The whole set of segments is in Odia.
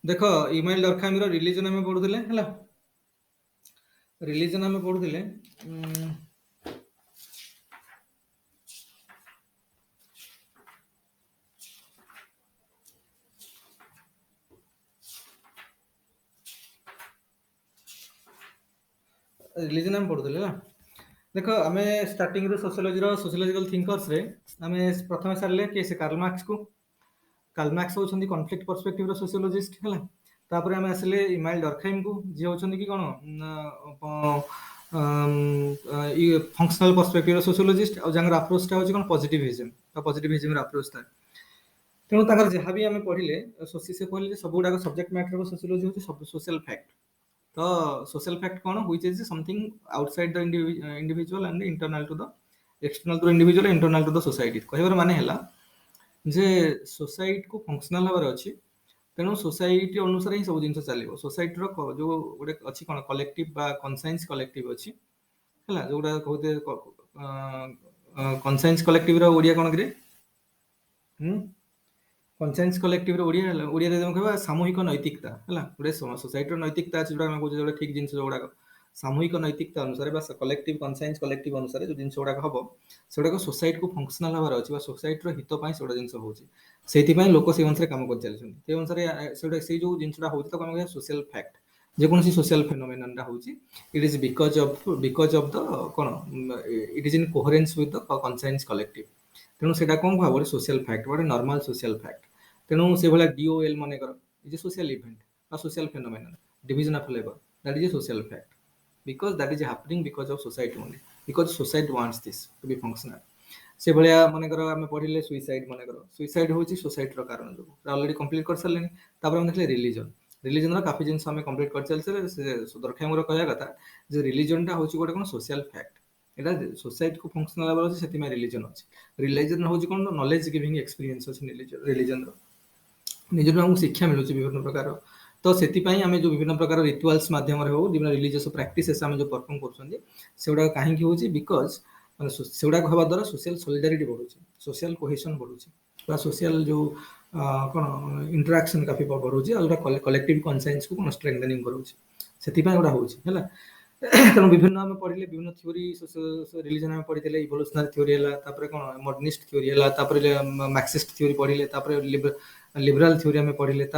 देख इमाइल डरखाइम रिलीजन आम पढ़ुले है रिलीजन आम पढ़ुले रिलीजन आम पढ़ुले ना देख आम स्टार्टिंग सोशियोलॉजी सोशियोलॉजिकल थिंकर्स रे आम प्रथम सारे किए से कार्ल मार्क्स को कार्ल मार्क्स होउछन्ती कॉन्फ्लिक्ट पर्सपेक्टिव रो सोशियोलॉजिस्ट है तापर आम आसिले इमाइल डरखाइम को जी होउछन्ती कि कोन फंक्शनल पर्सपेक्टिव रो सोशियोलॉजिस्ट और जंगर अप्रोच टा होछि कोन पॉजिटिविज्म रो अप्रोच था तेणु ताकर जहाँ भी आम पढ़िले से कहले सब गुड़ाक सब्जेक्ट मैटर सोशियोलॉजी होछि सब सोशल फैक्ट तो सोशल फैक्ट कौन which is something outside the individual and internal to the external to individual internal to the society कहबार माने हैला जे सोसाइटी को फंक्शनल हबार अछि तेणु सोसाइटी अनुसार ही सब जिन चलो सोसाइटी जो गोटे अच्छी कौन कलेक्टिव बा कनसाइंस कलेक्टिव अच्छी है जोटा कहते कनसाइंस कलेक्टिव ओडिया कौन कि कनसाइंस कलेक्टिव ओडिया कहवा सामूहिक नैतिकता है गोटे सोसाइटी नैतिकता अच्छे जो कहे ठीक जिन गुड़ाक सामूहिक नैतिकता अनुसार कलेक्टिव कनसाइंस कलेक्टिव अनुसार जो जिन गुड़ाक हम से सोसाइटी को फंक्शनल हबार अच्छे सोसाइटी हित से जिन हो लोक से अनुसार कम कर चलते अनुसार से जो जिनसा हो सोशल फैक्ट जेकोसी सोशल फेनोमेनन होची it is because of the कौन it is in coherence with the conscience collective तेणु से कौन कह गोटे सोशल फैक्ट गोटे नॉर्मल सोशल फैक्ट तेणु से भाया डीओएल मनकर is a social event or social phenomenon division of labor that is a social fact because that is happening because of society only because society wants this to be functional से भाया मनकर आम पढ़ले सुइसाइड मनकर सुइसाइड हूँ सोसाइटी कारण जो अलरेडी कंप्लीट कर सारे तापर देखले रिलीजन रिलीजन काफी जिन कंप्लीट कर चलते दरखाइम कहया कथा जे रिलीजन टा हूँ गोटे कौन सोशल फैक्ट एटा सोसाइटी को फंक्शनल हबार अच्छे से रिलीजन अच्छे रिलीजन हूँ कौन नॉलेज गिविंग एक्सपीरियंस अच्छे रिलीजन निजर आमको शिक्षा मिलूँ विभिन्न प्रकार तो से आम जो विभिन्न प्रकार रिचुअल्स मध्यम हो विभिन्न रिलीजियस प्रैक्टिसेस आम जो परफॉर्म करुँचा कहीं हूँ बिकज से गुड़ाक हवा द्वारा सोशल सॉलिडारिटी बढ़ुँ सोशल कोहेशन बढ़ुँ सोशल जो कौन इंटरेक्शन काफी बढ़ुँ जो कलेक्टिव कनसाइंस को कौन स्ट्रेंथनिंग करूँ से गोटा हूँ है तेणु विभिन्न आम पढ़ले विभिन्न थ्योरी रिलीजन आम पढ़ी इवोल्यूशनरी थ्योरी है कौन मॉडर्निस्ट थ्योरी है मार्क्सिस्ट थ्योरी पढ़ले लिबराल थ्योरी आम पढ़ले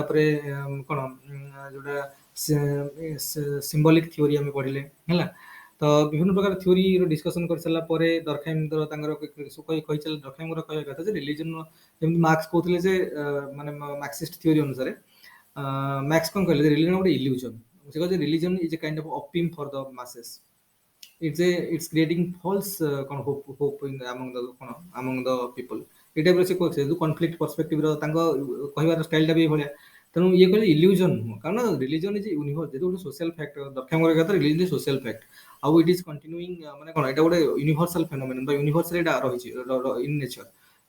कौन जोटा सिंबॉलिक थ्योरी आम पढ़ले है तो विभिन्न प्रकार थ्योरी डिस्कशन कर सारा दरखाइम दरखाइम कहया कथा रिलीजन जमी मार्क्स कहते माने मार्क्सिस्ट थ्योरी अनुसार मार्क्स कौन कहले रिलीजन गोटे इल्यूजन से कहते religion is a kind of opium for the masses it's creating false कौन hope in among the people ये टाइप से कहते जो कॉन्फ्लिक्ट पर्सपेक्टिव कहबार स्टाइल टा भी भाया तेणु ये कहले इल्यूजन नुह कारण रिलीजन इज यूनिवर्स जो सोशल फैक्ट दरखाइम कहता रिलीजन इज सोशल फैक्ट आउ इट इज कंटिन्यूइंग माने कौन एटा गोटे यूनिवर्सल फेनोमेनन बा यूनिवर्सल एटा रही इन नेचर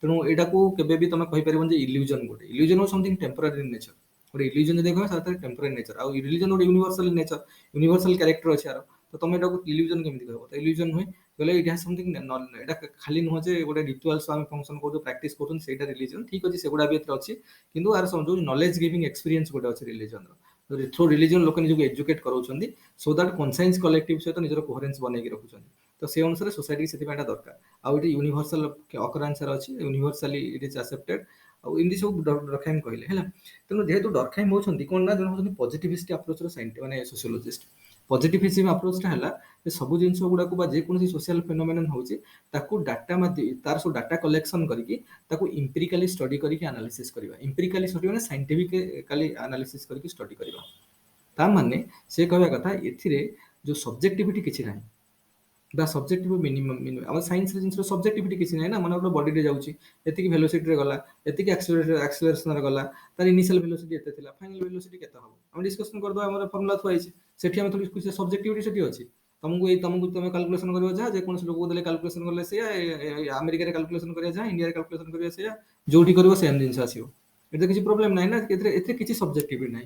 तेणु एटा को केबे भी तुम कहि परिबन जे इल्यूजन गोटे इल्यूजन हो समथिंग टेम्पररी इन नेचर गोटे इल्यूजन जदि कह साथ टेम्पररी नेचर आउ रिलीजन गोटे यूनिवर्सल नेचर यूनिवर्सल कैरेक्टर अच्छे यार तो तुम एटा इल्यूजन केमती कहबो तो इल्यूजन हुए कहले इट हैज समथिंग एटा खाली नुह जे गोटे रिचुअल्स आम फंक्शन करू प्रैक्टिस करूँ सेटा रिलीजन ठीक अच्छे सेगुड़ा भी अच्छी किंतु आर जो नॉलेज गिविंग एक्सपीरियंस गोटे अच्छे रिलीजन थ्रू रिलीजन लोक निजक एजुकेट कराउछन्ती सो दैट कनसाइंस कलेक्टिव सहित निजर कोहेरेंस बनैकी रखुछन्ती तो से अनुसार सोसाइटी से दरकार आउ ये यूनिवर्सल अकरेंस अच्छी यूनिवर्सली इट इज एक्सेप्टेड और इमती सब डरखाइम कहले है तेणु जेहेतु डरखाइम होती कौन ना जन पॉजिटिविस्ट अप्रोच माने सोशियोलॉजिस्ट पॉजिटिविज्म अप्रोच है सब जिन गुड़ाक जेकोसी सोशल फेनोमेनन होची ताकू डाटा तार सब डाटा कलेक्शन करके ताकू इंपेरिकली स्टडी करके एनालिसिस करबा इंपेरिकली स्टडी माने साइंटिफिकली एनालिसिस करके स्टडी करबा ता माने से कहबा कथा एथिरे जो सब्जेक्टिविटी किछि नाही बा सब्जेक्टिव मिनिमम आम साइंस जिन सब्जेक्टिविटी किसी ना मन गोटे बडी जाऊँगी एति वेलोसिटी गला एति एक्सेलरेशन गला तार इनिशियल वेलोसिटी एते थिला फाइनल वेलोसिटी केते हम हम डिस्कशन कर दो हमर फार्मूला थुआ आइछि सेठी हम थोड़ी कुछ सब्जेक्टिविटी सेठी अछि तुमको तुम कैलकुलेशन करबो जा जे कोन लोक देले कैलकुलेशन करले से अमेरिका रे कैलकुलेशन करिया जा इंडिया रे कैलकुलेशन करिया से जोठी करबो सेम जिंस आसीबो एते किछि प्रॉब्लम नै ना एते किछि सब्जेक्टिविटी नै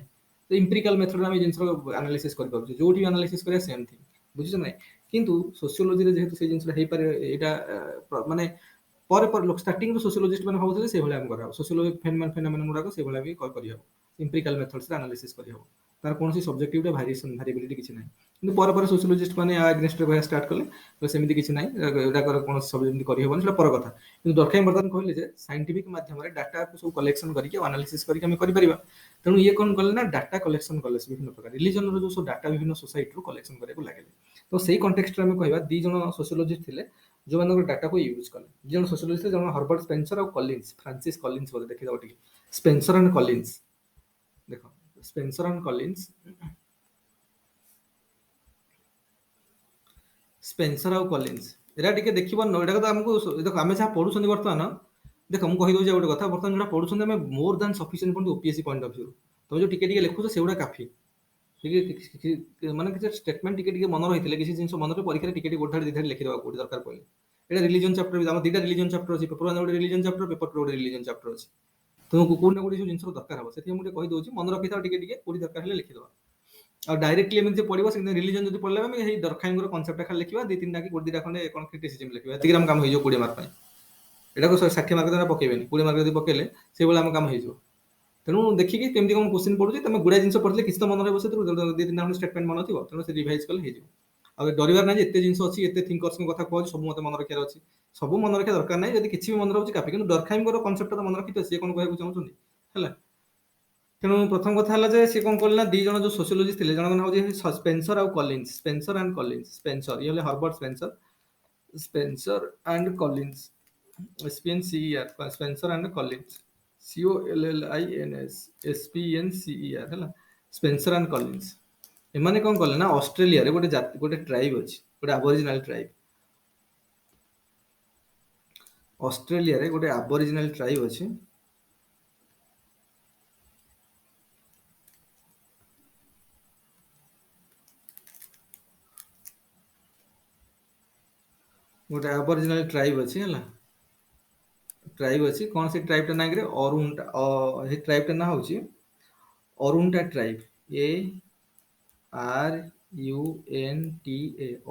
तो इंपेरिकल मेथड आम जिन एनालिसिस कर पारे जो एनालिसिस करिया सेम थिंग बुझिछ नै किंतु सोशियोलॉजी रे जेहेतु से जिनस हे पारे एटा माने पर लोक स्टार्टिंग रो सोशियोलॉजिस्ट माने भाबुଥିଲେ से भले हम करा सोशियोलॉजी फेनोमेनन गुडा को से भले भी कर करियो ଏମ୍ପିରିକାଲ ମେଥଡ୍ସରେ ଆନାଲିସିସ୍ କରିହେବ। ତାର କୌଣସି ସବଜେକ୍ଟିଭରେ ଭାରିଏବିଲିଟି କିଛି ନାହିଁ। କିନ୍ତୁ ପରେ ପରେ ସୋସିଓଲୋଜିଷ୍ଟ ମାନେ ଆଗେନଷ୍ଟରେ କହିବା ଷ୍ଟାର୍ଟ କଲେ ସେମିତି କିଛି ନାହିଁ, ଏଗୁଡ଼ାକର କୌଣସି ସବୁ ଯେମିତି କରିହେବନି, ସେଟା ପର କଥା। କିନ୍ତୁ ଦରଖାଇ ବର୍ତ୍ତମାନ କହିଲେ ଯେ ସାଇଣ୍ଟିଫିକ ମାଧ୍ୟମରେ ଡାଟାକୁ ସବୁ କଲେକ୍ସନ କରିକି ଆନାଲିସିସ୍ କରିକି ଆମେ କରିପାରିବା। ତେଣୁ ଇଏ କଣ କଲେ ନା ଡାଟା କଲେକ୍ସନ କଲେ ବିଭିନ୍ନ ପ୍ରକାର ରିଲିଜନର ଯୋଉ ସବୁ ଡାଟା ବିଭିନ୍ନ ସୋସାଇଟିରୁ କଲେକ୍ସନ କରିବାକୁ ଲାଗିଲେ। ତ ସେଇ କଣ୍ଟେକ୍ସଟରେ ଆମେ କହିବା ଦି ଜଣ ସୋସିଓଲୋଜିଷ୍ଟ ଥିଲେ ଯୋଉମାନଙ୍କର ଡାଟାକୁ ୟୁଜ୍ କଲେ। ଦି ଜଣ ସୋସିଓଲୋଜିଷ୍ଟ ଜଣେ ହର୍ବର୍ଟ ସ୍ପେନ୍ସର ଆଉ କଲିନ୍ସ, ଫ୍ରାନ୍ସିସ୍ କଲିନ୍ସ ବୋଧେ, ଦେଖିଦବ ଟିକେ ସ୍ପେନ୍ସର ଆଣ୍ଡ କଲିନ୍ସ, ଦେଖ ସ୍ପେନ୍ସର ଆଣ୍ଡ କଲିନ୍ସ, ସ୍ପେନ୍ସର ଆଉ କଲିନ୍ସ, ଏରା ଟିକେ ଦେଖିବ ଏଇଟା ତ ଆମକୁ ଦେଖ ଆମେ ଯାହା ପଢୁଛନ୍ତି ବର୍ତ୍ତମାନ, ଦେଖ ମୁଁ କହିଦଉଛି ଗୋଟେ କଥା, ବର୍ତ୍ତମାନ ଯୋଉଟା ପଢୁଛନ୍ତି ଆମେ ମୋର ଦାନ୍ ସଫିସିଏଣ୍ଟ ପଢୁଛୁ ଓପିଏସସି ପଏଣ୍ଟ ଅଫ ଭ୍ୟୁ। ତମେ ଯୋଉ ଟିକେ ଟିକେ ଲେଖୁଛ ସେଗୁଡ଼ା କାଫି, ମାନେ କିଛି ଷ୍ଟେଟମେଣ୍ଟ ଟିକେ ଟିକେ ମନେ ରହିଥିଲେ, କିଛି ଜିନିଷ ମନେ ରହି ପରୀକ୍ଷାରେ ଟିକେ ଟିକେ ଗୋଟେ ଧାଡ଼ି ଦି ଧାଡ଼ି ଲେଖିଦେବାକୁ କୋଉଠି ଦରକାର ପଡ଼ିଲେ। ଏଇଟା ରିଲିଜନ ଚାପ୍ଟର, ଆମର ଦିଟା ରିଲିଜନ ଚାପ୍ଟର ଅଛି, ପେପର 1 ଗୋଟେ ରିଲିଜନ ଚାପ୍ଟର, ପେପର 2 ଗୋଟେ ରିଲିଜନ ଚାପ୍ଟର ଅଛି। ତୁମକୁ କୋଉଠି ନା କୋଉଠି ଯୋଉ ଜିନିଷ ଦରକାର ହବ, ସେଥିପାଇଁ ମୁଁ ଟିକେ କହିଦଉଛି, ମନେ ରଖିଥାଅ ଟିକେ ଟିକେ, କୋଉଠି ଦରକାର ହେଲେ ଲେଖିଦବା। ଆଉ ଡାଇରେକ୍ଟଲି ଏମିତି ପଢିବ ସେମିତି ରିଲିଜନ ଯଦି ପଢିଲା ଆମେ ହେଇ ଦରଖାଇଙ୍କର କନସେପ୍ଟ ଖାଲି ଲେଖିବା, ଦି ତିନିଟା କି ଗୋଟେ ଦିଟା ଖଣ୍ଡେ କଣ କ୍ରିଟିସିଜମ ଲେଖିବା, ଏତିକି ଆମ କାମ ହେଇଯିବ 20 ମାର୍କ ପାଇଁ। ଏଟାକୁ 60 ମାର୍କ ଦ୍ୱାରା ପକେଇବେନି, 20 ମାର୍କ ଯଦି ପକେଇଲେ ସେଇଭଳିଆ ଆମ କାମ ହେଇଯିବ। ତେଣୁ ଦେଖିକି କେମିତି କଣ କ୍ୱେଶ୍ଚିନ୍ ପଡୁଛି, ତମେ ଗୁଡ଼ାଏ ଜିନିଷ ପଢିଲେ କିଛି ତ ମନେ ରହିବ, ସେଥିରୁ ଦି ତିନିଟା ଖଣ୍ଡେ ଷ୍ଟେଟମେଣ୍ଟ ମନେ ଥିବ, ତେଣୁ ସେ ରିଭାଇଜ କଲେ ହେଇଯିବ। ଆଉ ଡରିବାର ନାହିଁ ଯେ ଏତେ ଜିନିଷ ଅଛି, ଏତେ ଥିଙ୍କର୍ସଙ୍କ କଥା କୁହାଉଛି, ସବୁ ମତେ ମନେ ରଖିବାର ଅଛି, ସବୁ ମନେ ରଖିବା ଦରକାର ନାହିଁ। ଯଦି କିଛି ବି ମନେ ରହୁଛି କାଫି, କିନ୍ତୁ ଦରଖାଇଙ୍କର କନସେପ୍ଟ ତ ମନେ ରଖିଥିବ, ସିଏ କଣ କହିବାକୁ ଚାହୁଁଛନ୍ତି ହେଲା। ତେଣୁ ପ୍ରଥମ କଥା ହେଲା ଯେ ସିଏ କଣ କଲେ ନା ଦି ଜଣ ଯୋଉ ସୋସିଓଲୋଜିଷ୍ଟ ଥିଲେ, ଜଣଙ୍କ ନାଁ ହଉଛି ସ୍ପେନ୍ସର ଆଉ Collins, Spencer and Collins, Spencer ଇଏ ହେଲେ Herbert Spencer, Spencer and Collins, SPNCER, Spencer and Collins, COLLINS, SPNCER ହେଲା, ସ୍ପେନ୍ସର ଆଣ୍ଡ କଲିନ୍ସ। ଏମାନେ କଣ କଲେ ନା ଅଷ୍ଟ୍ରେଲିଆରେ ଗୋଟେ ଜାତି, ଗୋଟେ ଟ୍ରାଇବ ଅଛି, ଗୋଟେ ଆବରିଜିନାଲ ଟ୍ରାଇବ, ଅଷ୍ଟ୍ରେଲିଆରେ ଗୋଟେ ଆବରିଜିନାଲ ଟ୍ରାଇବ ଅଛି, ଗୋଟେ ଆବରିଜିନାଲ ଟ୍ରାଇବ ଅଛି ହେଲା, ଟ୍ରାଇବ ଅଛି। କଣ ସେ ଟ୍ରାଇବଟା ନାଁ କିରେ ଅରୁଣ୍ଟା, ସେ ଟ୍ରାଇବଟା ନାଁ ହଉଛି ଅରୁଣ୍ଟା ଟ୍ରାଇବ, ARUNTA,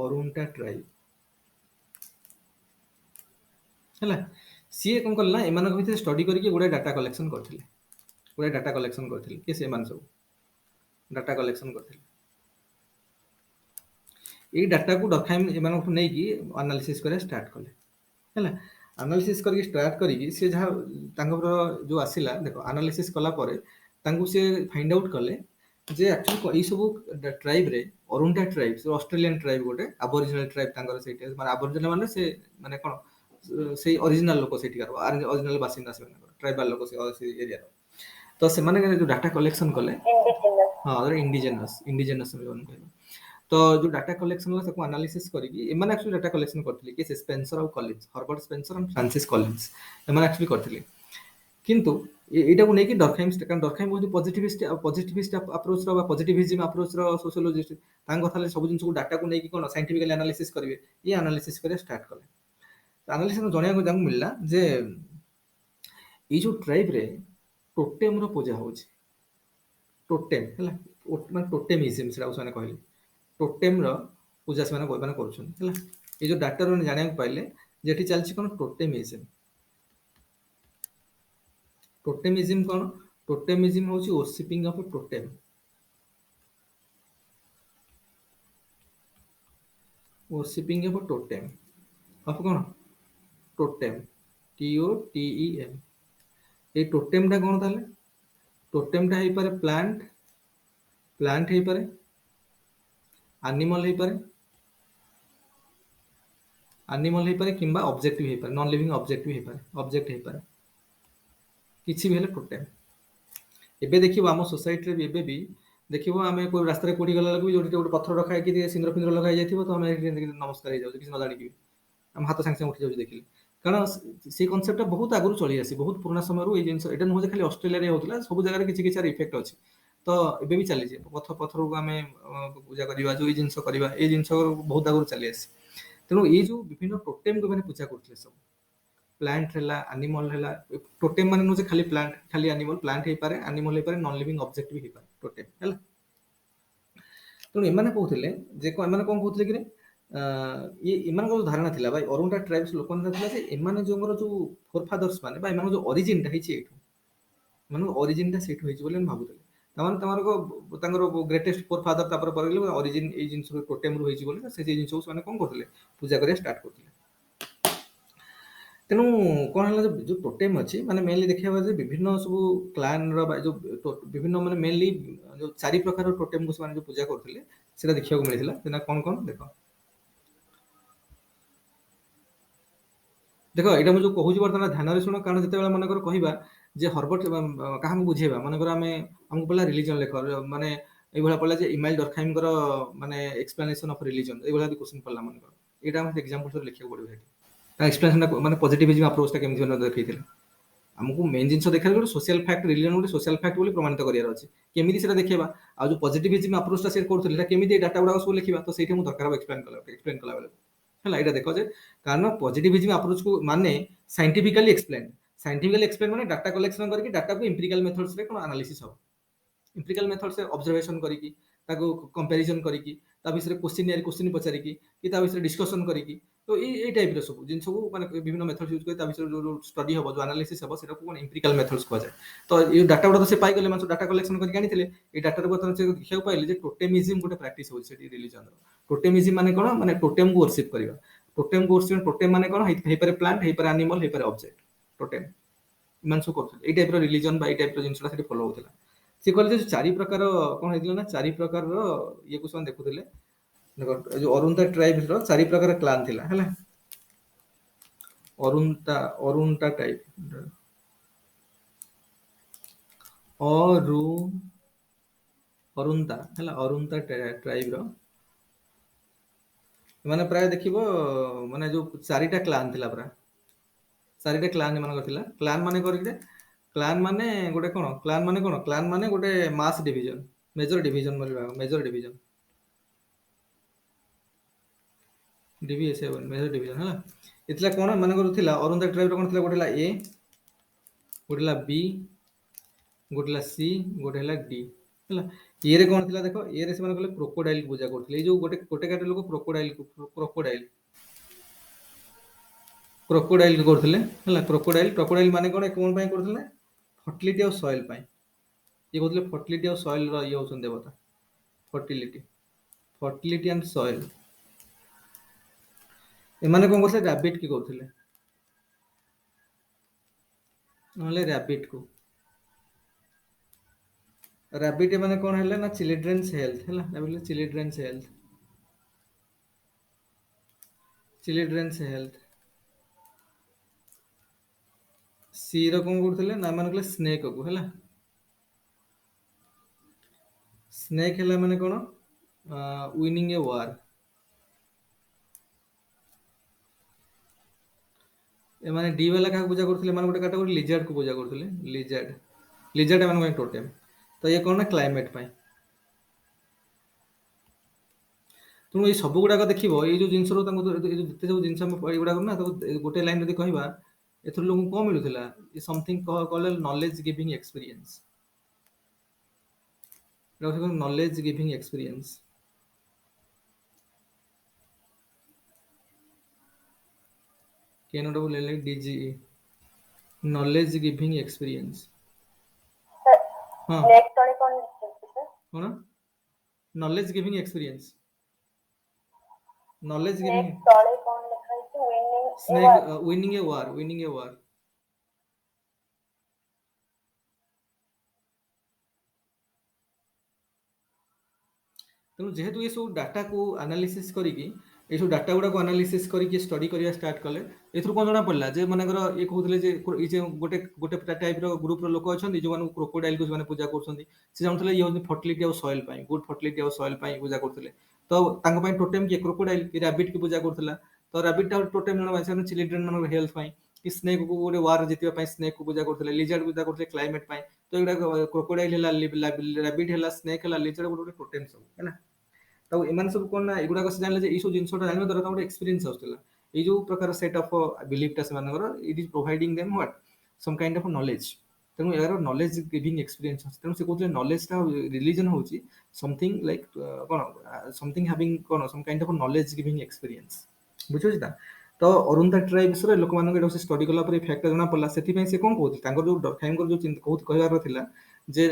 ଅରୁଣ୍ଟା ଟ୍ରାଇବ ହେଲା। ସିଏ କଣ କଲେ ନା ଏମାନଙ୍କ ଭିତରେ ଷ୍ଟଡି କରିକି ଗୋଟେ ଡାଟା କଲେକ୍ସନ କରିଥିଲେ, ଗୋଟେ ଡାଟା କଲେକ୍ସନ କରିଥିଲେ, କି ସେମାନେ ସବୁ ଡାଟା କଲେକ୍ସନ କରିଥିଲେ। ଏଇ ଡାଟାକୁ ଡରଖାଇମ୍ ଏମାନଙ୍କଠୁ ନେଇକି ଆନାଲିସିସ୍ କରିବା ଷ୍ଟାର୍ଟ କଲେ ହେଲା। ଆନାଲିସିସ୍ କରିକି ଷ୍ଟାର୍ଟ କରିକି ସେ ଯାହା ତାଙ୍କର ଯୋଉ ଆସିଲା, ଦେଖ ଆନାଲିସିସ୍ କଲା ପରେ ତାଙ୍କୁ ସେ ଫାଇଣ୍ଡ ଆଉଟ୍ କଲେ ଯେ ଆକ୍ଚୁଆଲି ଏଇ ସବୁ ଟ୍ରାଇବରେ ଅରୁଣ୍ଟା ଟ୍ରାଇବ, ଅଷ୍ଟ୍ରେଲିଆନ ଟ୍ରାଇବ, ଗୋଟେ ଆବରିଜିନାଲ ଟ୍ରାଇବ ତାଙ୍କର ସେଇଟା, ମାନେ ଆବରିଜିନାଲ ମାନେ ସେ ମାନେ କଣ ସେଇ ଅରିଜିନାଲ ଲୋକ ସେଇଠିକାର, ଅରିଜିନାଲ ବାସିନ୍ଦା ସେମାନଙ୍କର, ଟ୍ରାଇବାଲ ଲୋକ ସେ ଏରିଆର। ତ ସେମାନେ ଯୋଉ ଡାଟା କଲେକ୍ସନ କଲେ, ହଁ ଇଣ୍ଡିଜେନସ୍, ଇଣ୍ଡିଜେନସ୍ କହିବା। ତ ଯୋଉ ଡାଟା କଲେକ୍ସନ ହେଲା ତାକୁ ଆନାଲିସିସ୍ କରିକି ଏମାନେ ଆକ୍ଚୁଆଲି ଡାଟା କଲେକ୍ସନ କରିଥିଲେ, କି ସେ ସ୍ପେନ୍ସର ଆଉ କଲିନ୍ସ, ହର୍ବର୍ଟ ସ୍ପେନ୍ସର ଆଉ ଫ୍ରାନ୍ସିସ୍ କଲିନ୍ସ, ଏମାନେ ଆକ୍ଚୁଆଲି କରିଥିଲେ। କିନ୍ତୁ ଏଇଟାକୁ ନେଇକି ଡରଖାଇମ୍, କାରଣ ଡରଖାଇମ୍ ବହୁତ ପଜିଟିଭିଷ୍ଟ ଆପ୍ରୋଚର ବା ପଜିଟିଭିଜିମ୍ ଆପ୍ରୋଚର ସୋସିଓଲୋଜିଷ୍ଟ, ତାଙ୍କ କଥା ହେଲେ ସବୁ ଜିନିଷକୁ ଡାଟାକୁ ନେଇକି କଣ ସାଇଣ୍ଟିଫିକାଲି ଆନାଲିସିସ୍ କରିବେ, ଇଏ ଆନାଲିସିସ୍ କରିବା ଷ୍ଟାର୍ଟ କଲେ। ଆନାଲିସିସ୍ ଜଣେଇବାକୁ ତାଙ୍କୁ ମିଳିଲା ଯେ ଏଇ ଯୋଉ ଟ୍ରାଇବରେ ଟୋଟେମର ପୂଜା ହଉଛି, ଟୋଟେମ ହେଲା, ମାନେ ଟୋଟେମିଜିମ୍ ସେଟାକୁ ସେମାନେ କହିଲେ, ଟୋଟେମର ପୂଜା ସେମାନେ କରୁଛନ୍ତି ହେଲା। ଏଇ ଯୋଉ ଡାଟାରୁ ଜାଣିବାକୁ ପାଇଲେ ଯେ ଏଠି ଚାଲିଛି କଣ ଟୋଟେମିଜିମ୍। ଟୋଟେମିଜିମ୍ କଣ? ଟୋଟେମିଜିମ୍ ହଉଛି ଓରସିପିଂ ଅଫ ଟୋଟେମ, ଓରସିପିଂ ଅଫ ଟୋଟେମ ଅଫ କଣ ଟୋଟେମ, TOTEM। ଏଇ ଟୋଟେମଟା କଣ ତାହେଲେ? ଟୋଟେମଟା ହେଇପାରେ ପ୍ଲାଣ୍ଟ, ପ୍ଲାଣ୍ଟ ହେଇପାରେ, ଆନିମଲ ହେଇପାରେ, ଆନିମଲ ହେଇପାରେ, କିମ୍ବା ଅବଜେକ୍ଟିଭ ହେଇପାରେ, ନନ୍ ଲିଭିଂ ଅବଜେକ୍ଟିଭ ହେଇପାରେ, ଅବଜେକ୍ଟ ହେଇପାରେ, କିଛି ବି ହେଲେ ଟୋଟେମ। ଏବେ ଦେଖିବ ଆମ ସୋସାଇଟିରେ ବି ଏବେ ବି ଦେଖିବ ଆମେ କୋଉ ରାସ୍ତାରେ କୋଉଠି ଗଲା ବେଳକୁ ଯୋଉଠି ଗୋଟେ ପଥର ରଖା ହେଇକି ସିନ୍ଦୁର ଫିନ୍ଦୁର ଲଗା ହେଇଯାଇଥିବ, ତ ଆମେ ନମସ୍କାର ହେଇଯାଉଛୁ କିଛି ନ ଜାଣିକି, ଆମ ହାତ ସାଙ୍ଗେ ସାଙ୍ଗେ ଉଠି ଯାଉଛି ଦେଖିଲେ। କାରଣ ସେଇ କନସେପ୍ଟଟା ବହୁତ ଆଗରୁ ଚଳି ଆସି, ବହୁତ ପୁରୁଣା ସମୟରୁ ଏଇ ଜିନିଷ, ଏଇଟା ନୁହଁ ଯେ ଖାଲି ଅଷ୍ଟ୍ରେଲିଆରେ ହଉଥିଲା, ସବୁ ଜାଗାରେ କିଛି କିଛି ଇଫେକ୍ଟ ଅଛି। ତ ଏବେ ବି ଚାଲିଛି, ପଥରକୁ ଆମେ ପୂଜା କରିବା, ଯୋଉ ଏଇ ଜିନିଷ କରିବା, ଏଇ ଜିନିଷ ବହୁତ ଆଗରୁ ଚାଲି ଆସିଛି। ତେଣୁ ଏଇ ଯୋଉ ବିଭିନ୍ନ ଟୋଟେମକୁ ମାନେ ପୂଜା କରୁଥିଲେ ସବୁ, ପ୍ଲାଣ୍ଟ ହେଲା, ଆନିମଲ ହେଲା, ଟୋଟେମ ମାନେ ନୁହଁ ଯେ ଖାଲି ପ୍ଲାଣ୍ଟ, ଖାଲି ଆନିମଲ, ପ୍ଲାଣ୍ଟ ହେଇପାରେ, ଆନିମଲ ହେଇପାରେ, ନନ୍ ଲିଭିଂ ଅବଜେକ୍ଟ ବି ହେଇପାରେ ଟୋଟେମ ହେଲା। ତେଣୁ ଏମାନେ କହୁଥିଲେ ଯେ, ଏମାନେ କଣ କହୁଥିଲେ କି ଏମାନଙ୍କର ଯୋଉ ଧାରଣା ଥିଲା ବା ଅରୁଣ୍ଟା ଟ୍ରାଇବ୍ସ ଲୋକଙ୍କର ଥିଲା ଯେ ଏମାନେ ଯୋଉଙ୍କର ଯୋଉ ଫୋରଫାଦର୍ସ ମାନେ ବା ଏମାନଙ୍କ ଯୋଉ ଅରିଜିନଟା ହେଇଛି ଏଇଠୁ, ମାନେ ଅରିଜିନଟା ସେଇଠୁ ହେଇଛି ବୋଲି ମୁଁ ଭାବୁଥିଲି। ତାମାନେ ତାଙ୍କର ଗ୍ରେଟେଷ୍ଟ ଫୋର ଫାଦର ତାପରେ ପରେ ଅରିଜିନ ଏଇ ଜିନିଷ ଟୋଟେମରୁ ହେଇଛି ବୋଲି ସେ ଜିନିଷକୁ ସେମାନେ କଣ କରୁଥିଲେ ପୂଜା କରିବା ଷ୍ଟାର୍ଟ କରୁଥିଲେ। ତେଣୁ କଣ ହେଲା ଯୋଉ ଟୋଟେମ ଅଛି ମାନେ ମେନଲି ଦେଖିବାକୁ ଯେ ବିଭିନ୍ନ ସବୁ କ୍ଲାନର ବା ଯୋଉ ବିଭିନ୍ନ ମାନେ ମେନଲି ଯୋଉ 4 ପ୍ରକାର ଟୋଟେମକୁ ସେମାନେ ଯୋଉ ପୂଜା କରୁଥିଲେ ସେଟା ଦେଖିବାକୁ ମିଳିଥିଲା। ସେଟା କଣ କଣ ଦେଖ ଦେଖ ଏଇଟା ମୁଁ ଯୋଉ କହୁଛି ବର୍ତ୍ତମାନ ଧ୍ୟାନରେ ଶୁଣ, କାରଣ ଯେତେବେଳେ ମନେକର କହିବା ଯେ ହର୍ବଟ କାହାକୁ ବୁଝେଇବା, ମନେକର ଆମକୁ ପଡିଲା ରିଲିଜନ ଲେଖ, ମାନେ ଏଇଭଳିଆ ପଡିଲା ଯେ ଇମାଇଲ ଡରଖାଇମଙ୍କର ମାନେ ଏକ୍ସପ୍ଲାନେସନ ଅଫ ରିଲିଜନ, ଏଇଭଳିଆ କ୍ୱେଶ୍ଚନ ପଡିଲା ମନେକର, ଏଇଟା ଆମକୁ ଏକ୍ସାମ୍ପଲ ସହିତ ଲେଖିବାକୁ ପଡିବ ସେଠି। ତା ଏକ୍ସପ୍ଲାନେସନଟା ମାନେ ପଜିଟିଭିଜମ ଆପ୍ରୋଚଟା କେମିତି ଦେଖେଇଥିଲେ। ଆମକୁ ମେନ୍ ଜିନିଷ ଦେଖାର ଗୋଟେ ସୋସିଆଲ ଫ୍ୟାକ୍ଟ, ରିଲିଜନ ଗୋଟେ ସୋସିଆଲ ଫ୍ୟାକ୍ଟ ବୋଲି ପ୍ରମାଣିତ କରିବାର ଅଛି। କେମିତି ସେଟା ଦେଖେଇବା, ଆଉ ଯୋଉ ପଜିଟିଭିଜମ ଆପ୍ରୋଚଟା ସେ କରୁଥିଲେ ସେଟା କେମିତି ଏ ଡାଟା ଗୁଡାକ ସବୁ ଲେଖିବା, ତ ସେଇଟା ମୁଁ ଦରକାର ହବ ଏକ୍ସପ୍ଲେନ କଲା ବେଳେ ହେଲା। ଏଇଟା ଦେଖ ଯେ କାରଣ ପଜିଟିଭିଜମ ଆପ୍ରୋଚକୁ ମାନେ ସାଇଣ୍ଟିଫିକାଲି ଏକ୍ସପ୍ଲେନ ମାନେ ଡାଟା କଲେକ୍ସନ କରିକି ଡାଟାକୁ ଏମ୍ପିରିକାଲ ମେଥଡ୍ସରେ କଣ ଆନାଲିସିସ୍ ହବ। ଏମ୍ପିରିକାଲ ମେଥଡ୍ସରେ ଅବଜରଭେସନ କରିକି ତାକୁ କମ୍ପାରିଜନ କରିକି ତା ବିଷୟରେ କୋଶ୍ଚିନ୍ ପଚାରିକି କି ତା ବିଷୟରେ ଡିସ୍କସନ କରିକି, ତ ଏଇ ଟାଇପର ସବୁ ଜିନିଷକୁ ମାନେ ବିଭିନ୍ନ ମେଥଡ ୟୁଜ କରି ତା ବିଷୟରେ ଯୋଉ ଷ୍ଟଡି ହବ, ଯୋଉ ଆନାଲିସିସ୍ ହବ, ସେଟାକୁ କଣ ଏମ୍ପିରିକାଲ ମେଥଡ୍ସ କୁହାଯାଏ। ତ ଏଇ ଡାଟା ଗୁଡା ସେ ପାଇଗଲେ, ମାନେ ଡାଟା କଲେକ୍ସନ କରିକି ଆଣିଥିଲେ। ଏଇ ଡାଟାରେ ବର୍ତ୍ତମାନ ସେ ଦେଖିବାକୁ ପାଇଲେ ଯେ ଟୋଟେମିଜିମ ଗୋଟେ ପ୍ରାକ୍ଟିସ ହଉଛି ସେଠି ରିଲିଜନର। ଟୋଟେମିଜିମ ମାନେ କଣ, ମାନେ ଟୋଟେମକୁ worship କରିବା। ଟୋଟେମ ମାନେ କଣ ହେଇପାରେ ପ୍ଲାଣ୍ଟ, ହେଇପାରେ ଆନିମଲ, ହେଇପାରେ ଅବଜେକ୍ଟ। ଟୋଟେମ ଏମାନେ ସବୁ କରୁଥିଲେ ଏଇ ଟାଇପର ରିଲିଜନ ବା ଏଇ ଟାଇପର ଜିନିଷଟା ସେଠି ଫଲୋ ହଉଥିଲା। ସେ କହିଲେ ଯେ 4 ପ୍ରକାର କଣ ହେଇଥିଲା ନା 4 ପ୍ରକାରର ଇଏକୁ ସେମାନେ ଦେଖୁଥିଲେ। ଦେଖ ଏ ଯୋଉ ଅରୁନ୍ତା ଟ୍ରାଇବର 4 ପ୍ରକାର କ୍ଲାନ ଥିଲା ହେଲା। ଅରୁନ୍ତା ଟାଇପ, ଅରୁ ଅରୁନ୍ତା ହେଲା, ଅରୁନ୍ତା ଟ୍ରାଇବର ମାନେ ପ୍ରାୟ ଦେଖିବ ମାନେ ଯୋଉ 4ଟା କ୍ଲାନ ଥିଲା ପୁରା। 4ଟା କ୍ଲାନ ଏମାନଙ୍କର ଥିଲା। କ୍ଲାନ ମାନେ ଗୋଟେ କଣ, କ୍ଲାନ ମାନେ ଗୋଟେ ମାସ division, major division major division ହେଲା। ଏଥିଲା କଣ ଏମାନଙ୍କର ଥିଲା, ଅରୁନ୍ତା ଟ୍ରାଇବର କଣ ଥିଲା, ଗୋଟେ ହେଲା ଏ, ଗୋଟେ ହେଲା ବି, ଗୋଟେ ହେଲା ସି, ଗୋଟେ ହେଲା ଡି ହେଲା। ଇଏରେ କଣ ଥିଲା ଦେଖ, ଇଏରେ ସେମାନେ କହିଲେ କ୍ରୋକୋଡାଇଲ ପୂଜା କରୁଥିଲେ। ଏଇ ଯୋଉ ଗୋଟେ କାଟେ ଲୋକ କ୍ରୋକୋଡାଇଲ କରୁଥିଲେ ହେଲା। କ୍ରୋକୋଡାଇଲ ମାନେ କଣ ପାଇଁ କରୁଥିଲେ, ଫର୍ଟିଲିଟି ଆଉ ସଏଲ ପାଇଁ। ଇଏ କହୁଥିଲେ ଫର୍ଟିଲିଟି ଆଉ ସଏଲର ଇଏ ହଉଛନ୍ତି ଦେବତା। Fertility and soil. ଏମାନେ କଣ କରୁଥିଲେ, ରାବିଟ କି କରୁଥିଲେ, ନହେଲେ ରାବିଟ କୁ। ରାବିଟ ମାନେ କଣ ହେଲେ ନା ଚିଲଡ୍ରେନ୍ସ ହେଲ୍ଥ ହେଲା, ଚିଲଡ୍ରେନ୍ସ ହେଲ୍ଥ। ସି ର କଣ କରୁଥିଲେ ନା ଏମାନେ କହିଲେ ସ୍ନେକ କୁ ହେଲା। ସ୍ନେକ୍ ହେଲା ମାନେ କଣ, ୱିନିଂ ଏ ୱାର। ଏମାନେ ଡି ବାଲା କାହାକୁ ପୂଜା କରୁଥିଲେ, ଏମାନେ ଗୋଟେ କାଟାଗୋରୀ ଲିଜାର୍ଡ କୁ ପୂଜା କରୁଥିଲେ। ଲିଜାର୍ଡ ଏମାନଙ୍କ ପାଇଁ ଟୋଟେମ। ତ ଇଏ କଣ ନା କ୍ଲାଇମେଟ ପାଇଁ। ତେଣୁ ଏଇ ସବୁ ଗୁଡାକ ଦେଖିବ, ଏଇ ଯୋଉ ଜିନିଷରୁ ତାଙ୍କୁ ଯେତେ ସବୁ ଜିନିଷ ଆମେ ଏଇଗୁଡାକ ନା ତାକୁ ଗୋଟେ ଲାଇନ ଯଦି କହିବା, ଏଥିରୁ ଲୋକଙ୍କୁ କଣ ମିଳୁଥିଲା, something called knowledge giving experience. Knowledge giving experience. DGE, knowledge giving experience. ହଁ କଣ, knowledge giving experience, knowledge giving snake winning a war. ତେଣୁ ଯେହେତୁ ଏ ସବୁ ଡାଟାକୁ ଆନାଲିସିସ୍ କରିକି, ଏଇ ସବୁ ଡାଟା ଗୁଡାକୁ ଆନାଲିସିସ୍ କରିକି ଷ୍ଟଡି କରିବା ଷ୍ଟାର୍ଟ କଲେ, ଏଥିରୁ କଣ ଜଣା ପଡିଲା ଯେ ମନେକର ଇଏ କହୁଥିଲେ ଯେ ଏଇ ଯେ ଗୋଟେ ଟାଇପର ଗ୍ରୁପର ଲୋକ ଅଛନ୍ତି ଯୋଉମାନଙ୍କୁ କ୍ରୋକୋଡାଇଲକୁ ସେମାନେ ପୂଜା କରୁଛନ୍ତି। ସେ ଜାଣୁଥିଲେ ଇଏ ହଉଛି ଫର୍ଟିଲିଟି ଆଉ ସଏଲ ପାଇଁ, ଗୁଡ ଫର୍ଟିଲିଟି ଆଉ ସଏଲ ପାଇଁ ପୂଜା କରୁଥିଲେ। ତ ତାଙ୍କ ପାଇଁ ଟୋଟେମ କିଏ, କ୍ରୋକୋଡାଇଲ କି ରାବିଟ କି ପୂଜା କରୁଥିଲା। ତ ରାବିଟ ଟା ଟୋଟେମ ଜଣକ ଚିଲଡ୍ରେନ ମାନଙ୍କ ହେଲ୍ଥ ପାଇଁ, କି ସ୍ନେକ କୁ ଗୋଟେ ୱାର ଜିତିବା ପାଇଁ ସ୍ନେକ କୁ ପୂଜା କରୁଥିଲେ। ଲିଜାର୍ଡ ପୂଜା କରୁଥିଲେ କ୍ଲାଇମେଟ ପାଇଁ। ତ ଏଗୁଡା କ୍ରୋକୋଡାଇଲ ହେଲା, ରାବିଟ ହେଲା, ସ୍ନେକ ହେଲା, ଲିଜାର୍ଡ ଗୋଟେ ଟୋଟେମ ସବୁ ହେଲା। ତ ଏମାନେ ସବୁ କଣ ନା ଏଗୁଡାକ ସେ ଜାଣିଲେ ଯେ ଏଇ ସବୁ ଜିନିଷଟା ଜାଣିବା ଦ୍ୱାରା ତାଙ୍କର ଗୋଟେ ଏକ୍ସପିରିଏନ୍ସ ଆସୁଥିଲା। ଏଇ ଯୋଉ ପ୍ରକାର ସେଟ ଅଫ ବିଲିଫ ଟା ସେମାନଙ୍କର, it is providing them what, some kind of knowledge. ତେଣୁ ଏହାର ନଲେଜ ଗିଭିଂ ଏକ୍ସପିରିଏନ୍ସ ଅଛି। ତେଣୁ ସେ କହୁଥିଲେ ନଲେଜଟା ରିଲିଜନ ହଉଛି ସମଥିଙ୍ଗ ଲାଇକ କଣ, ସମଥିଙ୍ଗ ହାଭିଂ କଣ, some kind of knowledge giving experience. ବୁଝିହଉଛି ନା। ତ ଅରୁନ୍ଧା ଟ୍ରାଇବ ବିଷୟରେ ଲୋକମାନଙ୍କୁ ଏଇଟା ଷ୍ଟଡି କଲା ପରେ ଫ୍ୟାକ୍ଟ ଜଣା ପଡିଲା। ସେଥିପାଇଁ ସେ କଣ କହୁଥିଲେ, ତାଙ୍କର ଯୋଉ ଡରଖାଇମଙ୍କର ଯୋଉ କହିବାର ଥିଲା ଯେ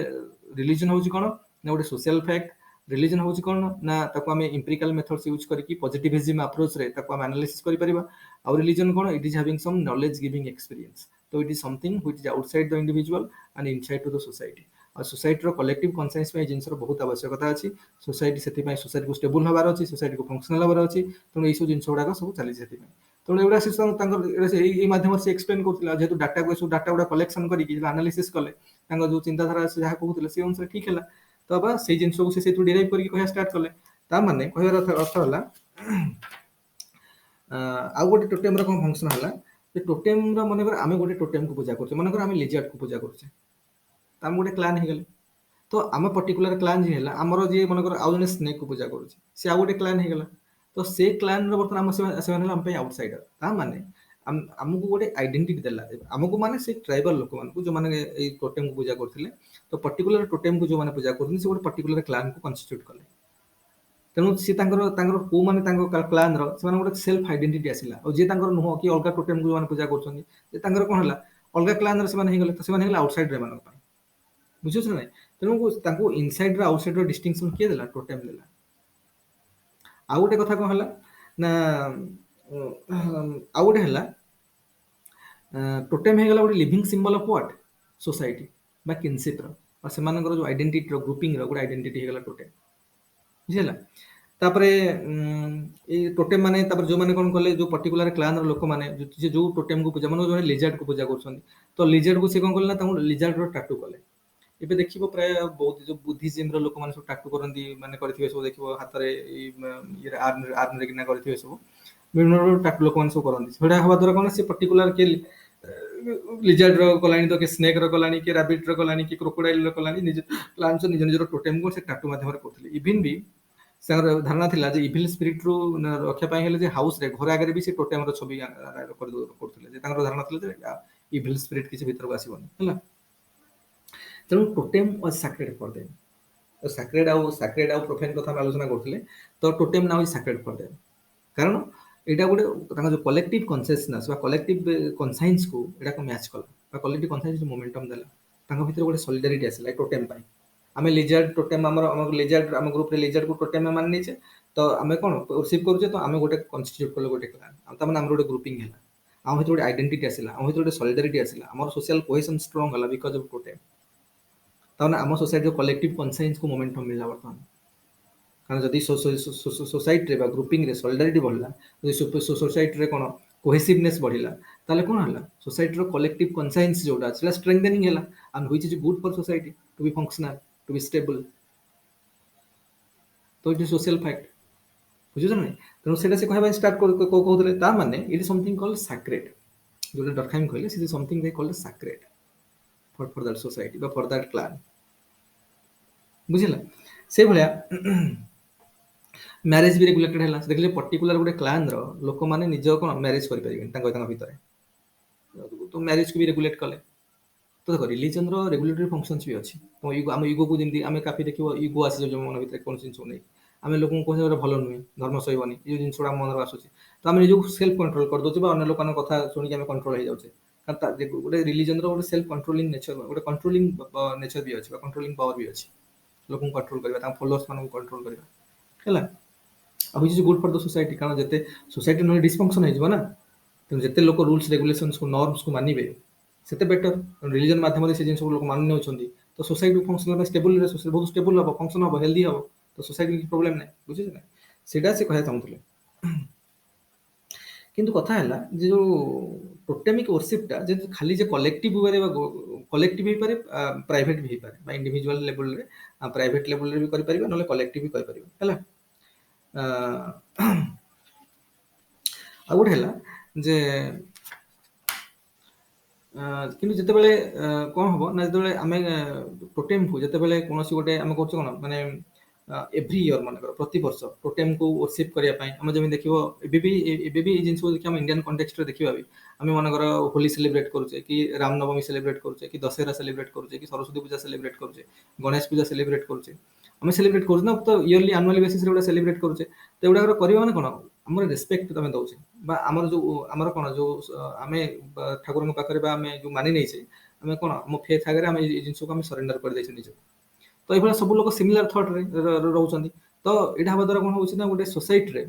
ରିଲିଜନ ହଉଛି କଣ ନା ଗୋଟେ ସୋସିଆଲ ଫ୍ୟାକ୍ଟ। ରିଲିଜନ ହଉଛି କଣ ନା ତାକୁ ଆମେ ଇମ୍ପିରିକାଲ ମେଥଡ୍ସ ୟୁଜ କରିକି ପଜିଟିଭିଜମ ଆପ୍ରୋଚରେ ତାକୁ ଆମେ ଆନାଲିସିସ୍ କରିପାରିବା। ଆଉ ରିଲିଜନ କଣ, it is having some knowledge giving experience. ତ it is something which is outside the individual and inside to the society. ଆଉ ସୋସାଇଟିର କଲେକ୍ଟିଭ କନସାଇନ୍ସ ପାଇଁ ଜିନିଷର ବହୁତ ଆବଶ୍ୟକତା ଅଛି। ସୋସାଇଟି ସେଥିପାଇଁ ସୋସାଇଟିକୁ ଷ୍ଟେବୁଲ ହବାର ଅଛି, ସୋସାଇଟିକୁ ଫଙ୍କସନାଲ ହବାର ଅଛି। ତେଣୁ ଏଇସବୁ ଜିନିଷ ଗୁଡାକ ସବୁ ଚାଲିଛି ସେଥିପାଇଁ। ତେଣୁ ଏଗୁଡ଼ା ସେ ତାଙ୍କର ଏଇ ମାଧ୍ୟମରେ ସେ ଏକ୍ସପ୍ଲେନ କରୁଥିଲା। ଯେହେତୁ ଡାଟାକୁ ଏସବୁ ଡାଟା ଗୁଡ଼ା କଲେକ୍ସନ କରିକି ଆନାଲିସିସ୍ କଲେ, ତାଙ୍କ ଯୋଉ ଚିନ୍ତାଧାରା ସେ ଯାହା କହୁଥିଲେ ସେ ଅନୁସାରେ ଠିକ ହେଲା। ତ ବା ସେଇ ଜିନିଷକୁ ସେ ସେଇଠୁ ଡିରାଇଭ୍ କରିକି କହିବା ଷ୍ଟାର୍ଟ କଲେ। ତା ମାନେ କହିବାର ଅର୍ଥ ହେଲା ଆଉ ଗୋଟେ ଟୋଟେମର କଣ ଫଙ୍କସନ ହେଲା, ଯେ ଟୋଟେମର ମନେକର ଆମେ ଗୋଟେ ଟୋଟେମକୁ ପୂଜା କରୁଛେ, ମନେକର ଆମେ ଲିଜାର୍ଡକୁ ପୂଜା କରୁଛେ, ତ ଆମେ ଗୋଟେ କ୍ଲାନ୍ ହେଇଗଲେ। ତ ଆମ ପର୍ଟିକୁଲାର କ୍ଲାନ୍ ଯିଏ ହେଲା, ଆମର ଯିଏ ମନେକର ଆଉ ଜଣେ ସ୍ନେକକୁ ପୂଜା କରୁଛି, ସେ ଆଉ ଗୋଟେ କ୍ଲାନ୍ ହେଇଗଲା। ତ ସେ କ୍ଲାନ୍ର ବର୍ତ୍ତମାନ ସେମାନେ ହେଲା ଆମ ପାଇଁ ଆଉଟସାଇଡର। ତା ମାନେ ଆମକୁ ଗୋଟେ ଆଇଡେଣ୍ଟିଟି ଦେଲା, ଆମକୁ ମାନେ ସେ ଟ୍ରାଇବାଲ ଲୋକମାନଙ୍କୁ ଯୋଉମାନେ ଏଇ ଟୋଟେମକୁ ପୂଜା କରୁଥିଲେ। ତ ପର୍ଟିକୁଲାର ଟୋଟେମକୁ ଯୋଉମାନେ ପୂଜା କରୁଛନ୍ତି, ସେ ଗୋଟେ ପର୍ଟିକୁଲାର କ୍ଲାନକୁ କନଷ୍ଟିଟ୍ୟୁଟ କଲେ। ତେଣୁ ସେ ତାଙ୍କର କୋଉମାନେ ତାଙ୍କ କ୍ଲାନର, ସେମାନେ ଗୋଟେ ସେଲ୍ଫ ଆଇଡେଣ୍ଟିଟି ଆସିଲା। ଆଉ ଯିଏ ତାଙ୍କର ନୁହଁ କି ଅଲଗା ଟୋଟେମକୁ ଯୋଉମାନେ ପୂଜା କରୁଛନ୍ତି, ଯେ ତାଙ୍କର କଣ ହେଲା ଅଲଗା କ୍ଲାନର ସେମାନେ ହେଇଗଲେ, ତ ସେମାନେ ହେଇଗଲେ ଆଉଟସାଇଡର ଏମାନଙ୍କ ପାଇଁ। ବୁଝୁଛ ନା ନାଇଁ? ତେଣୁ ତାଙ୍କୁ ଇନସାଇଡର ଆଉଟସାଇଡର ଡିଷ୍ଟିଂସନ କିଏ ଦେଲା? ଟୋଟେମ ଦେଲା। ଆଉ ଗୋଟେ କଥା କଣ ହେଲା ନା ଆଉ ଗୋଟେ ହେଲା ଟୋଟେମ ହେଇଗଲା ଗୋଟେ living symbol of what? Society ବା କିନସିପର, ଆଉ ସେମାନଙ୍କର ଯୋଉ ଆଇଡେଣ୍ଟିଟିର ଗ୍ରୁପିଂର ଗୋଟେ ଆଇଡେଣ୍ଟିଟି ହେଇଗଲା ଟୋଟେମ। ବୁଝିହେଲା? ତାପରେ ଏଇ ଟୋଟେମ ମାନେ ତାପରେ ଯୋଉମାନେ କଣ କଲେ, ଯୋଉ ପର୍ଟିକୁଲାର କ୍ଲାନର ଲୋକମାନେ ଯୋଉ ଟୋଟେମକୁ ପୂଜା, ମାନେ ଜଣେ ଲିଜାର୍ଡକୁ ପୂଜା କରୁଛନ୍ତି, ତ ଲିଜାର୍ଡକୁ ସେ କଣ କଲେ ନା ତାଙ୍କୁ ଲିଜାର୍ଡର ଟାଟୁ କଲେ। ଏବେ ଦେଖିବ ପ୍ରାୟ ବହୁତ ଯୋଉ ବୁଦ୍ଧିଜିମର ଲୋକମାନେ ସବୁ ଟାଟୁ କରନ୍ତି, ମାନେ କରିଥିବେ ସବୁ ଦେଖିବ ହାତରେ ଏଇ ଇଏରେ ଆର୍ମରେ କିନା କରିଥିବେ ସବୁ। ବିଭିନ୍ନ ଟାଟୁ ଲୋକମାନେ ସବୁ କରନ୍ତି। ସେଟା ହବା ଦ୍ୱାରା କଣ, ସେ ପର୍ଟିକୁଲାର କିଏ ଲିଜାର୍ଡର କଲାଣି, ତ କିଏ ସ୍ନେକର କଲାଣି, କିଏ ରାବିଟର କଲାଣି, କିଏ କ୍ରୋକୋଡାଇଲର କଲାଣି, ନିଜ ନିଜର ଟୋଟେମକୁ ସେ ଟାଟୁ ମାଧ୍ୟମରେ କରୁଥିଲେ। ଇଭିନ ବି ତାଙ୍କର ଧାରଣା ଥିଲା ଯେ ଇଭିଲ ସ୍ପିରିଟରୁ ରକ୍ଷା ପାଇଁ ହେଲେ ଯେ ହାଉସରେ, ଘର ଆଗରେ ବି ସେ ଟୋଟେମର ଛବି କରୁଥିଲେ। ଯେ ତାଙ୍କର ଧାରଣା ଥିଲା ଯେ ଇଭିଲ ସ୍ପିରିଟ କିଛି ଭିତରକୁ ଆସିବନି ହେଲା। ତେଣୁ totem was sacred for them. Sacred ଆଉ ପ୍ରୋଫାଇନ କଥା ଆମେ ଆଲୋଚନା କରୁଥିଲେ। ତ totem now is sacred for them. କାରଣ ଏଇଟା ଗୋଟେ ତାଙ୍କ ଯୋଉ କଲେକ୍ଟିଭ କନସିୟସନେସ୍ ବା କଲେକ୍ଟିଭ କନସାଇନ୍ସକୁ ଏଇଟାକୁ ମ୍ୟାଚ୍ କଲା, ବା କଲେକ୍ଟିଭ କନସାଇନ୍ସ ମୋମେଣ୍ଟମ୍ ଦେଲା। ତାଙ୍କ ଭିତରେ ଗୋଟେ ସଲିଡାରିଟି ଆସିଲା ଏ ଟୋଟେମ ପାଇଁ। ଆମେ ଲିଜାର୍ଡ ଟୋଟେମ ଆମ ଲିଜାର୍ଡ ଆମ ଗ୍ରୁପରେ ଲିଜାର୍ଡକୁ ଟୋଟେମ ମାନି ନେଇଛେ, ତ ଆମେ କଣ ରିସିଭ୍ କରୁଛେ, ତ ଆମେ ଗୋଟେ କନଷ୍ଟିଟ୍ୟୁଟ କଲେ ଗୋଟେ କ୍ଲାନ୍, ତାମାନେ ଆମର ଗୋଟେ ଗ୍ରୁପିଂ ହେଲା। ଆମ ଭିତରେ ଗୋଟେ ଆଇଡେଣ୍ଟିଟି ଆସିଲା, ଆମ ଭିତରେ ଗୋଟେ ସଲିଡାରିଟି ଆସିଲା, ଆମର ସୋସିଆଲ କୋହେସନ ଷ୍ଟ୍ରଙ୍ଗ ହେଲା ବିକଜ ଅଫ ଟୋଟେମ। ତାମାନେ ଆମ ସୋସାଇଟିର କଲେକ୍ଟିଭ କନସାଇନ୍ସକୁ ମୋମେଣ୍ଟମ୍ ମିଳିଲା ବର୍ତ୍ତମାନ। କାରଣ ଯଦି ସୋସାଇଟିରେ ବା ଗ୍ରୁପିଂରେ ସଲିଡାରିଟି ବଢିଲା, ଯଦି ସୋସାଇଟିରେ କଣ କୋହେସିଭନେସ୍ ବଢିଲା, ତାହେଲେ କଣ ହେଲା ସୋସାଇଟିର କଲେକ୍ଟିଭ କନସାଇନ୍ସ ଯୋଉଟା ଅଛି, ସେଟା ଷ୍ଟ୍ରେngthening ହେଲା, and which is good for society to be functional, to be stable. ତ ଇଟ୍ ଇଜ ସୋସିଆଲ ଫ୍ୟାକ୍ଟ। ବୁଝୁଛ ନା ନାଇଁ? ତେଣୁ ସେଇଟା ସେ କହିବା ପାଇଁ ଷ୍ଟାର୍ଟ କହୁଥିଲେ। ତା ମାନେ it is something called sacred. ଯୋଉଟା ଡରଖାଇମ୍ କହିଲେ, ସେ something they called sacred for that society ବା ଫର ଦ୍ୟାଟ କ୍ଲାନ୍। ବୁଝିଲା? ସେଇଭଳିଆ ମ୍ୟାରେଜ ବି ରେଗୁଲେଟେଡ ହେଲା। ଦେଖିଲେ ପର୍ଟିକୁଲାର ଗୋଟେ କ୍ଲାନର ଲୋକମାନେ ନିଜ କଣ ମ୍ୟାରେଜ କରିପାରିବେନି ତାଙ୍କ ଭିତରେ, ତ ମ୍ୟାରେଜକୁ ବି ରେଗୁଲେଟ କଲେ। ତ ଦେଖ ରିଲିଜନର ରେଗୁଲେଟରୀ ଫଙ୍କସନ୍ସ ବି ଅଛି। ଆମ ଇଗୋକୁ ଯେମିତି ଆମେ କାଫି ଦେଖିବ, ଇଗୋ ଆସିଯାଉଛି ମନ ଭିତରେ କୌଣସି ଜିନିଷକୁ ନେଇ, ଆମେ ଲୋକଙ୍କୁ କହୁଛେ ଏଇଟା ଭଲ ନୁହେଁ, ଧର୍ମ ସହିବନି, ଏଇ ଜିନିଷ ଗୁଡ଼ା ଆମ ମନରେ ଆସୁଛି, ତ ଆମେ ନିଜକୁ ସେଲ୍ଫ କଣ୍ଟ୍ରୋଲ କରିଦଉଛେ ବା ଅନ୍ୟ ଲୋକମାନଙ୍କ କଥା ଶୁଣିକି ଆମେ କଣ୍ଟ୍ରୋଲ ହେଇଯାଉଛେ। ଗୋଟେ ରିଲିଜନର ଗୋଟେ ସେଲ୍ଫ କଣ୍ଟ୍ରୋଲିଂ ନେଚର, ଗୋଟେ କଣ୍ଟ୍ରୋଲିଂ ନେଚର ବି ଅଛି ବା କଣ୍ଟ୍ରୋଲିଂ ପାୱାର ବି ଅଛି। ଲୋକଙ୍କୁ କଣ୍ଟ୍ରୋଲ କରିବା, ତାଙ୍କ ଫଲୋଅର୍ସ ମାନଙ୍କୁ କଣ୍ଟ୍ରୋଲ କରିବା ହେଲା। ଆଉ which is good for the society, କାରଣ ଯେତେ ସୋସାଇଟି ନହେଲେ ଡିସଫଙ୍କସନ ହେଇଯିବ ନା। ତେଣୁ ଯେତେ ଲୋକ ରୁଲ୍ସ ରେଗୁଲେସନ୍ସକୁ ନର୍ମସକୁ ମାନିବେ ସେତେ ବେଟର। ରିଲିଜନ ମାଧ୍ୟମରେ ସେ ଜିନିଷକୁ ଲୋକ ମାନି ନେଉଛନ୍ତି, ତ ସୋସାଇଟି ଫଙ୍କସନାଲ ଷ୍ଟେବୁଲ ବହୁତ ଷ୍ଟେବୁଲ ହବ, ଫଙ୍କସନ ହବ, ହେଲ୍ଦି ହବ, ତ ସୋସାଇଟି କିଛି ପ୍ରୋବ୍ଲେମ ନାହିଁ। ବୁଝୁଛ ନା? ସେଇଟା ସେ କହିବାକୁ ଚାହୁଁଥିଲେ। କିନ୍ତୁ କଥା ହେଲା ଯେ ଯୋଉ ଟୋଟେମିକ ୱରସିପଟା ଯେ ଖାଲି ଯେ କଲେକ୍ଟିଭ ୱେରେ କଲେକ୍ଟିଭ ହେଇପାରେ, ପ୍ରାଇଭେଟ ବି ହେଇପାରେ, ବା ଇଣ୍ଡିଭିଜୁଆଲ ଲେବୁଲରେ ପ୍ରାଇଭେଟ ଲେବୁଲରେ ବି କରିପାରିବେ, ନହେଲେ କଲେକ୍ଟିଭ ବି କରିପାରିବେ ହେଲା। ଆଉ ଗୋଟେ ହେଲା ଯେ କିନ୍ତୁ ଯେତେବେଳେ କଣ ହବ ନା, ଯେତେବେଳେ ଆମେ ଟୋଟେମକୁ ଯେତେବେଳେ କୌଣସି ଗୋଟେ ଆମେ କରୁଛେ କଣ ମାନେ ଏଭ୍ରି ଇୟର ମନେକର ପ୍ରତିବର୍ଷ ଟୋଟେମକୁ ୱରସିପ କରିବା ପାଇଁ, ଆମେ ଯେମିତି ଦେଖିବ ଏବେ ବି ଏଇ ଜିନିଷକୁ ଦେଖି ଆମେ ଇଣ୍ଡିଆନ କଣ୍ଟେକ୍ସଟରେ ଦେଖିବା ବି, ଆମେ ମନେକର ହୋଲି ସେଲିବ୍ରେଟ କରୁଛେ, କି ରାମନବମୀ ସେଲିବ୍ରେଟ କରୁଛେ, କି ଦଶହରା ସେଲିବ୍ରେଟ କରୁଛେ, କି ସରସ୍ୱତୀ ପୂଜା ସେଲିବ୍ରେଟ କରୁଛେ, ଗଣେଶ ପୂଜା ସେଲିବ୍ରେଟ କରୁଛେ, ଆମେ ସେଲିବ୍ରେଟ କରୁଛେ ନା, ତ ଇୟରଲି ଆନୁଆଲି ବେସିସରେ ଗୋଟେ ସେଲିବ୍ରେଟ କରୁଛେ। ତ ଏଗୁଡ଼ାକର କରିବା ମାନେ କଣ, ଆମର ରେସ୍ପେକ୍ଟ ତମେ ଦଉଛେ ବା ଆମର ଯୋଉ ଆମର କଣ ଯୋଉ ଆମେ ଠାକୁରଙ୍କ ପାଖରେ ବା ଆମେ ଯୋଉ ମାନି ନେଇଛେ ଆମେ କଣ ଆମ ଫେଥ ଆଗରେ ଆମେ ଏଇ ଜିନିଷକୁ ଆମେ ସରେଣ୍ଡର କରିଦେଇଛେ ନିଜକୁ। ତ ଏଇଭଳିଆ ସବୁ ଲୋକ ସିମିଲାର ଥଟରେ ରହୁଛନ୍ତି। ତ ଏଇଟା ହବା ଦ୍ୱାରା କଣ ହଉଛି ନା ଗୋଟେ ସୋସାଇଟିରେ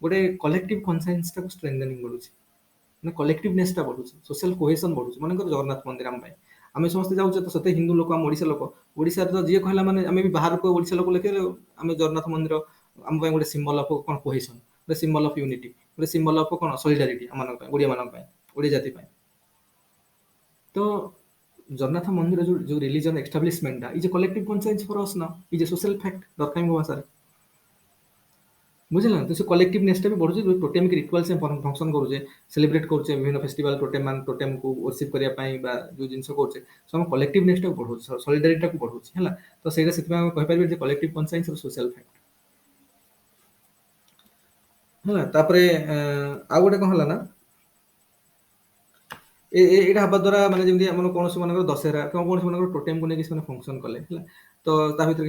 ଗୋଟେ କଲେକ୍ଟିଭ କନସାଇନ୍ସଟାକୁ ଷ୍ଟ୍ରେନ୍ଥେନିଂ କରୁଛି, ମାନେ କଲେକ୍ଟିଭନେସ୍ ଟା ବଢୁଛି, ସୋସିଆଲ କୋହେସନ ବଢୁଛି। ମନେକର ଜଗନ୍ନାଥ ମନ୍ଦିର ଆମ ପାଇଁ ଆମେ ସମସ୍ତେ ଯାଉଛେ, ତ ସେତେ ହିନ୍ଦୁ ଲୋକ ଆମ ଓଡିଶା ଲୋକ, ଓଡିଶାରେ ତ ଯିଏ କହିଲା ମାନେ ଆମେ ବି ବାହାରକୁ ଓଡିଶା ଲୋକ ଲେଖେ ଆମେ ଜଗନ୍ନାଥ ମନ୍ଦିର ଆମ ପାଇଁ ଗୋଟେ ସିମ୍ବଲ ଅଫ କଣ କୋହେସନ, ଗୋଟେ ସିମ୍ବଲ ଅଫ ୟୁନିଟି, ଗୋଟେ ସିମ୍ବଲ ଅଫ କଣ ସଲିଡାରିଟି ଆମମାନଙ୍କ ପାଇଁ, ଓଡିଆ ମାନଙ୍କ ପାଇଁ, ଓଡିଆ ଜାତି ପାଇଁ। ତ ଜଗନ୍ନାଥ ମନ୍ଦିର ଯୋଉ ରିଲିଜନ ଏଷ୍ଟାବ୍ଲିଶମେଣ୍ଟଟା is a collective conscience for us now, is a social fact ଦରକାର ଭାଷାରେ ବୁଝିଲ ନା। ତ ସେ କଲେକ୍ଟିଭନେସ୍ ଟା ବି ବଢୁଛି, ଯୋଉ ଟୋଟେମିକ ରିଚୁଆଲ୍ସ ଆମେ ଫଙ୍କସନ କରୁଛେ, ସେଲିବ୍ରେଟ କରୁଛେ ବିଭିନ୍ନ ଫେଷ୍ଟିଭାଲ ଟୋଟେମକୁ worship କରିବା ପାଇଁ ବା ଯୋଉ ଜିନିଷ କରୁଛେ so ଆମ କଲେକ୍ଟିଭନେସ୍ ଟାକୁ ବଢଉଛି, ସଲିଡାରିଟି ଟାକୁ ବଢଉଛି ହେଲା। ତ ସେଇଟା ସେଥିପାଇଁ ଆମେ କହିପାରିବା ଯେ କଲେକ୍ଟିଭ କନସାଇନ୍ସ ଅର ସୋସିଆଲ ଫ୍ୟାକ୍ଟ ହେଲା। ତାପରେ ଆଉ ଗୋଟେ କଣ ହେଲା ନା ଏଇଟା ହବା ଦ୍ୱାରା ମାନେ ଯେମିତି ଆମର କୌଣସି ମାନଙ୍କର ଦଶହରା କୌଣସି ମାନଙ୍କର ଟୋଟେମକୁ ନେଇକି ସେମାନେ ଫଙ୍କସନ କଲେ ହେଲା, ତ ତା ଭିତରେ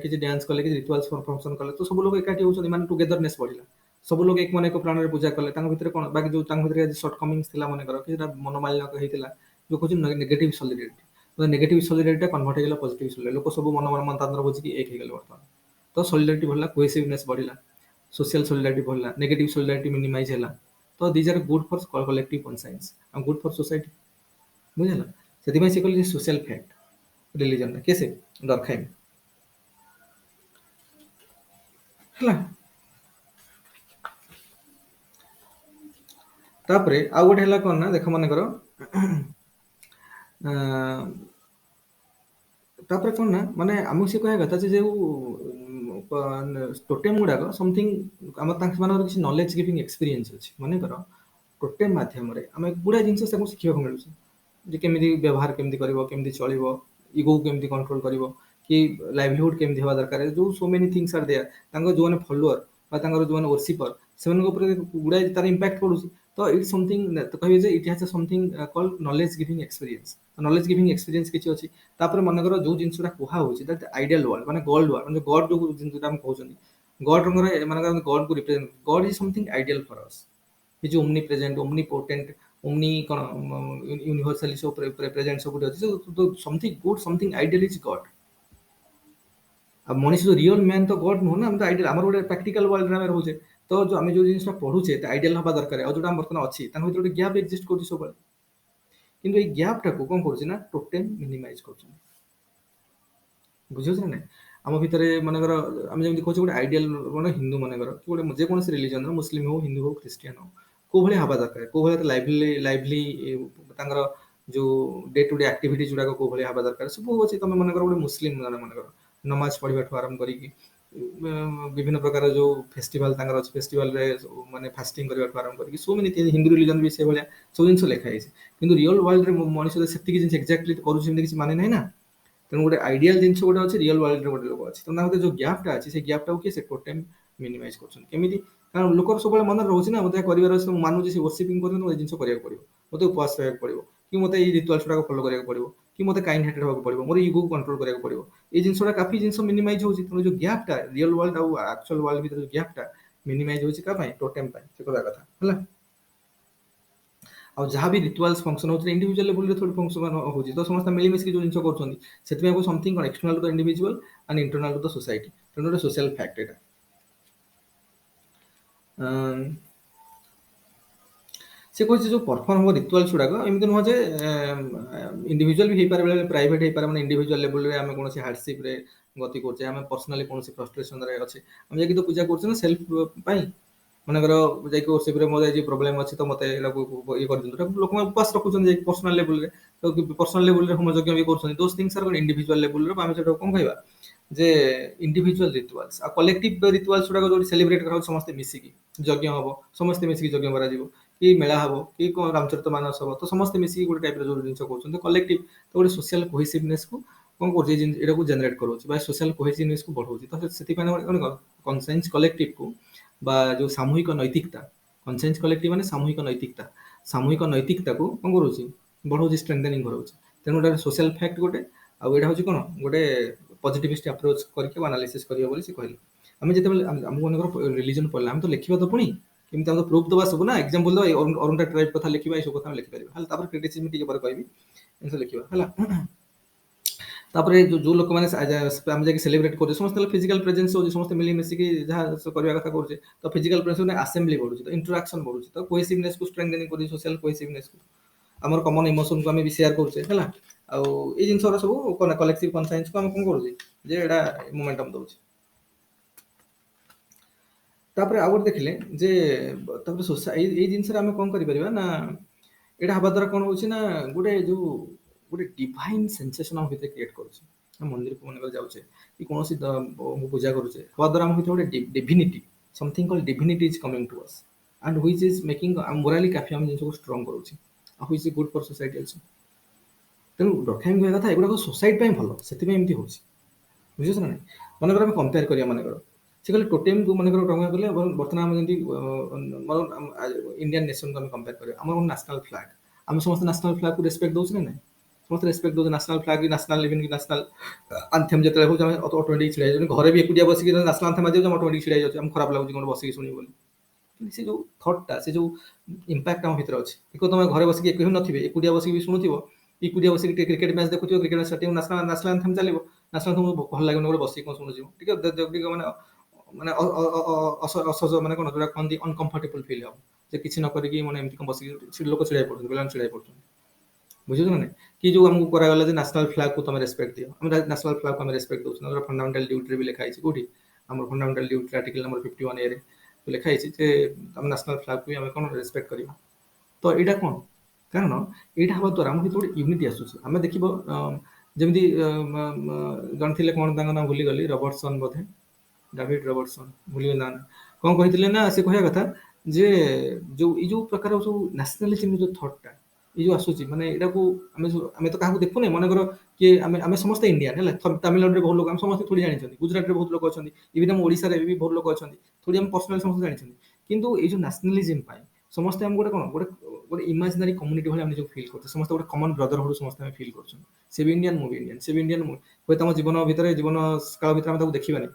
କିଛି ଡ୍ୟାନ୍ସ କଲେ, କିଛି ରିଚୁଆଲ୍ସ ଫଙ୍କସନ କଲେ, ତ ସବୁ ଲୋକ ଏକାଠି ହଉଛନ୍ତି ମାନେ ଟୁଗେଦରନେସ୍ ବଢିଲା। ସବୁ ଲୋକ ଏକ ମନେ ଏକ ପ୍ରାଣରେ ପୂଜା କଲେ। ତାଙ୍କ ଭିତରେ କଣ ବାକି ଯୋଉ ତାଙ୍କ ଭିତରେ ସର୍ଟ କମିଂସ୍ ଥିଲା ମନେକର କିଛିଟା ମନୋମାଳିନ୍ୟ ହେଇଥିଲା, ଯୋଉ କହୁଛି ନେଗେଟିଭ ସଲିଡାରିଟି, ତ ନେଗେଟିଭ ସଲିଡାରିଟି କନଭର୍ଟ ହେଇଗଲା ପଜିଟିଭ ସଲିଡାରିଟି, ଲୋକ ସବୁ ମତାନ୍ତର ବୁଝିକି ଏକ ହେଇଗଲେ ବର୍ତ୍ତମାନ। ତ ସଲିଡାରିଟି ବଢିଲା, କୋହେସିଭନେସ୍ ବଢିଲା, ସୋସିଆଲ ସଲିଡାରିଟି ବଢିଲା, ନେଗେଟିଭ ସଲିଡାରିଟି ମିନିମାଇଜ ହେଲା। ତ these are good for collective conscience and good for society ବୁଝିଲ। ସେଥିପାଇଁ ସେ କହିଲେ ସୋସିଆଲ ଫ୍ୟାକ୍ଟ ରିଲିଜନ କିଏ ସେ ଡରଖାଇମ୍ ହେଲା। ତାପରେ ଆଉ ଗୋଟେ ହେଲା କଣ ନା ଦେଖ ମନେକର ତାପରେ କଣ ନା ମାନେ ଆମକୁ ସେ କହିବା କଥା ଯେ ଯୋଉ ଟୋଟେମ ଗୁଡାକ ସମଥିଙ୍ଗ ଆମର ସେମାନଙ୍କର କିଛି ନଲେଜ ଗିଭିଂ ଏକ୍ସପିରିଏନ୍ସ ଅଛି। ମନେକର ଟୋଟେମ ମାଧ୍ୟମରେ ଆମେ ଗୁଡାଏ ଜିନିଷ ତାଙ୍କୁ ଶିଖିବାକୁ ମିଳୁଛି, ଯେ କେମିତି ବ୍ୟବହାର କେମିତି କରିବ, କେମିତି ଚଳିବ, ଇଗୋ କେମିତି କଣ୍ଟ୍ରୋଲ କରିବ, କି ଲାଇଭଲିହୁଡ କେମିତି ହବା ଦରକାର, ଯୋଉ so many things are there. ତାଙ୍କ ଯୋଉମାନେ ଫଲୋଅର ବା ତାଙ୍କର ଯୋଉମାନେ ଓର୍ସିପର ସେମାନଙ୍କ ଉପରେ ଗୁଡାଏ ତାର ଇମ୍ପାକ୍ଟ ପଡୁଛି। ତ ଇଟ୍ ସମଥିଙ୍ଗ କହିବେ ଯେ it has something called knowledge giving experience. Knowledge giving experience କିଛି ଅଛି। ତାପରେ ମନେକର ଯୋଉ ଜିନିଷଟା କୁହା ହଉଛି ଦ୍ୟାଟ ଆଇଡିଆଲ ୱାର୍ଲଡ ମାନେ ଗଡ ୱାର୍ଲଡ, ମାନେ ଗଡ ଯୋଉ ଜିନିଷଟା ଆମେ କହୁଛନ୍ତି ଗଡଙ୍କର ଏମାନଙ୍କର ଗଡକୁ represent, God is something ideal for us, is omnipresent, omnipotent, omni କଣ ୟୁନିଭର୍ସାଲି ସବୁ ପ୍ରେଜେଣ୍ଟ ସବୁଠି ଅଛି। Something good, something ideal is God. ଆଉ ମଣିଷ ଯୋଉ ରିଅଲ ମ୍ୟାନ ତ ଗଡ ନୁହଁ ନା, ଆମେ ତ ଆଇଡିଆଲ, ଆମର ଗୋଟେ ପ୍ରାକ୍ଟିକାଲ ୱାର୍ଲଡରେ ଆମେ ରହୁଛେ। ତ ଯୋଉ ଆମେ ଯୋଉ ଜିନିଷଟା ପଢୁଛେ ତା ଆଇଡିଆଲ ହବା ଦରକାର, ଆଉ ଯୋଉଟା ଆମ ବର୍ତ୍ତମାନ ଅଛି ତାଙ୍କ ଭିତରେ ଗୋଟେ ଗ୍ୟାପ ଏକ୍ଜିଷ୍ଟ କରୁଛି ସବୁବେଳେ। କିନ୍ତୁ ଏଇ ଗ୍ୟାପ ଟାକୁ କଣ କରୁଛି ନା ଟୋଟେମ ମିନିମାଇଜ କରୁଛନ୍ତି। ବୁଝିହଉଛି ନା ନାଇଁ। ଆମ ଭିତରେ ମନେକର ଆମେ ଯେମିତି କହୁଛେ ଗୋଟେ ଆଇଡିଆଲ ମାନେ ହିନ୍ଦୁ ମନେକର କି ଗୋଟେ ଯେକୌଣସି ରିଲିଜନ ମୁସଲିମ ହଉ, ହିନ୍ଦୁ ହଉ, ଖ୍ରୀଷ୍ଟିୟାନ ହଉ, କୋଉ ଭଳିଆ ହବା ଦରକାର, କୋଉ ଭଳିଆ ଲାଇଭଲି ତାଙ୍କର ଯୋଉ ଡେ ଟୁ ଡେ ଆକ୍ଟିଭିଟିଜ ଗୁଡାକ କୋଉ ଭଳିଆ ହବା ଦରକାର ସବୁ ଅଛି। ତମେ ମନେକର ଗୋଟେ ମୁସଲିମ ମନେକର ନମାଜ ପଢିବାଠୁ ଆରମ୍ଭ କରିକି ବିଭିନ୍ନ ପ୍ରକାର ଯୋଉ ଫେଷ୍ଟିଭାଲ ତାଙ୍କର ଅଛି, ଫେଷ୍ଟିଭାଲରେ ମାନେ ଫାଷ୍ଟିଂ କରିବାଠୁ ଆରମ୍ଭ କରିକି ସୋ ମେନି ହିନ୍ଦୁ ରିଲିଜନ ବି ସେଇଭଳିଆ ସବୁ ଜିନିଷ ଲେଖା ହେଇଛି। କିନ୍ତୁ ରିଅଲ ୱାର୍ଲଡରେ ମଣିଷ ସେତିକି ଜିନିଷ ଏକ୍ଜାକ୍ଟଲି କରୁଛି ସେମିତି କିଛି ମାନେ ନାହିଁ ନା। ତେଣୁ ଗୋଟେ ଆଇଡିଆଲ ଜିନିଷ ଗୋଟେ ଅଛି, ରିଅଲ ୱାର୍ଲଡରେ ଗୋଟେ ଲୋକ ଅଛି। ତେଣୁ ତାଙ୍କ ଯୋଉ ଗ୍ୟାପଟା ଅଛି ସେ ଗ୍ୟାପଟାକୁ କିଏ ସେ ଟୋଟେମ ମିନିମାଇଜ କରୁଛନ୍ତି। କେମିତି? କାରଣ ଲୋକର ସବୁବେଳେ ମନରେ ରହୁଛି ନା ମତେ କରିବାର ଅଛି, ମୁଁ ମାନୁଛି ସେ worshiping କରୁଛନ୍ତି, ମୋତେ ଏ ଜିନିଷ କରିବାକୁ ପଡିବ, ମତେ ଉପବାସ ରହିବାକୁ ପଡିବ, କି ମତେ ଏଇ ରିଚୁଆଲ୍ସ ଗୁଡାକ ଫଲୋ କରିବାକୁ ପଡିବ, କି ମତେ କାଇଣ୍ଡ ହାର୍ଟେଡ ହବାକୁ ପଡିବ, ମୋର ଇଗୋକୁ କଣ୍ଟ୍ରୋଲ କରିବାକୁ ପଡିବ। ଏଇ ଜିନିଷଟା କାଫି ଜିନିଷ ମିନିମାଇଜ ହଉଛି। ତେଣୁ ଯୋଉ ଗ୍ୟାପଟା ରିଅଲ ୱାର୍ଲଡ ଆଉ ଆକ୍ଚୁଆଲ ୱାର୍ଲଡ ଭିତରେ ଯୋଉ ଗ୍ୟାପଟା ମିନିମାଇଜ ହଉଛି କା ପାଇଁ ଟୋଟେମ ପାଇଁ, ସେ କହିବା କଥା ହେଲା। ଆଉ ଯାହା ବି ରିଚୁଆଲ୍ସ ଫଙ୍କସନ ହଉଛି ଇଣ୍ଡିଭିଜୁଆଲ ଲେଭେଲରେ ଥୋଡି ଫଙ୍କସନ ହଉଛି, ତ ସମସ୍ତେ ମିଳିମିଶିକି ଯୋଉ ଜିନିଷ କରୁଛନ୍ତି ସେଥିପାଇଁ ସମଥିଙ୍ଗ କଣ external to the individual and internal two the society. ତେଣୁ ଗୋଟେ ସୋସିଆଲ ଫ୍ୟାକ୍ଟ ଏଇଟା। ସେ କହୁଛି ଯୋଉ ପରଫର୍ମ ହବ ରିଚୁଆଲ୍ସ ଗୁଡାକ ଏମିତି ନୁହଁ ଯେ ଇଣ୍ଡିଭିଜୁଆଲ ବି ହେଇପାରେ, ବେଳେ ପ୍ରାଇଭେଟ ହେଇପାରେ, ମାନେ ଇଣ୍ଡିଭିଜୁଆଲ ଲେଭେଲରେ ଆମେ କୌଣସି ହାର୍ଡସିପରେ ଗତି କରୁଛେ, ଆମେ ପର୍ସନାଲି କୌଣସି ଫ୍ରଷ୍ଟ୍ରେସନରେ ଅଛେ, ଆମେ ଯାଇକି ତ ପୂଜା କରୁଛେ ନା ସେଲ୍ଫ ପାଇଁ। ମନେକର ଯାଇକି ଓସିପରେ ମୋର ଆଜି ପ୍ରୋବ୍ଲେମ ଅଛି ତ ମତେ ଏଟାକୁ ଇଏ କରିଦିଅନ୍ତୁ, ଲୋକମାନେ ଉପବାସ ରଖୁଛନ୍ତି ଯାଇକି ପର୍ସନାଲ ଲେଭେଲରେ, ତ ପର୍ସନାଲ ଲେଭେଲରେ ହୋମ ଯଜ୍ଞ ବି କରୁଛନ୍ତି। ଦୋଜ ଥିଙ୍ଗସ ଆର୍ ଇଣ୍ଡିଭିଜୁଆଲ ଲେଭେଲରେ ଆମେ ସେଟାକୁ କଣ କହିବା ଯେ ଇଣ୍ଡିଭିଜୁଆଲ ରିଚୁଆଲ୍ସ। ଆଉ କଲେକ୍ଟିଭ ରିଚୁଆଲ୍ସ ଗୁଡାକ ଯୋଉଠି ସେଲିବ୍ରେଟ କରାହଉଛି ସମସ୍ତେ ମିଶିକି ଯଜ୍ଞ ହବ, ସମସ୍ତେ ମିଶିକି ଯଜ୍ଞ କରାଯିବ, କି ମେଳା ହବ, କି କଣ ରାମଚରିତ ମାନସ ହବ, ତ ସମସ୍ତେ ମିଶିକି ଗୋଟେ ଟାଇପର ଯୋଉ ଜିନିଷ କରୁଛନ୍ତି କଲେକ୍ଟିଭ, ତ ଗୋଟେ ସୋସିଆଲ କୋହେସିଭନେସ କୁ କଣ କରୁଛି ଏଟାକୁ ଜେନେରେଟ କରୁଛି ବା ସୋସିଆଲ କୋହେସିଭନେସ କୁ ବଢଉଛି। ତ ସେଥିପାଇଁ କଣ କନସାଇନ୍ସ କଲେକ୍ଟିଭକୁ ବା ଯୋଉ ସାମୂହିକ ନୈତିକତା, କନସାଇନ୍ସ କଲେକ୍ଟିଭ ମାନେ ସାମୂହିକ ନୈତିକତା, ସାମୂହିକ ନୈତିକତାକୁ କଣ କରୁଛି ବଢଉଛି, ଷ୍ଟ୍ରେନ୍ଥେନିଂ କରାଉଛି। ତେଣୁ ଗୋଟେ ସୋସିଆଲ ଫ୍ୟାକ୍ଟ ଗୋଟେ, ଆଉ ଏଇଟା ହଉଛି କଣ ଗୋଟେ ପଜିଟିଭିଷ୍ଟ ଆପ୍ରୋଚ କରିକି ଆନାଲିସିସ୍ କରିବ ବୋଲି ସେ କହିଲେ। ଆମେ ଯେତେବେଳେ ଆମକୁ ମନେକର ରିଲିଜନ ପଢିଲା ଆମେ ତ ଲେଖିବା ତ ପୁଣି ଏମିତି ଆମେ ପ୍ରୁଫ୍ ଦେବା ସବୁ ନା ଏକ୍ସାମ୍ପଲ୍ ଦେବା ଅରୁଣଟା ଟ୍ରାଇବ୍ କଥା ଲେଖିବା ଏସବୁ କଥା ଆମେ ଲେଖିପାରିବା ହେଲା। ତାପରେ କ୍ରିଟିସିଜମ୍ ଟିକେ ପରେ କହିବି ଏମିତି ଲେଖିବା ହେଲା। ତାପରେ ଯୋଉ ଲୋକମାନେ ଆମେ ଯାଇକି ସେଲିବ୍ରେଟ୍ କରୁଛେ ସମସ୍ତେ ଫିଜିକାଲ ପ୍ରେଜେନ୍ସ ହଉଛି, ସମସ୍ତେ ମିଳିମିଶିକି ଯାହା କରିବା କଥା କରୁଛେ, ତ ଫିଜିକାଲ ପ୍ରେଜେନ୍ସ ଆସେମ୍ବଲି ବଢୁଛି, ତ ଇଣ୍ଟରାକ୍ସନ ବଢୁଛି, ତ କୋହେସିଭନେସ୍ କୁ ଷ୍ଟ୍ରେngthening କରୁଛି, ସୋସିଆଲ କୋହେସିଭନେସ୍ କୁ, ଆମର କମନ ଇମୋସନ କୁ ଆମେ ବି ସେୟାର କରୁଛେ ହେଲା। ଆଉ ଏଇ ଜିନିଷ ସବୁ କଲେକ୍ଟିଭ କନସାଇନ୍ସ କୁ ଆମେ କଣ କରୁଛେ ଯେ ଏଇଟା ମୋମେଣ୍ଟମ ଦଉଛି। ତାପରେ ଆଉ ଗୋଟେ ଦେଖିଲେ ଯେ ତାପରେ ଏଇ ଜିନିଷରେ ଆମେ କଣ କରିପାରିବା ନା ଏଇଟା ହବା ଦ୍ୱାରା କଣ ହଉଛି ନା ଗୋଟେ ଡିଭାଇନ୍ ସେନ୍ସେସନ ଆମ ଭିତରେ କ୍ରିଏଟ୍ କରୁଛି। ଆମେ ମନ୍ଦିରକୁ ମନେକର ଯାଉଛେ କି କୌଣସି ପୂଜା କରୁଛେ, ହବା ଦ୍ୱାରା ଆମ ଭିତରେ ଗୋଟେ divinity, something called divinity is coming to us and which is making morally କାଫି ଆମ ଜିନିଷକୁ ଷ୍ଟ୍ରଙ୍ଗ କରୁଛି, ଆଉ which is good for society also. ତେଣୁ ଡରଖାଇମ୍ କହିବା କଥା ଏଗୁଡାକ ସୋସାଇଟି ପାଇଁ ଭଲ, ସେଥିପାଇଁ ଏମିତି ହଉଛି, ବୁଝୁଛ ନା ନାଇଁ। ମନେକର ଆମେ କମ୍ପେୟାର କରିବା, ମନେକର ସେ କହିଲେ ଟୋଟେମକୁ ମନେକର ଟଙ୍କା କଲେ ବର୍ତ୍ତମାନ ଆମେ ଯେମିତି ଇଣ୍ଡିଆନ୍ ନେସନକୁ ଆମେ କମ୍ପେୟାର କରିବା, ଆମର ନ୍ୟାସନାଲ ଫ୍ଲାଗ, ଆମେ ସମସ୍ତେ ନ୍ୟାସନାଲ ଫ୍ଲାଗକୁ ରେସ୍ପେକ୍ଟ ଦଉଛୁ ନା ନାଇଁ, ସମସ୍ତେ ରେସ୍ପେକ୍ଟ ଦଉଛୁ। ନ୍ୟାସନାଲ ଫ୍ଲାଗ ନ୍ୟାସନାଲ ଇଭେନ୍ କି ନ୍ୟାସନାଲ ଆନ୍ଥେମ୍ ଯେତେବେଳେ ହଉଛି ଆମେ ଅଟୋମେଟିକ ଛିଡା ହେଇଯାଉଛୁ, ଘରେ ବି ଏକୁଟିଆ ବସିକି ନ୍ୟାସନାଲ ଆନ୍ଥେମ୍ ବାଜିଯାଉଛି ଆମେ ଅଟୋମେଟିକ ଛିଡା ହେଇଯାଉଛୁ, ଆମକୁ ଖରାପ ଲାଗୁଛି କଣ ବସିକି ଶୁଣିବୁ ବୋଲି। କିନ୍ତୁ ସେ ଯୋଉ ଥଟ୍ଟା, ସେ ଯୋଉ ଇମ୍ପାକ୍ଟ ଆମ ଭିତରେ ଅଛି, ତମେ ଘରେ ବସିକି ଏକୁଟିଆ ନଥିବେ, ଏକୁଟିଆ ବସିକି ବି ଶୁଣୁଥିବ, ଏକୁଟିଆ ବସିକି କ୍ରିକେଟ ମ୍ୟାଚ୍ ଦେଖୁଥିବ, କ୍ରିକେଟ ନ୍ୟାସନାଲ ଆନ୍ଥେମ୍ ଚାଲିବ, ନ୍ୟାସନାଲ ଆନ୍ଥେମ୍ ଭଲ ଲାଗିବନି ଗୋଟେ ବସିକି କଣ ଶୁଣୁଥିବ, ଟିକେ ମାନେ ମାନେ ଅସହଜ ମାନେ କଣ ଯୋଉଟା କହନ୍ତି ଅନକମ୍ଫର୍ଟେବଲ ଫିଲ୍ ହବ, ଯେ କିଛି ନ କରିକି ମାନେ ଏମିତି କଣ ବସିକି ଲୋକ ଛିଡା ପଡୁଛନ୍ତି, ପିଲାମାନେ ଛିଡା ପଡୁଛନ୍ତି, ବୁଝୁଛ ନା ନାଇଁ। କି ଯୋଉ ଆମକୁ କରାଗଲା ଯେ ନ୍ୟାସନାଲ ଫ୍ଲାଗକୁ ତମେ ରେସ୍ପେକ୍ଟ ଦିଅ, ଆମେ ନ୍ୟାସନାଲ ଫ୍ଲାଗକୁ ଆମେ ରେସ୍ପେକ୍ଟ ଦଉଛୁ, ଫଣ୍ଡାମେଣ୍ଟାଲ ଡ୍ୟୁଟିରେ ବି ଲେଖା ହେଇଛି, କୋଉଠି ଆମର fundamental duty article number 51A ରେ ଲେଖା ହେଇଛି ଯେ ଆମେ ନ୍ୟାସନାଲ ଫ୍ଲାଗକୁ ବି ଆମେ କଣ ରେସ୍ପେକ୍ଟ କରିବା। ତ ଏଇଟା କଣ କାରଣ ଏଇଟା ହବା ଦ୍ୱାରା ଆମ ଭିତରେ ଗୋଟେ ୟୁନିଟି ଆସୁଛି। ଆମେ ଦେଖିବ ଯେମିତି ଜଣେ ଥିଲେ, କଣ ତାଙ୍କ ନାଁ ଭୁଲିଗଲି, ରବର୍ଟସନ୍ ବୋଧେ, ଡାଭିଡ ରବର୍ଟସନ୍, ଭୁଲିଗଲି ନା କଣ କହିଥିଲେ ନା, ସେ କହିବା କଥା ଯେ ଏଇ ଯୋଉ ପ୍ରକାର ସବୁ ନ୍ୟାସନାଲିଜିମ ଯୋଉ ଥଟ୍ଟା ଏଇ ଯୋଉ ଆସୁଛି, ମାନେ ଏଇଟାକୁ ଆମେ ତ କାହାକୁ ଦେଖୁନେ, ମନେକର କିଏ ଆମେ ସମସ୍ତେ ଇଣ୍ଡିଆନ୍ ହେଲା, ତାମିଲନାଡୁରେ ବହୁତ ଲୋକ ଆମେ ସମସ୍ତେ ଥୋଡ଼ି ଜାଣିଛନ୍ତି, ଗୁଜରାଟରେ ବହୁତ ଲୋକ ଅଛନ୍ତି, ଇଭିନ୍ ଆମ ଓଡ଼ିଶାରେ ବି ବହୁତ ଲୋକ ଅଛନ୍ତି, ଥୋଡ଼ି ଆମେ ପର୍ସନାଲି ସମସ୍ତେ ଜାଣିଛନ୍ତି। କିନ୍ତୁ ଏଇ ଯୋଉ ନ୍ୟାସନାଲିଜିମ ପାଇଁ ସମସ୍ତେ ଆମେ ଗୋଟେ ଇମାଜିନାରୀ କମ୍ୟୁନିଟି ଭଳି ଆମେ ଫିଲ୍ କରୁଛେ, ସମସ୍ତେ ଗୋଟେ କମନ ବ୍ରଦରହୁଡ ସମସ୍ତେ ଆମେ ଫିଲ୍ କରୁଛନ୍ତି। ସେ ବି ଇଣ୍ଡିଆନ, ମୁଁ ବି ଇଣ୍ଡିଆନ, ସେ ବି ଇଣ୍ଡିଆନ, ହୁଏତ ଆମ ଜୀବନ କାଳ ଭିତରେ ଆମେ ତାକୁ ଦେଖିବାନି,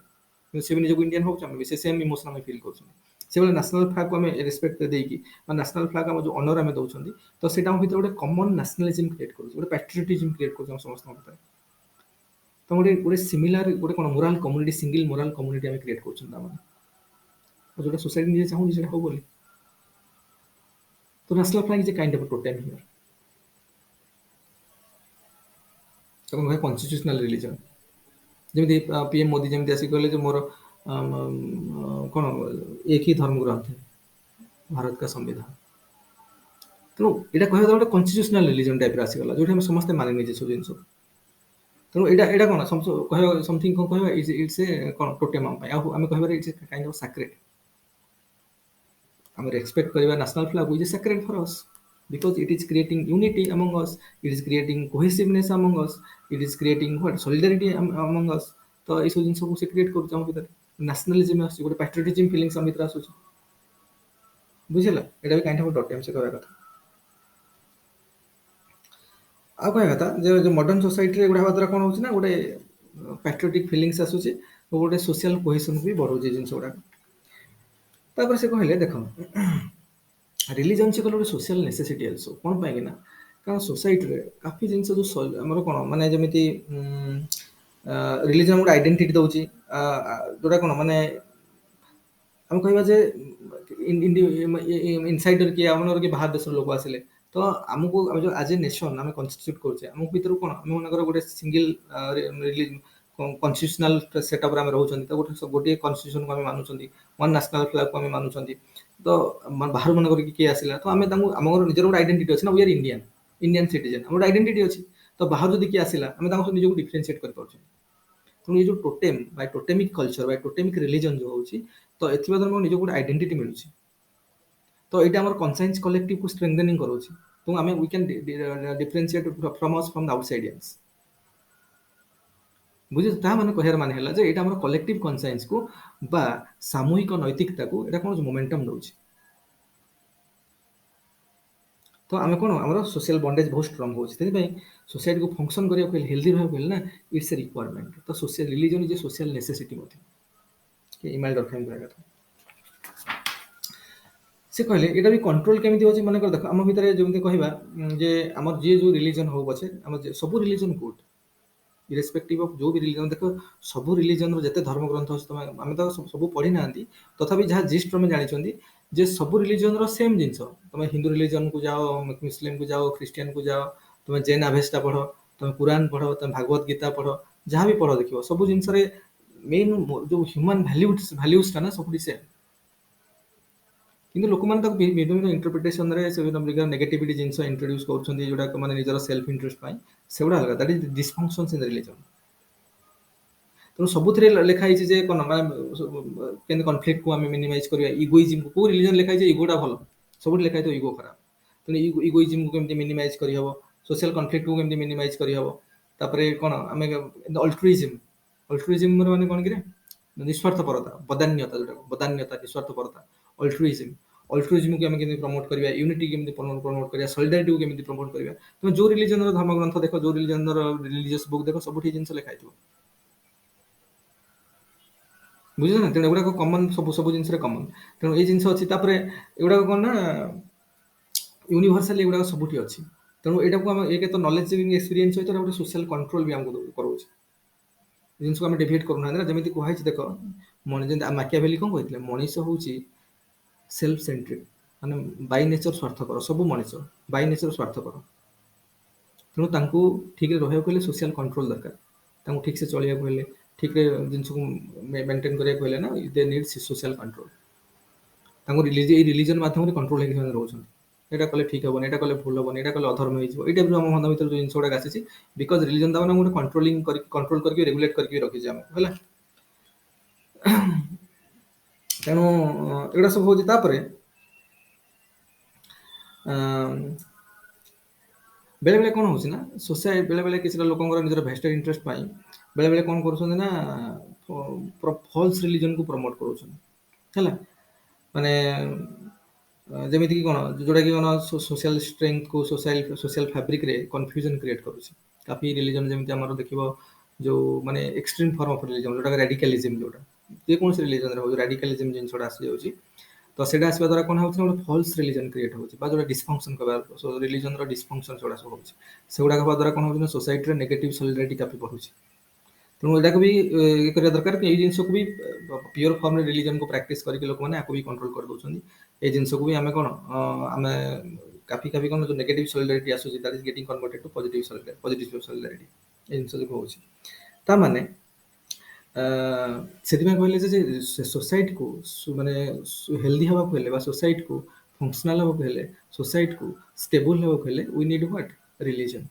କିନ୍ତୁ ସେ ବି ନିଜକୁ ଇଣ୍ଡିଆନ ହଉଛି, ଆମେ ବି ସେ ସେମ୍ ଇମୋସନ ଆମେ ଫିଲ୍ କରୁଛନ୍ତି। ସେଭଳି ନ୍ୟାସନାଲ ଫ୍ଲାଗକୁ ଆମେ ରେସ୍ପେକ୍ଟ ଦେଇକି ବା ନ୍ୟାସନାଲ ଫ୍ଲାଗ ଆମ ଯୋଉ ଅନର ଆମେ ଦଉଛନ୍ତି, ତ ସେଇଟା ଆମ ଭିତରେ ଗୋଟେ କମନ ନ୍ୟାସନାଲିଜିମ କ୍ରିଏଟ୍ କରୁଛି, ଗୋଟେ ପାଟ୍ରିଅଟିଜିମ କ୍ରିଏଟ୍ କରୁଛି ଆମ ସମସ୍ତଙ୍କ ଭିତରେ। ତ ଗୋଟେ ସିମିଲାର ଗୋଟେ କଣ moral community, single moral community ଆମେ କ୍ରିଏଟ୍ କରୁଛନ୍ତି ଆମର, ଯୋଉଟା ସୋସାଇଟି ନିଜେ ଚାହୁଁଛି ସେଟା ହବ ବୋଲି। ତ national flag is a kind of totem here, ତାକୁ ନୁହେଁ କନଷ୍ଟିଟ୍ୟୁସନାଲ ରିଲିଜନ। ଯେମିତି ପିଏମ ମୋଦି ଯେମିତି ଆସିକି କହିଲେ ଯେ ମୋର କଣ ଏକ ହି ଧର୍ମ ଗ୍ରନ୍ଥ है, ଭାରତ का संविधान। ତେଣୁ ଏଇଟା କହିବା ଦ୍ୱାରା ଗୋଟେ କନଷ୍ଟିଟ୍ୟୁସନାଲ ରିଲିଜନ ଟାଇପର ଆସିଗଲା, ଯୋଉଠି ଆମେ ସମସ୍ତେ ମାନି ନେଇଛେ ସବୁ ଜିନିଷ। ତେଣୁ ଏଇଟା କଣ କହିବା ସମଥିଙ୍ଗ କଣ କହିବା, ଇଟ୍ସ ଏ କଣ ଟୋଟେମ୍ ଆମ ପାଇଁ, ଆଉ ଆମେ କହିବା it's a kind of sacred. ଆମେ ରେସ୍ପେକ୍ଟ କରିବା national flag, which is sacred for us because it is creating unity among us, it is creating cohesiveness among us, it is creating what solidarity among us। ତ ଏଇସବୁ ଜିନିଷକୁ ସେ କ୍ରିଏଟ୍ କରୁଛି ଆମ ଭିତରେ, ନ୍ୟାସନାଲିଜିମ ଆସୁଛି, ଗୋଟେ ପାଟ୍ରିଅଟିଜିମ ଫିଲିଂସ ଆମ ଭିତରେ ଆସୁଛି, ବୁଝିଲା। ଏଇଟା ବି କାଇଣ୍ଡ ଅଫ ଟୋଟେମ୍ ସେ କହିବା କଥା। ଆଉ କହିବା କଥା ଯେ ମଡର୍ଣ୍ଣ ସୋସାଇଟିରେ ଏଗୁଡ଼ା ହେବା ଦ୍ୱାରା କଣ ହଉଛି ନା, ଗୋଟେ ପାଟ୍ରିଅଟିକ ଫିଲିଂସ ଆସୁଛି, ଗୋଟେ ସୋସିଆଲ କୋହେସନ ବି ବଢଉଛି ଜିନିଷ ଗୁଡାକ। ତାପରେ ସେ କହିଲେ ଦେଖ, ରିଲିଜନ ସେ କହିଲେ ଗୋଟେ ସୋସିଆଲ ନେସେସିଟି ଅଲସୋ, କଣ ପାଇଁ ନା, କାରଣ ସୋସାଇଟିରେ କାଫି ଜିନିଷ ଯୋଉ ଆମର କଣ ମାନେ ଯେମିତି ରିଲିଜନ ଗୋଟେ ଆଇଡେଣ୍ଟିଟି ଦଉଛି, ଯୋଉଟା କଣ ମାନେ ଆମେ କହିବା ଯେ ଇନସାଇଡର କିଏ ଆମର କିଏ ବାହାର ଦେଶର ଲୋକ ଆସିଲେ, ତ ଆମକୁ ଆମେ ଯୋଉ ଆଜ ଏ ନେସନ ଆମେ କନଷ୍ଟିଚ୍ୟୁଟ କରୁଛେ, ଆମ ଭିତରୁ କଣ ଆମେ ମନେକର ଗୋଟେ ସିଙ୍ଗଲ କନଷ୍ଟିଟ୍ୟୁସନାଲ ସେଟଅପରେ ଆମେ ରହୁଛନ୍ତି, ତ ଗୋଟିଏ କନଷ୍ଟିଟ୍ୟୁସନକୁ ଆମେ ମାନୁଛନ୍ତି, ୱାନ୍ ନ୍ୟାସନାଲ ଫ୍ଲାଗକୁ ଆମେ ମାନୁଛନ୍ତି। ତ ବାହାରୁ ମନେ କରିକି କିଏ ଆସିଲା, ତ ଆମେ ତାଙ୍କୁ ଆମର ନିଜର ଗୋଟେ ଆଇଡେଣ୍ଟିଟି ଅଛି ନା, वी आर ଇଣ୍ଡିଆନ ସିଟିଜେନ, ଆମର ଗୋଟେ ଆଇଡେଣ୍ଟିଟି ଅଛି। ତ ବାହାରୁ ଯଦି କିଏ ଆସିଲା, ଆମେ ତାଙ୍କ ସହ ନିଜକୁ ଡିଫରେନ୍ସିଏଟ କରିପାରୁଛୁ। ତେଣୁ ଏ ଯୋଉ ଟୋଟେମ୍ ବା ଟୋଟେମିକ କଲଚର ବା ଟୋଟେମିକ ରିଲିଜନ ଯୋଉ ହଉଛି, ତ ଏଥିପାଇଁ ଆମକୁ ନିଜକୁ ଗୋଟେ ଆଇଡେଣ୍ଟିଟି ମିଳୁଛି। ତ ଏଇଟା ଆମର କନସାଇନ୍ସ କଲେକ୍ଟିଭକୁ ଷ୍ଟ୍ରେngthening କରୁଛି। ତ ଆମେ we can differentiate from us from the outsiders। ବୁଝୁଛ, ତାହା ମାନେ କହିବାର ମାନେ ହେଲା ଯେ ଏଇଟା ଆମର କଲେକ୍ଟିଭ କନସାଇନ୍ସକୁ ବା ସାମୂହିକ ନୈତିକତାକୁ ଏଇଟା କଣ ମୋମେଣ୍ଟମ ଦଉଛି। ତ ଆମେ କଣ ଆମର ସୋସିଆଲ ବଣ୍ଡେଜ ବହୁତ ଷ୍ଟ୍ରଙ୍ଗ ହଉଛି। ସେଥିପାଇଁ ସୋସାଇଟିକୁ ଫଙ୍କସନ କରିବାକୁ ହେଲେ, ହେଲ୍ଦି ରହିବାକୁ ହେଲେ ନା, ଇଟ୍ସ ଏ ରିକ୍ୱାରମେଣ୍ଟ। ତ social religion is a social necessity ମଧ୍ୟ, ଇମାଇଲ ଡରଖାଇମ୍ କହିବା କଥା। ସେ କହିଲେ ଏଇଟା ବି କଣ୍ଟ୍ରୋଲ କେମିତି ହଉଛି ମନେକର ଦେଖ ଆମ ଭିତରେ ଯେମିତି କହିବା ଯେ ଆମର ଯିଏ ଯୋଉ ରିଲିଜନ ହଉ ପଛେ ଆମର ସବୁ ରିଲିଜନ ଗୁଡ ଇରେସ୍ପେକ୍ଟିଭ ଅଫ ଯୋଉ ବି ରିଲିଜନ ଦେଖ ସବୁ ରିଲିଜନର ଯେତେ ଧର୍ମ ଗ୍ରନ୍ଥ ଅଛି ତମେ ଆମେ ତ ସବୁ ପଢି ନାହାନ୍ତି ତଥାପି ଯାହା ଜିଷ୍ଟ ଆମେ ଜାଣିଛନ୍ତି ଯେ ସବୁ ରିଲିଜନର ସେମ ଜିନିଷ ତମେ ହିନ୍ଦୁ ରିଲିଜନକୁ ଯାଅ ମୁସଲିମକୁ ଯାଅ ଖ୍ରୀଷ୍ଟିଆନକୁ ଯାଅ ତମେ ଜେନ୍ ଆଭେସ୍ଟା ପଢ ତମେ କୁରାନ ପଢ ତମେ ଭାଗବତ ଗୀତା ପଢ ଯାହା ବି ପଢ ଦେଖିବ ସବୁ ଜିନିଷରେ ମେନ୍ ଯୋଉ ହ୍ୟୁମାନ ଭ୍ୟାଲ୍ୟୁଜଟା ନା ସବୁଠି ସେମ୍ କିନ୍ତୁ ଲୋକମାନେ ତାକୁ ବିଭିନ୍ନ ଇଣ୍ଟରପ୍ରିଟେସନରେ ସେ ବିଭିନ୍ନ ନେଗେଟିଭିଟି ଜିନିଷ ଇଣ୍ଟ୍ରୋଡ୍ୟୁସ କରୁଛନ୍ତି ଯୋଉଟା ମାନେ ନିଜର ସେଲ୍ଫ ଇଣ୍ଟରେଷ୍ଟ ପାଇଁ ସେଗୁଡ଼ା ଅଲଗା ଦ୍ୟାଟ୍ ଇଜ ଡିସଫଙ୍କସନ୍ସ ଇନ୍ ରିଲିଜନ ତେଣୁ ସବୁଥିରେ ଲେଖା ହେଇଛି ଯେ କଣ ମାନେ କେମିତି କନଫ୍ଲିକ୍ଟକୁ ଆମେ ମିନିମାଇଜ କରିବା ଇଗୋଇଜିମକୁ କୋଉ ରିଲିଜନ ଲେଖା ହେଇଛି ଇଗୋଟା ଭଲ ସବୁଠି ଲେଖା ହେଇଥିବ ଇଗୋ ଖରାପ ତେଣୁ ଇଗୋଇଜିମକୁ କେମିତି ମିନିମାଇଜ କରିହବ ସୋସିଆଲ କନଫ୍ଲିକ୍ଟକୁ କେମିତି ମିନିମାଇଜ କରିହବ ତାପରେ କଣ ଆମେ ଅଲ୍ଟ୍ରୁଇଜିମର ମାନେ କଣ କିରେ ନିସ୍ୱାର୍ଥପରତା ବଦାନ୍ୟତା ନିସ୍ୱାର୍ଥପରତା ଅଲ୍ଟ୍ରୁଇଜିମ ଅଲ୍ଟ୍ରୁଇଜିମକୁ ଆମେ କେମିତି ପ୍ରମୋଟ କରିବା ୟୁନିଟି କେମିତି ପ୍ରମୋଟ କରିବା ସଲିଡାରିଟିକୁ କେମିତି ପ୍ରମୋଟ କରିବା ତମେ ଯୋଉ ରିଲିଜନର ଧର୍ମଗ୍ରନ୍ଥ ଦେଖ ଯୋଉ ରିଲିଜନର ରିଲିଜିୟସ ବୁକ୍ ଦେଖ ସବୁଠି ଜିନିଷ ଲେଖା ହେଇଥିବ ବୁଝିଲ ନା ତେଣୁ ଏଗୁଡାକ କମନ ସବୁ ଜିନିଷରେ କମନ ତେଣୁ ଏଇ ଜିନିଷ ଅଛି ତାପରେ ଏଗୁଡାକ କଣ ନା ୟୁନିଭର୍ସାଲି ଏଗୁଡାକ ସବୁଠି ଅଛି ତେଣୁ ଏଇଟାକୁ ଆମେ ଏକ ତ ନଲେଜ ଏକ୍ସପିରିଏନ୍ସ ସହିତ ଗୋଟେ ସୋସିଆଲ କଣ୍ଟ୍ରୋଲ ବି ଆମକୁ କରାଉଛି ଜିନିଷକୁ ଆମେ ଡେଭିଏଟ୍ କରୁନାହାନ୍ତି ନା ଯେମିତି କୁହାଯାଇଛି ଦେଖ ଯେମିତି ମାକିଆଭେଲି କଣ କହିଥିଲେ ମଣିଷ ହଉଛି ସେଲ୍ଫ ସେଣ୍ଟ୍ରିକ ମାନେ ବାଇ ନେଚର ସ୍ୱାର୍ଥପର ସବୁ ମଣିଷ ବାଇ ନେଚର ସ୍ୱାର୍ଥପର ତେଣୁ ତାଙ୍କୁ ଠିକରେ ରହିବାକୁ ହେଲେ ସୋସିଆଲ କଣ୍ଟ୍ରୋଲ ଦରକାର ତାଙ୍କୁ ଠିକ ସେ ଚଳିବାକୁ ହେଲେ ଠିକରେ ଜିନିଷକୁ ମେଣ୍ଟେନ କରିବାକୁ ହେଲେ ନା ଦେ ନିଡ୍ ସୋସିଆଲ କଣ୍ଟ୍ରୋଲ ତାଙ୍କୁ ଏଇ ରିଲିଜନ ମାଧ୍ୟମରେ କଣ୍ଟ୍ରୋଲ ହେଇକି ସେମାନେ ରହୁଛନ୍ତି ଏଇଟା କଲେ ଠିକ ହବନି ଏଇଟା କଲେ ଭୁଲ ହବନି ଏଇଟା କଲେ ଅଧର୍ମ ହେଇଯିବ ଏଇଟା ବି ଆମ ମନ ଭିତରେ ଯୋଉ ଜିନିଷ ଗୁଡାକ ଆସିଛି ବିକଜ ରିଲିଜନ ତା ମାନେ ଗୋଟେ କଣ୍ଟ୍ରୋଲ କରିକି ରେଗୁଲେଟ କରିକି ରଖିଛି ଆମକୁ ହେଲା ତେଣୁ ଏଗୁଡା ସବୁ ହଉଛି ତାପରେ ବେଳେ ବେଳେ କଣ ହଉଛି ନା ସୋସାଇଟି ବେଳେ ବେଳେ କିଛିଟା ଲୋକଙ୍କର ନିଜର ଭେଷ୍ଟେଡ ଇଣ୍ଟରେଷ୍ଟ ପାଇଁ ବେଳେ ବେଳେ କଣ କରୁଛନ୍ତି ନା ଫଲ୍ସ ରିଲିଜନକୁ ପ୍ରମୋଟ କରୁଛନ୍ତି ହେଲା ମାନେ ଯେମିତିକି କଣ ଯୋଉଟା କି କଣ ସୋସିଆଲ ଷ୍ଟ୍ରେଙ୍ଗଥକୁ ସୋସିଆଲ ଫାବ୍ରିକରେ କନଫ୍ୟୁଜନ କ୍ରିଏଟ କରୁଛି କାଫି ରିଲିଜନ ଯେମିତି ଆମର ଦେଖିବ ଯୋଉ ମାନେ ଏକ୍ସଟ୍ରିମ ଫର୍ମ ଅଫ ରିଲିଜନ ଯୋଉଟା ରାଡିକାଲିଜିମ ଯୋଉଟା ଯେକୌଣସି ରିଲିଜନରେ ହଉଛି ରାଡିକାଲିଜିମ ଜିନିଷଟା ଆସିଯାଉଛି ତ ସେଇଟା ଆସିବା ଦ୍ୱାରା କଣ ହଉଛି ନା ଗୋଟେ ଫଲ୍ସ ରିଲିଜନ କ୍ରିଏଟ ହଉଛି ବା ଯୋଉଟା ଡିସଫଙ୍କସନ ରିଲିଜନର ଡିସଫଙ୍କସନ ସେଗୁଡ଼ା ସବୁ ହଉଛି ସେଗୁଡାକ ହବା ଦ୍ୱାରା କଣ ହଉଛି ନା ସୋସାଇଟିରେ ନେଗେଟିଭ ସୋଲିଡାରିଟି କାଫି ବଢୁଛି ତେଣୁ ଏଟାକୁ ବି ଇଏ କରିବା ଦରକାର କି ଏଇ ଜିନିଷକୁ ବି ପିଓର ଫର୍ମରେ ରିଲିଜନକୁ ପ୍ରାକ୍ଟିସ କରିକି ଲୋକମାନେ ଆକୁ ବି କଣ୍ଟ୍ରୋଲ କରିଦଉଛନ୍ତି ଏଇ ଜିନିଷକୁ ବି ଆମେ କଣ ଆମେ କାଫି କଣ ଯୋଉ ନେଗେଟିଭ ସୋଲିଡାରିଟି ଆସୁଛି that is getting converted to positive solidarity ଏ ଜିନିଷ ଯୋଉ ହଉଛି ତାମାନେ ସେଥିପାଇଁ କହିଲେ ଯେ ସୋସାଇଟିକୁ ମାନେ ହେଲ୍ଦି ହେବାକୁ ହେଲେ ବା ସୋସାଇଟିକୁ ଫଙ୍କସନାଲ ହେବାକୁ ହେଲେ ସୋସାଇଟିକୁ ଷ୍ଟେବୁଲ ହେବାକୁ ହେଲେ ୱି ନିଡ୍ ହ୍ୱାଟ ରିଲିଜନ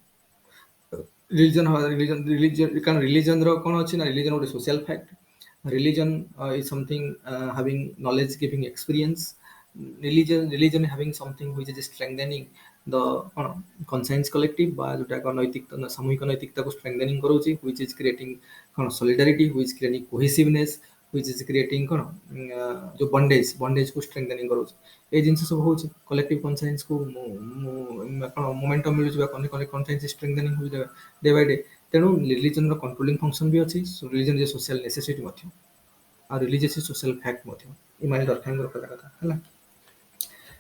କାରଣ ରିଲିଜନର କଣ ଅଛି ନା ରିଲିଜନ ଗୋଟେ social fact religion is something having knowledge giving experience religion having something which is strengthening the କଣ conscience collective ବା ଯୋଉଟା ନୈତିକ ସାମୂହିକ ନୈତିକତାକୁ strengthening କରୁଛି which is creating କଣ solidarity which is creating cohesiveness which is creating କଣ ଯୋଉ bondageକୁ strengthening କରୁଛି ଏଇ ଜିନିଷ ସବୁ ହଉଛି collective conscienceକୁ କଣ ମୋମେଣ୍ଟମ ମିଳୁଛି ବା conscience strengthening ହଉଛି ଡେ ବାଇ ଡେ ତେଣୁ ରିଲିଜନର କଣ୍ଟ୍ରୋଲିଂ ଫଙ୍କସନ ବି ଅଛି ରିଲିଜନ ଯେ ସୋସିଆଲ ନେସେସିଟି ମଧ୍ୟ ଆଉ ରିଲିଜିୟସ ସୋସିଆଲ ଫ୍ୟାକ୍ଟ ମଧ୍ୟ ଇମାନି ଦରକାରଙ୍କର କହିବା କଥା ହେଲା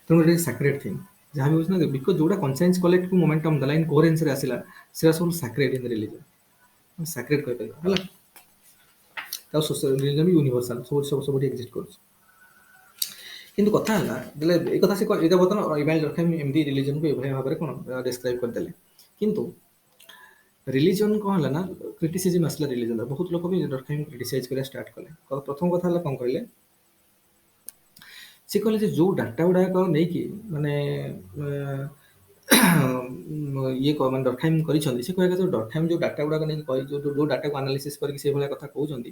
ତେଣୁ ଏଟା ସାକ୍ରେଡ ଥିଙ୍ଗ ଯାହା ବି ହଉଛି ନା ବିକଜ ଯୋଉଟା କନସାଇନ୍ସ କଲେକ୍ଟକୁ ମୋମେଣ୍ଟମ ଦେଲା ଇନ କୋହେରେନ୍ସରେ ଆସିଲା ସେଟା ସବୁ ସାକ୍ରେଡ ଇନ ରିଲିଜନ ସାକ୍ରେଡ କହିପାରିବା ହେଲା ଆଉ ସୋସିଆଲ ରିଲିଜନ ବି ୟୁନିଭର୍ସାଲ ସବୁଠି ଏକ୍ଜିଷ୍ଟ କରୁଛି କିନ୍ତୁ କଥା ହେଲା ବୋଲେ ଏଇ କଥା ସେ ଏଇଟା ବର୍ତ୍ତମାନ ଇମାଇଲ ଡରଖାଇମ୍ ଏମିତି ରିଲିଜନକୁ ଏଭଳି ଭାବରେ କଣ ଡେସ୍କ୍ରାଇବ କରିଦେଲେ କିନ୍ତୁ ରିଲିଜନ କଣ ହେଲା ନା କ୍ରିଟିସିଜମ ଆସିଲା ରିଲିଜନର ବହୁତ ଲୋକ ବି ଡରଖାଇମ୍ କ୍ରିଟିସାଇଜ କରିବା ଷ୍ଟାର୍ଟ କଲେ ପ୍ରଥମ କଥା ହେଲା କଣ କହିଲେ ସେ କହିଲେ ଯେ ଯୋଉ ଡାଟା ଗୁଡାକ ନେଇକି ମାନେ ଇଏ ମାନେ ଡରଖାଇମ୍ କରିଛନ୍ତି ସେ କହିବା କଥା ଡରଖାଇମ୍ ଯୋଉ ଡାଟା ଗୁଡାକ ନେଇକି ଯୋଉ ଡାଟାକୁ ଆନାଲିସିସ୍ କରିକି ସେଇଭଳିଆ କଥା କହୁଛନ୍ତି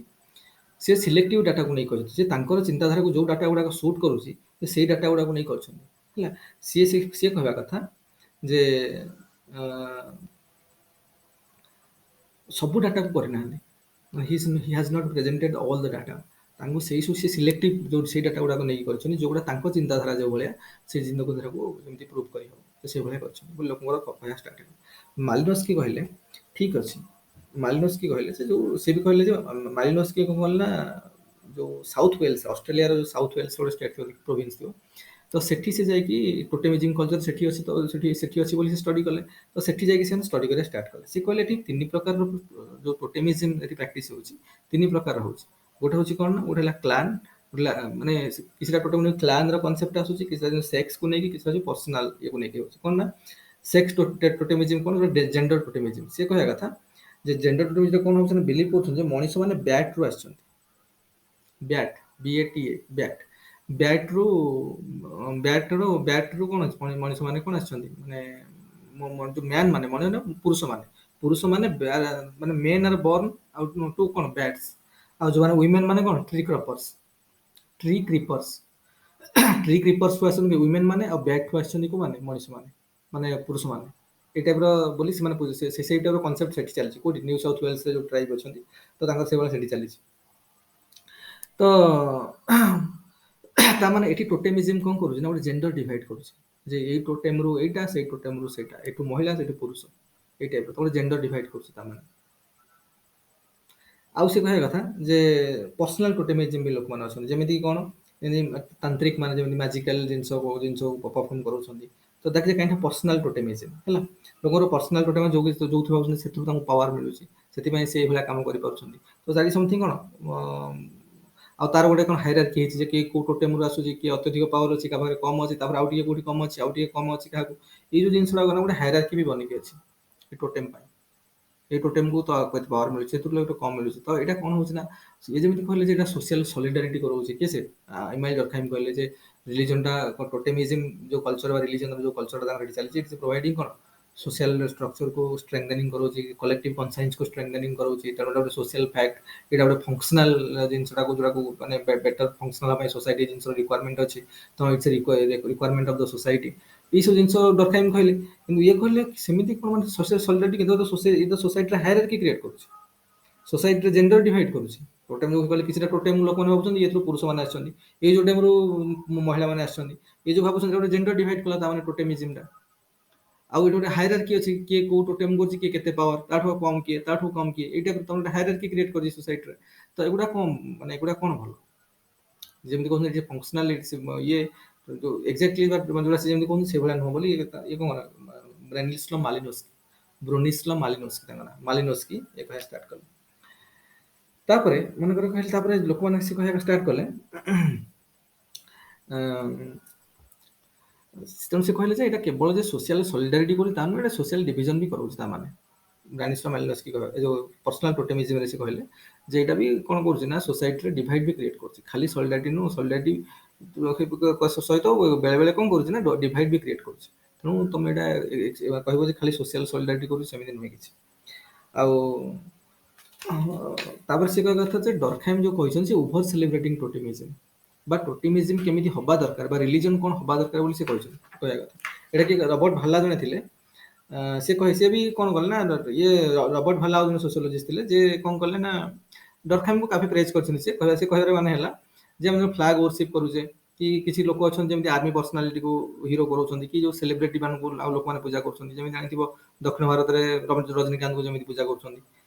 ସେ ସିଲେକ୍ଟିଭ ଡାଟାକୁ ନେଇ କରିଛନ୍ତି ଯେ ତାଙ୍କର ଚିନ୍ତାଧାରାକୁ ଯୋଉ ଡାଟା ଗୁଡାକ ସୁଟ୍ କରୁଛି ସେଇ ଡାଟା ଗୁଡାକୁ ନେଇ କରିଛନ୍ତି ହେଲା ସିଏ କହିବା କଥା ଯେ ସବୁ ଡାଟାକୁ କରିନାହାନ୍ତି he has not presented all the data ତାଙ୍କୁ ସେ ସିଲେକ୍ଟିଭ ଯୋଉ ସେଇ ଡାଟା ଗୁଡାକ ନେଇକି କରିଛନ୍ତି ଯୋଉଗୁଡା ତାଙ୍କ ଚିନ୍ତାଧାରା ଯୋଉ ଭଳିଆ ସେ ଚିନ୍ତାଧାରାକୁ ଯେମିତି ପ୍ରୁଭ୍ କରିହବ ସେ ସେଇଭଳିଆ କରିଛନ୍ତି ବୋଲି ଲୋକଙ୍କର କହିବା ଷ୍ଟାର୍ଟ ହେଲା ମାଲିନସ୍କି କହିଲେ ଠିକ ଅଛି ମାଲିନସ୍କି କହିଲେ ସେ ବି କହିଲେ ଯେ ମାଲିନସ୍କି କଣ କଲେ ନା ଯୋଉ ସାଉଥ ୱେଲ୍ସ ଅଷ୍ଟ୍ରେଲିଆର ଯୋଉ ସାଉଥ ୱେଲ୍ସ ଗୋଟେ ଷ୍ଟେଟ୍ ପ୍ରୋଭିନ୍ସ ଥିବ ତ ତ ସେଠି ସେ ଯାଇକି ଟୋଟେମିଜିମ୍ କଲଚର ସେଠି ଅଛି, ତ ସେଠି ଅଛି ବୋଲି ସେ ଷ୍ଟଡି କଲେ। ତ ସେଠି ଯାଇକି ସେମାନେ ଷ୍ଟଡି କରିବା ଷ୍ଟାର୍ଟ କଲେ। ସେ କହିଲେ ଏଠି ତିନି ପ୍ରକାରର ଯୋଉ ଟୋଟେମିଜିମ୍ ଏଠି ପ୍ରାକ୍ଟିସ ହେଉଛି, ତିନି ପ୍ରକାର ହେଉଛି। ଗୋଟେ ହେଉଛି କ'ଣ ନା, ଗୋଟେ ହେଲା କ୍ଲାନ୍, ମାନେ କିଛିଟା ଟୋଟେମ୍ କ୍ଲାନ୍ ର କନସେପ୍ଟ ଆସୁଛି, କିଛିଟା ସେକ୍ସକୁ ନେଇକି, କିଛିଟା ହେଉଛି ପର୍ସନାଲ ଇଏକୁ ନେଇକି ହେଉଛି। କ'ଣ ନା ସେକ୍ସ ଟୋଟେମିଜିମ୍, କ'ଣ ଜେଣ୍ଡର ଟୋଟେମିଜିମ୍। ସେ କହିବା କଥା ଯେ ଜେଣ୍ଡର ଟୋଟେମିଜିମ୍ କ'ଣ ହେଉଛି ନା, ବିଲିଭ୍ କରୁଛନ୍ତି ଯେ ମଣିଷ ମାନେ ବ୍ୟାଟ୍ ରୁ ଆସିଛନ୍ତି। Bat, BATA, bat. ବ୍ୟାଟ୍‌ରୁ କ'ଣ ଅଛି, ମଣିଷ ମାନେ କ'ଣ ଆସିଛନ୍ତି, ମାନେ ଯୋଉ ମ୍ୟାନ୍ ମାନେ ପୁରୁଷମାନେ, ପୁରୁଷମାନେ ମାନେ ମେନ୍ ଆର୍ ବର୍ନ ଆଉ ଟୁ କ'ଣ ବ୍ୟାଟ୍ସ, ଆଉ ଯୋଉମାନେ ୱିମେନ୍ ମାନେ କ'ଣ ଟ୍ରି କ୍ରପର୍ସ, ଟ୍ରି କ୍ରିପର୍ସ। ଟ୍ରି କ୍ରିପର୍ସ ରୁ ଆସନ୍ତି ୱିମେନ୍ ମାନେ, ଆଉ ବ୍ୟାଟ୍ ରୁ ଆସିଛନ୍ତି କୋଉମାନେ, ମଣିଷ ମାନେ ପୁରୁଷମାନେ। ଏଇ ଟାଇପ୍ର ବୋଲି ସେମାନେ ସେଇ ଟାଇପ୍ର କନସେପ୍ଟ ସେଠି ଚାଲିଛି। କୋଉଠି, ନ୍ୟୁ ସାଉଥ୍ ୱେଲ୍ସରେ ଯୋଉ ଟ୍ରାଇବ୍ ଅଛନ୍ତି, ତ ତାଙ୍କର ସେଇଭଳିଆ ସେଠି ଚାଲିଛି। ତ ତାମାନେ ଏଠି ଟୋଟେମିଜିମ୍ କ'ଣ କରୁଛି ନା, ଗୋଟେ ଜେଣ୍ଡର ଡିଭାଇଡ୍ କରୁଛି, ଯେ ଏଇ ଟୋଟେମ୍ ରୁ ଏଇଟା, ସେଇ ଟୋଟେମ୍ ରୁ ସେଇଟା, ଏଠୁ ମହିଳା ସେଠୁ ପୁରୁଷ, ଏଇ ଟାଇପ୍ର ଗୋଟେ ଜେଣ୍ଡର ଡିଭାଇଡ୍ କରୁଛି ତାମାନେ। ଆଉ ସେ କହିବା କଥା ଯେ ପର୍ସନାଲ ଟୋଟେମିଜିମ୍ ବି ଲୋକମାନେ ଅଛନ୍ତି, ଯେମିତି କ'ଣ, ଯେମିତି ତାନ୍ତ୍ରିକ ମାନେ ଯେମିତି ମ୍ୟାଜିକାଲ ଜିନିଷକୁ ପରଫର୍ମ କରୁଛନ୍ତି। ତ that is kind of personal totemism ହେଲା। ଲୋକଙ୍କର ପର୍ସନାଲ ଟୋଟେମ୍ ଯୋଉଥିରୁ ଭାବୁଛନ୍ତି ସେଥିରୁ ତାଙ୍କୁ ପାୱାର ମିଳୁଛି, ସେଥିପାଇଁ ସେ ଏଇଭଳିଆ କାମ କରିପାରୁଛନ୍ତି। ତ ଦ୍ୟାଟ୍ ଇଜ୍ ସମଥିଙ୍ଗ କ'ଣ, ଆଉ ତାର ଗୋଟେ କ'ଣ ହାଇରାର୍କି ହେଇଛି, ଯେ କିଏ କୋଉ ଟୋଟେମ୍‌ରୁ ଆସୁଛି, କିଏ ଅତ୍ୟଧିକ ପାୱାର ଅଛି, କାହା ପାଖରେ କମ୍ ଅଛି, ତାପରେ ଆଉ ଟିକେ କୋଉଠି କମ୍ ଅଛି, ଆଉ ଟିକେ କମ୍ ଅଛି କାହାକୁ। ଏଇ ଯୋଉ ଜିନିଷଟା ଗୋଟେ ହାଇରାର୍କି ବି ବନିକି ଅଛି ଏ ଟୋଟେମ୍ ପାଇଁ। ଏଇ ଟୋଟେମ୍‌କୁ ତ କେତେ ପାୱାର ମିଳୁଛି, ସେଥିରୁ ଗୋଟେ କମ୍ ମିଳୁଛି। ତ ଏଇଟା କ'ଣ ହେଉଛି ନା, ଇଏ ଯେମିତି କହିଲେ ଯେ ଏଇଟା ସୋସିଆଲ ସଲିଡାରିଟି କରଉଛି, କିଏ ସେ ଇମାଇଲ୍ ଡର୍କହାଇମ୍ କହିଲେ ଯେ ରିଲିଜନଟା ଟୋଟେମିଜିମ୍ ଯୋଉ କଲଚର ବା ରିଲିଜନର ଯୋଉ କଲଚରଟା ତାଙ୍କର ଏଠି ଚାଲିଛି, ଇଟ୍ସ ପ୍ରୋଭାଇଡିଂ କ'ଣ सोशल स्ट्रक्चर को स्ट्रेंथनिंग करोची, कलेक्टिव कॉन्साइंस को स्ट्रेंथनिंग करोची, तेणु गोटे सोशल फैक्ट, यहाँ गोटे फंक्शनल जिनसा जोड़ा माने बेटर फंक्शनल सोसाइटी जिन रिक्वायरमेंट अच्छी, तो it's requirement of the society. ये सब जिन डरखाइम कहले, कि ये कहले सेमती कौन माने सोशल सॉलिडारिटी के सोसाइटी हायरार्की क्रिएट करुच्ची, सोसाइटी जेंडर डिवाइड करुच्ची। टोटेम जो कहले किसी टोटेम लोक मैंने भावुं ये पुरुष मैंने आसछन्ती, ये जो टाइम महिला मैंने आसछन्ती, ये जो भावुं गोटे जेंडर डिवाइड कला तामाने टोटेमिज्म टा। आउ एटा हायरार्की अछि, किए को टोटेम करछि, किए केते पावर, ताठो कम किए, ताठो कम किए, एटा तमने हायरार्की क्रिएट करछि सोसाइटी रे। तो एगुडा कोन माने एगुडा कोन भलो, जेमति कहन जे फंक्शनल ये जो एक्जेक्टली जोडा से जेमति कहन से भला न बोली, ये कोन ब्रोनिस्लाव मालिनोस्की तांगना मालिनोस्की ए कह स्टार्ट कले। तापरे मन कर कहले, तापरे लोक माने से कह स्टार्ट कले, तेणु से कहले जे एटा केवल जे सोशल सॉलिडारिटी करी ता न, एटा सोशल डिवीजन भी करूछ ता माने। ब्रानिस्लाव मालिनोस्की कह जो पर्सनल टोटेमिज्म रे से कहले जे एटा भी कोन करूछ ना, सोसाइटी रे डिवाइड भी क्रिएट करूछ, खाली सॉलिडारिटी नो, सॉलिडारिटी सहित बेले बेले कोन करूछ ना डिवाइड भी क्रिएट करूछ। तेणु तुम एटा कहबो जे खाली सोशल सॉलिडारिटी करूछ, सेमिति नुहे किछि। आउ तापर से कह कथा जे डरखाइम जो कहछन से ओभर सेलिब्रेटिंग टोटेमिज्म बा टोटेमिज्म केमिति हबा दरकार, बा रिलीजन कोन हबा दरकार बोली से कहछन कहया कथा। एटा कि रॉबर्ट भाल्ला जने थिले, से कहे से भी कोन गल ना, ये रॉबर्ट भाल्ला जने सोशियोलॉजिस्ट थिले, जे कोन करले ना डरखाइम को काफी प्रेज करछन। से कहरे माने हला जे हम फ्लैग वर्शिप करूजे, कि किछि लोक अछन जेमति आर्मी पर्सनालिटी को हीरो करूछन, कि जो सेलिब्रिटी मान को आ लोक माने पूजा करूछन, जेमति जानिथिबो दक्षिण भारत रे रजनीकांत को जेमति पूजा करूछन,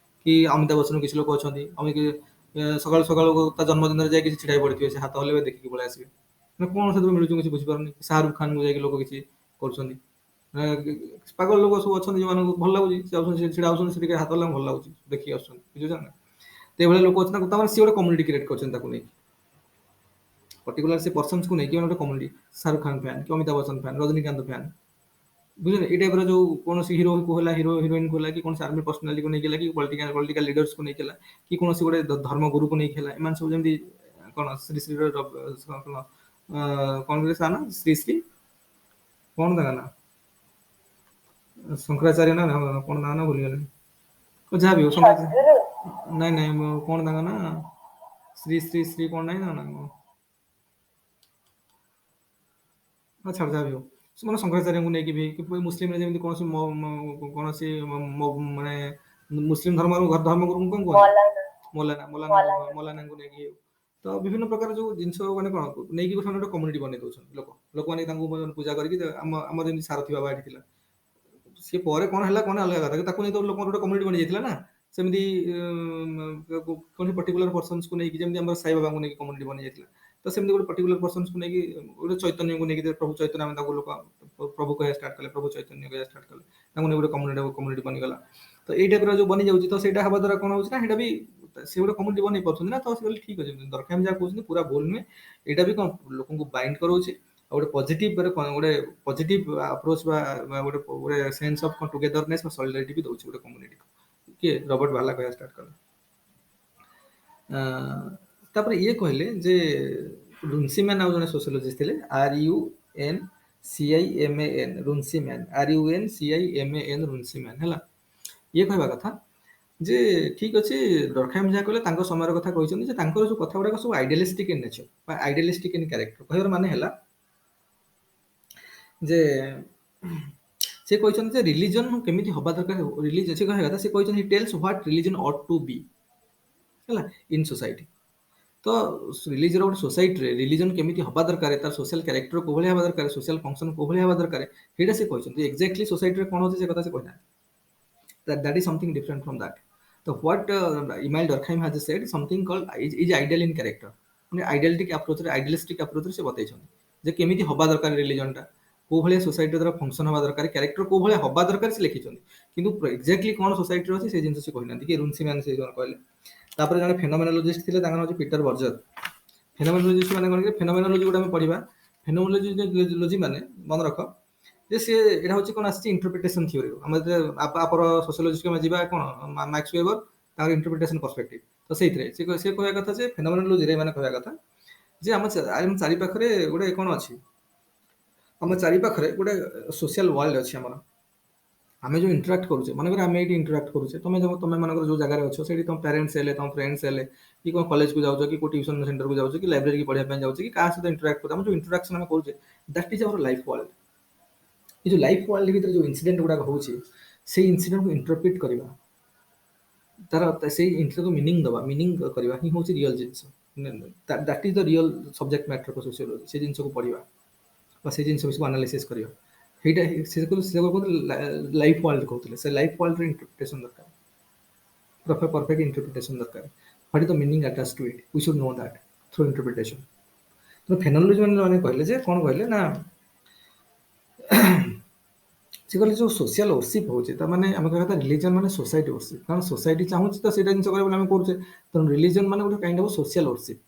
कि अमिताभ बच्चन किछि लोक अछन, सकाल सकाल ता जन्मदिन रे जाय किछि छिड़ाई पड़थिबे, से हाथ हलेबे देखि पळे आसीबे, ମାନେ କଣ ସେଥିରୁ ମିଳୁଛି କିଛି ବୁଝିପାରୁନି। ଶାହରୁଖ ଖାନ କୁ ଯାଇକି ଲୋକ କିଛି କରୁଛନ୍ତି, ପାଗଳ ଲୋକ ସବୁ ଅଛନ୍ତି ଯୋଉମାନଙ୍କୁ ଭଲ ଲାଗୁଛି, ସେ ଆଉଛନ୍ତି ଛିଡା ହଉଛନ୍ତି, ସେଠି ହାତ ହଲାଙ୍କୁ ଭଲ ଲାଗୁଛି, ଦେଖିକି ଆସୁଛନ୍ତି, ବୁଝୁଛ ନା। ତ ଏଭଳିଆ ଲୋକ ଅଛନ୍ତି, ତାମାନେ ସିଏ ଗୋଟେ କମ୍ୟୁନିଟି କ୍ରିଏଟ କରିଛନ୍ତି, ତାକୁ ନେଇକି पर्टिकुलर से पर्सन्स को नहीं गोटे कम्युनिटी, शाहरुख खान फैन कि अमिताभ बच्चन फैन, रजनीकांत फैन, बुझे ये टाइप जो कौन हिरो को है, हिरो हिरोइन को है, कि कौन आर्मी पर्सनालिटी को नहीं, कि पॉलिटिकल लीडर्स को नहीं, कि कौन गोटे धर्म गुरु को नहीं, एम सब जमी कौन श्री श्री कौन सा ना श्री श्री कौन था ना शंकराचार्य ना कौन ना भूलीगल, जहाँ भी हो नहीं नहीं कौन था ना श्री श्री श्री कौन नहीं ना छाड़ जहाँ भी हो, मैंने शंकराचार्य को लेकिन भी, कि मुस्लिम जमी कौन माने मुस्लिम धर्म धर्म गुरु कौन कहते मौलाना मौलाना मौलाना को लेकिन। तो विभिन्न प्रकार जो जिनस मैंने कौन नहीं गोटे कम्युनिटी बन दौर लोक लोक मैंने पूजा करम जमी सारथी बाबा ये सी पर कौन है कौन अलग कथा, नहीं तो लोक गोटे कम्युनिटी बनी जाता ना, सेमती कौन पर्टिकुलर पर्सन्स को लेकिन जमी साई बाबा को लेकिन कम्युनिटी बनी जाता, ତ ସେମିତି ଗୋଟେ ପର୍ଟିକୁଲାର ପର୍ସନ୍ସକୁ ନେଇକି ଗୋଟେ ଚୈତନ୍ୟକୁ ନେଇକି ପ୍ରଭୁ ଚୈତନ୍ୟ ଆମେ ତାକୁ ଲୋକ ପ୍ରଭୁ କହିବା ଷ୍ଟାର୍ଟ କଲେ, ପ୍ରଭୁ ଚୈତନ୍ୟ କହିବା ଷ୍ଟାର୍ଟ କଲେ, ତାଙ୍କୁ ନେଇ ଗୋଟେ କମ୍ୟୁନିଟି ବନିଗଲା। ତ ଏଇ ଟାଇପ୍ର ଯୋଉ ବନିଯାଉଛି, ତ ସେଇଟା ହେବା ଦ୍ୱାରା କ'ଣ ହେଉଛି ନା, ସେଇଟା ବି ସେ ଗୋଟେ କମ୍ୟୁନିଟି ବନେଇ ପାରୁଛନ୍ତି ନା, ତ ସେ କହିଲେ ଠିକ୍ ଅଛି, ଦରକାର ଯାହା କହୁଛନ୍ତି ପୁରା ଭୁଲ ନୁହେଁ, ଏଇଟା ବି କ'ଣ ଲୋକଙ୍କୁ ବାଇଣ୍ଡ କରାଉଛି, ଆଉ ଗୋଟେ ପଜିଟିଭ ଗୋଟେ ପଜିଟିଭ ଆପ୍ରୋଚ୍ ବା ଗୋଟେ ଗୋଟେ ସେନ୍ସ ଅଫ୍ ଟୁଗେଦରନେସ୍ ବା ସଲିଡାରିଟି ବି ଦେଉଛି ଗୋଟେ କମ୍ୟୁନିଟିକୁ। କିଏ ରବର୍ଟ ବାଲା କହିବା ଷ୍ଟାର୍ଟ କଲେ। ତାପରେ ଇଏ କହିଲେ ଯେ ରୁନ୍ସିମ୍ୟାନ୍ ଆଉ ଜଣେ ସୋସିଓଲୋଜିଷ୍ଟ ଥିଲେ, RUNCIMAN, ରୁନ୍ସିମ୍ୟାନ୍, RUNCIMAN, ରୁନ୍ସିମ୍ୟାନ୍ ହେଲା। ଇଏ କହିବା କଥା ଯେ ଠିକ୍ ଅଛି, ଡର୍କହାମ୍ ଯାହା କହିଲେ ତାଙ୍କ ସମୟର କଥା କହିଛନ୍ତି, ଯେ ତାଙ୍କର ଯୋଉ କଥା ଗୁଡାକ ସବୁ ଆଇଡିଆଲିଷ୍ଟିକ୍ ଇନ୍ ନେଚର ବା ଆଇଡିଆଲିଷ୍ଟିକ୍ ଇନ୍ କ୍ୟାରେକ୍ଟର। କହିବାର ମାନେ ହେଲା ଯେ ସେ କହିଛନ୍ତି ଯେ ରିଲିଜନ କେମିତି ହବା ଦରକାର, ରିଲିଜନ ସେ କହିବା କଥା, ସେ କହିଛନ୍ତି tells what religion ought to be ହେଲା ଇନ୍ ସୋସାଇଟି। ତ ରିଲିଜନ ଗୋଟେ ସୋସାଇଟିରେ ରିଲିଜନ କେମିତି ହବା ଦରକାର, ତାର ସୋସିଆଲ କ୍ୟାରେକ୍ଟର କୋଭଳି ହବା ଦରକାର, ସୋସିଆଲ ଫଙ୍କସନ କୋଭଳି ହବା ଦରକାର, ସେଇଟା ସେ କହିଛନ୍ତି। ଏକ୍ଜାକ୍ଟଲି ସୋସାଇଟିରେ କ'ଣ ଅଛି ସେ କଥା ସେ କହିନାହାନ୍ତି। That is something different from that. So what Emile Durkheim has said, something called is ideal in character. ମାନେ ଆଇଡିଆଲିଟିକ୍ ଆପ୍ରୋଚରେ, ଆଇଡିଆଲିଷ୍ଟିକ୍ ଆପ୍ରୋଚରେ ସେ ବତେଇଛନ୍ତି ଯେ କେମିତି ହବା ଦରକାର ରିଲିଜନଟା, କୋଉ ଭଳିଆ ସୋସାଇଟି ଦ୍ୱାରା ଫଙ୍କସନ ହବା ଦରକାର, କ୍ୟାରେକ୍ଟର କୋଉ ଭଳିଆ ହବା ଦରକାର ସେ ଲେଖିଛନ୍ତି, କିନ୍ତୁ ଏକ୍ଜାକ୍ଟଲି କ'ଣ ସୋସାଇଟିରେ ଅଛି ସେ ଜିନିଷ ସେ କହିନାହାନ୍ତି। କି ରୁନ୍ସିମ୍ୟାନ୍ ସେ କହିଲେ। ତାପରେ ଜଣେ ଫେନୋମେନୋଲୋଜିଷ୍ଟ ଥିଲେ, ତାଙ୍କ ନାମ ହେଉଛି ପିଟର ବର୍ଜର। ଫେନୋମେନୋଲୋଜିଷ୍ଟ ମାନେ କ'ଣ, ଫେନୋମେନୋଲୋଜି ଗୋଟେ ଆମେ ପଢିବା, ଫେନୋମେନୋଲୋଜି ମାନେ ମନେ ରଖ ଯେ ସିଏ ଏଇଟା ହେଉଛି କ'ଣ ଆସିଛି ଇଣ୍ଟରପ୍ରିଟେସନ ଥିଓରି। ଆମେ ଆପର ସୋସିଓଲୋଜିଷ୍ଟ ଆମେ ଯିବା କ'ଣ ମାକ୍ସ ୱେବର, ତାଙ୍କର ଇଣ୍ଟରପ୍ରିଟେସନ ପର୍ସପେକ୍ଟିଭ। ତ ସେଇଥିରେ ସେ କହିବା କଥା ଯେ ଫେନୋମେନୋଲୋଜିରେ ମାନେ କହିବା କଥା ଯେ ଆମ ଚାରି ପାଖରେ ଗୋଟେ କ'ଣ ଅଛି, ଆମ ଚାରି ପାଖରେ ଗୋଟେ ସୋସିଆଲ ୱାର୍ଲଡ ଅଛି ଆମର। ଆମେ ଯୋଉ ଇଣ୍ଟରାକ୍ଟ କରୁଛେ, ମନେକର ଆମେ ଏଇଠି ଇଣ୍ଟରାକ୍ଟ କରୁଛେ, ତମେ ମନେକର ଯୋଉ ଜାଗାରେ ଅଛ ସେଇଠି ତମ ପ୍ୟାରେଣ୍ଟସ ହେଲେ, ତମ ଫ୍ରେଣ୍ଡସ ହେଲେ, କି କ'ଣ କଲେଜକୁ ଯାଉଛ, କି କୋଉ ଟ୍ୟୁସନ ସେଣ୍ଟରକୁ ଯାଉଛ, କି ଲାଇବ୍ରେରୀ ପଢିବା ପାଇଁ ଯାଉଛ, କି କାହା ସହିତ ଇଣ୍ଟରାକ୍ଟ କରୁଛ, ଆମ ଯୋଉ ଇଣ୍ଟରାକ୍ସନ ଆମେ କରୁଛେ, that is our life world. ଏ ଯୋଉ ଲାଇଫ ୱାର୍ଲଡ ଭିତରେ ଯୋଉ ଇନସିଡେଣ୍ଟ ଗୁଡାକ ହଉଛି, ସେଇ ଇନସିଡେଣ୍ଟକୁ ଇଣ୍ଟରପ୍ରିଟ କରିବା, ତାର ସେଇ ଇଣ୍ଟରକୁ ମିନିଂ ଦେବା, ମିନିଂ କରିବା ହିଁ ହେଉଛି ରିଅଲ ଜିନିଷ। That is the real subject matter for sociology. ସେ ଜିନିଷକୁ ପଢିବା ବା ସେ ଜିନିଷ ବିଷୟକୁ ଆନାଲିସିସ୍ କରିବା, ସେଇଟା ସେ କହୁଥିଲେ ଲାଇଫ ୱାର୍ଲଡ କହୁଥିଲେ। ସେ ଲାଇଫ ୱାର୍ଲଡର ଇଣ୍ଟରପ୍ରିଟେସନ ଦରକାର, ପରଫେକ୍ଟ ଇଣ୍ଟରପ୍ରିଟେସନ ଦରକାର। What is the meaning attach to it, we should know that through interpretation. तो ଫେନୋଲୋଜି ମାନେ କହିଲେ ଯେ କ'ଣ କହିଲେ ନା, ସେ କହିଲେ ଯୋଉ ସୋସିଆଲ ଓରସିପ୍ ହେଉଛି, ତା ମାନେ ଆମେ କହିବା କଥା ରିଲିଜନ ମାନେ ସୋସାଇଟି ଓରସିପ୍। କାରଣ ସୋସାଇଟି ଚାହୁଁଛି ତ ସେଇଟା ଜିନିଷ କରିବା ବୋଲି ଆମେ କରୁଛେ, ତେଣୁ ରିଲିଜନ ମାନେ ଗୋଟେ କାଇଣ୍ଡ ଅଫ୍ ସୋସିଆଲ ଓରସିପ୍।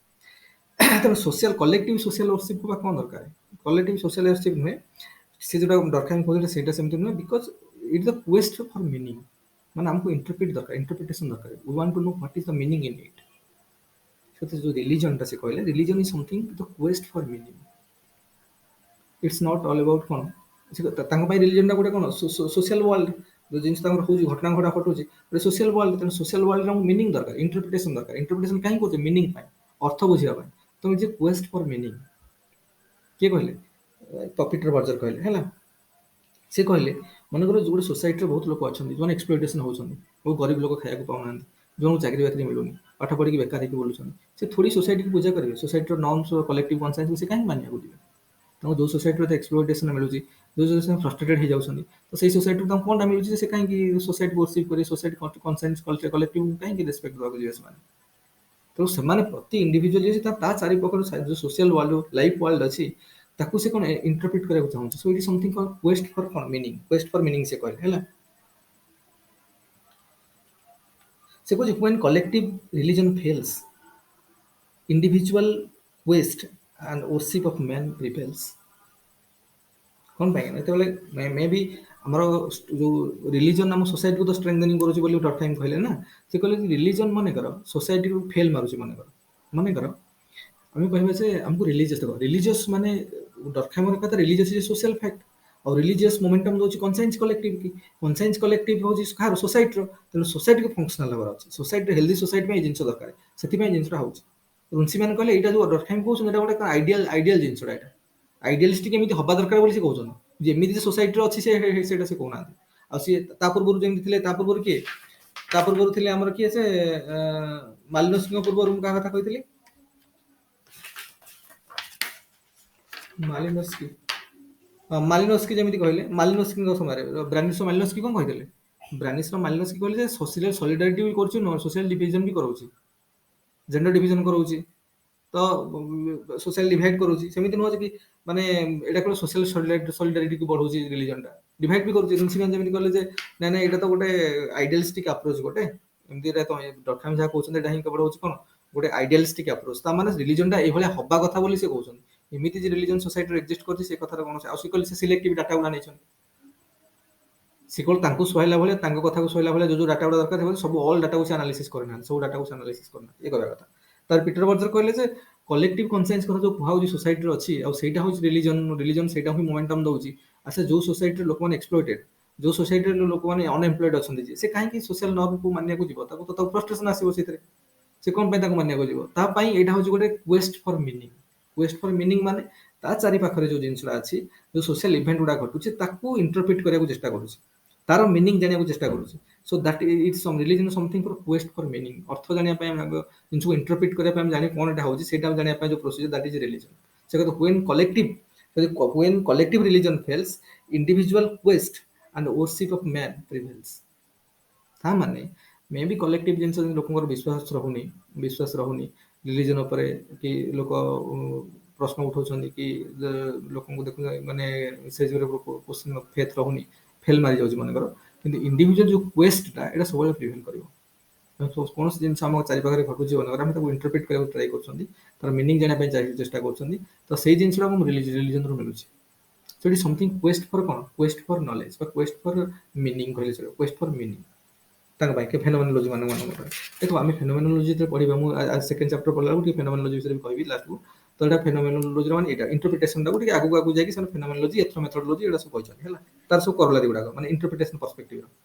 ତେଣୁ ସୋସିଆଲ କଲେକ୍ଟିଭ ସୋସିଆଲ ଓରସିପ୍ ବା କ'ଣ ଦରକାର, କଲେକ୍ଟିଭ ସୋସିଆଲ ଓରସିପ୍ ନୁହେଁ, ସେ ଯୋଉଟା ଡର୍କହାମ୍ କହୁଥିଲେ ସେଇଟା ସେମିତି ନୁହେଁ। Because it the quest for meaning, ମାନେ ଆମକୁ ଇଣ୍ଟରପ୍ରିଟ ଦରକାର, ଇଣ୍ଟରପ୍ରିଟେସନ ଦରକାର। We want to know what is the meaning in it. ସେଥିରେ ଯୋଉ ରିଲିଜନଟା ସେ କହିଲେ, religion is something the quest for meaning. It's not all about କ'ଣ, ତାଙ୍କ ପାଇଁ ରିଲିଜନଟା ଗୋଟେ କ'ଣ ସୋସିଆଲ ୱାର୍ଲଡ, ଯୋଉ ଜିନିଷ ତାଙ୍କର ହଉଛି, ଘଟଣା ଘଟୁଛି, ଗୋଟେ ସୋସିଆଲ ୱାର୍ଲଡ। ତେଣୁ ସୋସିଆଲ ୱାର୍ଲଡରେ ଆମକୁ ମିନିଂ ଦରକାର, ଇଣ୍ଟରପ୍ରିଟେସନ ଦରକାର। ଇଣ୍ଟରପ୍ରିଟେସନ କାହିଁ କରୁଛେ, ମିନିଂ ପାଇଁ, ଅର୍ଥ ବୁଝିବା ପାଇଁ। ତ ଯେ କ୍ୱେଷ୍ଟ ଫର ମିନିଂ କିଏ କହିଲେ, ପିଟର ବର୍ଜର କହିଲେ ହେଲା। ସେ କହିଲେ ମନେକର ଗୋଟେ ସୋସାଇଟିରେ ବହୁତ ଲୋକ ଅଛନ୍ତି ଯେଉଁମାନେ ଏକ୍ସପ୍ଲୋଇଟେସନ ହେଉଛନ୍ତି, ବହୁତ ଗରିବ ଲୋକ ଖାଇବାକୁ ପାଉନାହାନ୍ତି, ଯେଉଁମାନଙ୍କୁ ଚାକିରି ବାକିରି ମିଳୁନି, ପାଠ ପଢ଼ିକି ବେକାର ହେଇକି ବୁଲୁଛନ୍ତି, ସେ ଥୋଡ଼ି ସୋସାଇଟିକୁ ପୂଜା କରିବେ, ସୋସାଇଟିର ନର୍ମସ କଲେକ୍ଟିଭ କନସାଇନ୍ସକୁ ସେ କାହିଁକି ମାନିବାକୁ ଯିବେ। ତାଙ୍କୁ ଯେଉଁ ସୋସାଇଟିରେ ଏତେ ଏକ୍ସପ୍ଲୋଇଟେସନ ମିଳୁଛି, ଯେଉଁ ସୋସାଇଟି ଫ୍ରଷ୍ଟ୍ରେଟେଡ୍ ହେଇଯାଉଛନ୍ତି, ତ ସେଇ ସୋସାଇଟିରୁ ତାଙ୍କୁ କଣଟା ମିଳୁଛି ଯେ ସେ କାହିଁକି ସୋସାଇଟିକୁ ୱର୍ସିପ୍ କରିବେ, ସୋସାଇଟି କନସାଇନ୍ସ କଲେକ୍ଟିଭକୁ କାହିଁକି ରେସ୍ପେକ୍ଟ ଦେବାକୁ ଯିବେ ସେମାନେ। ତେଣୁ ସେମାନେ ପ୍ରତି ଇଣ୍ଡିଭିଜୁଆଲି ତା ଚାରିପାଖରେ ଯୋଉ ସୋସିଆଲ ୱାର୍ଲଡ, ଲାଇଫ ୱାର୍ଲଡ ଅଛି, ତାକୁ ସେ କ'ଣ ଇଣ୍ଟରପ୍ରିଟ କରିବାକୁ ଚାହୁଁଛି। So it is something called quest for କ'ଣ ମିନିଂ, କ୍ୱେଷ୍ଟ ଫର ମିନିଂ ସେ କହିଲେ ହେଲା। ସେ କହୁଛି when collective religion fails, individual quest and worship of man prevails। କ'ଣ ପାଇଁ, ଯେତେବେଳେ ମେ ବି ଆମର ଯୋଉ ରିଲିଜନ ଆମ ସୋସାଇଟିକୁ ତ ଷ୍ଟ୍ରେଙ୍ଗଥେନିଂ କରୁଛି ବୋଲି ଡର୍କହାମ୍ କହିଲେ ନା। ସେ କହିଲେ ଯେ ରିଲିଜନ ମନେକର ସୋସାଇଟିକୁ ଫେଲ୍ ମାରୁଛି, ମନେକର ଆମେ କହିବା ଯେ ଆମକୁ ରିଲିଜିୟସ୍ ଦେଖ, ରିଲିଜିୟସ୍ ମାନେ ଡର୍କହାମର କଥା, ରିଲିଜିୟସ୍ ଇଜ ସୋସିଆଲ ଫ୍ୟାକ୍ଟ। ଆଉ ରିଲିଜିୟସ୍ ମୋମେଣ୍ଟମ ଦେଉଛି କନସାଇନ୍ସ କଲେକ୍ଟିଭ କି, କନସାଇନ୍ସ କଲେକ୍ଟିଭ ହେଉଛି କାହାର, ସୋସାଇଟିର। ତେଣୁ ସୋସାଇଟିକୁ ଫଙ୍କସନାଲ ହେବାର ଅଛି, ସୋସାଇଟିରେ ହେଲ୍ଦି ସୋସାଇଟି ପାଇଁ ଏ ଜିନିଷ ଦରକାର, ସେଥିପାଇଁ ଜିନିଷଟା ହେଉଛି। ରୁନ୍ସିମ୍ୟାନ୍ କହିଲେ ଏଇଟା ଯୋଉ ଡର୍କହାମ୍ କହୁଛନ୍ତି ଏଇଟା ଗୋଟେ ଆଇଡିଆଲ ଜିନିଷଟା, ଏଇଟା ଆଇଡିଆଲିଷ୍ଟିକ ଏମିତି ହବା ଦରକାର ବୋଲି ସେ କହୁଛନ୍ତି। ଯେମିତି ଯେ ସୋସାଇଟିରେ ଅଛି ସେଇଟା ସେ କହୁନାହାନ୍ତି। ଆଉ ସିଏ ତା ପୂର୍ବରୁ ଯେମିତି ଥିଲେ, ତା ପୂର୍ବରୁ କିଏ, ତା ପୂର୍ବରୁ ଥିଲେ ଆମର କିଏ ସେ ମାଲିନୋସ୍କିଙ୍କ ପୂର୍ବରୁ ମୁଁ କାହା କଥା କହିଥିଲି, ମାଲିନୋସ୍କି ଯେମିତି କହିଲେ, ମାଲିନୋସ୍କିଙ୍କ ସମୟରେ ବ୍ରାନିସ୍ର ମାଲିନୋସ୍କି କ'ଣ କହିଥିଲେ, ବ୍ରାନିସ୍ର ମାଲିନୋସ୍କି କହିଲେ ଯେ ସୋସିଆଲ ସଲିଡାରିଟି ବି କରୁଛି, ସୋସିଆଲ ଡିଭିଜନ ବି କରାଉଛି, ଜେଣ୍ଡର ଡିଭିଜନ କରାଉଛି। ତ ସୋସିଆଲ ଡିଭାଇଡ କରୁଛି। ସେମିତି ନୁହଁ ଯେ କି ମାନେ ଏଇଟା କେବଳ ସୋସିଆଲ ସଲିଡାରିଟିକୁ ବଢଉଛି ରିଲିଜନଟା, ଡିଭାଇଡ ବି କରୁଛି। ଯେମିତି କହିଲେ ଯେ ନାଇଁ ନାଇଁ ଏଇଟା ତ ଗୋଟେ ଆଇଡିଆଲିଷ୍ଟିକ ଆପ୍ରୋଚ ଗୋଟେ, ଏମିତି ଡରଖାମ ଯାହା କହୁଛନ୍ତି ଏଇଟା ହିଁ କେବଳ ହଉଛି କଣ ଗୋଟେ ଆଇଡିଆଲିଷ୍ଟିକ ଆପ୍ରୋଚ। ତା ମାନେ ରିଲିଜନଟା ଏଇଭଳିଆ ହବା କଥା ବୋଲି ସେ କହୁଛନ୍ତି। ଏମିତି ଯେ ରିଲିଜନ ସୋସାଇଟିରେ ଏକ୍ଜିଷ୍ଟ କରୁଛି ସେ କଥାର କୌଣସି, ଆଉ ସେ କହିଲେ ସେ ସିଲେକ୍ଟିଭ ଡାଟା ଗୁଡ଼ା ନେଇଛନ୍ତି। ସେ କେବଳ ତାଙ୍କୁ ସୁହାଇଲା ଭଳିଆ, ତାଙ୍କ କଥାକୁ ସୁହାଇଲା ଭଳିଆ ଯୋଉ ଡାଟା ଗୁଡ଼ା ଦରକାର ଥିବ ସବୁ ଅଲ୍ ଡାଟାକୁ ସେ ଆନାଲିସିସ୍ କରିନାହାନ୍ତି, ସବୁ ଡାଟାକୁ ସେ ଆନାଲିସିସ୍ କରିନାହାନ୍ତି, ଏ କହିବା କଥା। ତାର ପିଟର ବର୍ଜର କହିଲେ ଯେ କଲେକ୍ଟିଭ କନସିଏନ୍ସ କଥା ଯୋଉ କୁହା ହଉଛି ସୋସାଇଟିରେ ଅଛି, ଆଉ ସେଇଟା ହଉଛି ରିଲିଜନ ସେଇଟା ହିଁ ମୋମେଣ୍ଟମ ଦଉଛି। ଆଚ୍ଛା ଯୋଉ ସୋସାଇଟିରେ ଲୋକମାନେ ଏକ୍ସପ୍ଲୋଇଟେଡ, ଯୋଉ ସୋସାଇଟିରେ ଲୋକମାନେ ଅନଏମ୍ପ୍ଲଏଡ ଅଛନ୍ତି, ସେ କାହିଁକି ସୋସିଆଲ ନର୍ମକୁ ମାନିବାକୁ ଯିବ? ତାକୁ ଫ୍ରଷ୍ଟ୍ରେସନ ଆସିବ ସେଥିରେ, ସେ କଣ ପାଇଁ ତାକୁ ମାନିବାକୁ ଯିବ? ତା ପାଇଁ ଏଇଟା ହଉଛି ଗୋଟେ quest for meaning. Quest for meaning ମାନେ ତା ଚାରି ପାଖରେ ଯୋଉ ଜିନିଷଟା ଅଛି, ଯୋଉ ସୋସିଆଲ ଇଭେଣ୍ଟ ଗୁଡା ଘଟୁଛି ତାକୁ ଇଣ୍ଟରପ୍ରିଟ କରିବାକୁ ଚେଷ୍ଟା କରୁଛି, ତାର ମିନିଂ ଜାଣିବାକୁ ଚେଷ୍ଟା କରୁଛି। So that it's religion something for quest for meaning. ଅର୍ଥ ଜାଣିବା ପାଇଁ, ଜିନିଷକୁ ଇଣ୍ଟରପ୍ରିଟ କରିବା ପାଇଁ, ଆମେ ଜାଣି କଣ ଏଟା ହଉଛି ସେଇଟା ଜାଣିବା ପାଇଁ ଯୋଉ ପ୍ରୋସିଜର, ଦ୍ୟାଟ ଇଜ ରିଲିଜନ। ସେ କଥା when collective religion fails, individual quest and worship of man prevails। ତା ମାନେ ମେ ବି କଲେକ୍ଟିଭ ଜିନିଷ ଲୋକଙ୍କର ବିଶ୍ୱାସ ରହୁନି ରିଲିଜନ ଉପରେ, କି ଲୋକ ପ୍ରଶ୍ନ ଉଠାଉଛନ୍ତି କି ଲୋକଙ୍କୁ ଦେଖୁ ମାନେ ସେ ଫେଥ ରହୁନି, ଫେଲ ମାରିଯାଉଛି ମନେକର, କିନ୍ତୁ ଇଣ୍ଡିଭିଜୁଆଲ ଯୋଉ କ୍ୱେଷ୍ଟଟା ଏଇଟା ସବୁବେଳେ ପ୍ରିଭେଣ୍ଟ କରିବ। କୌଣସି ଜିନିଷ ଆମ ଚାରି ପାଖରେ ଘଟୁଛି ମନେକର, ଆମେ ତାକୁ ଇଣ୍ଟରପ୍ରିଟ କରିବାକୁ ଟ୍ରାଏ କରୁଛନ୍ତି, ତାର ମିନିଂ ଜାଣିବା ପାଇଁ ଚେଷ୍ଟା କରୁଛନ୍ତି, ତ ସେଇ ଜିନିଷଟା ଆମକୁ ରିଲିଜନରୁ ମିଳୁଛି। ସେଠି ସମଥିଙ୍ଗ କ୍ୱେଷ୍ଟ ଫର କଣ, କ୍ୱେଷ୍ଟ ଫର ନଲେଜ ବା କ୍ୱେଷ୍ଟ ଫର ମିନିଂ କହିଲେ ଚଳିବ, କ୍ୱେଷ୍ଟ ଫର ମିନିଂ ତାଙ୍କ ପାଇଁ ଫେନୋମେନୋଲୋଜି ମାନଙ୍କ ପାଇଁ। ଦେଖ ଆମେ ଫେନୋମେନୋଲୋଜି ଯେତେବେଳେ ପଢିବା, ମୁଁ ସେକେଣ୍ଡ ଚାପ୍ଟର ପଢିଲା ବେଳକୁ ଟିକେ ଫେନୋମେନୋଲୋଜି ବିଷୟରେ ବି କହିବି ଲାଷ୍ଟକୁ। ତ ଏଇଟା ଫେନୋମେନୋଲୋଜିର ମାନେ ଏଇଟା ଇଣ୍ଟରପ୍ରିଟେସନଟାକୁ ଟିକେ ଆଗକୁ ଯାଇକି ସେମାନେ ଫେନୋମେନୋଲୋଜି, ଏଥ୍ରୋମେଥୋଡୋଲୋଜି ଏଗୁଡ଼ା ସବୁ କହିଛନ୍ତି ହେଲା। ତାର ସବୁ କରଲାରି ଗୁଡାକ ମାନେ ଇଣ୍ଟରପ୍ରିଟେସନ ପର୍ସପେକ୍ଟିଭ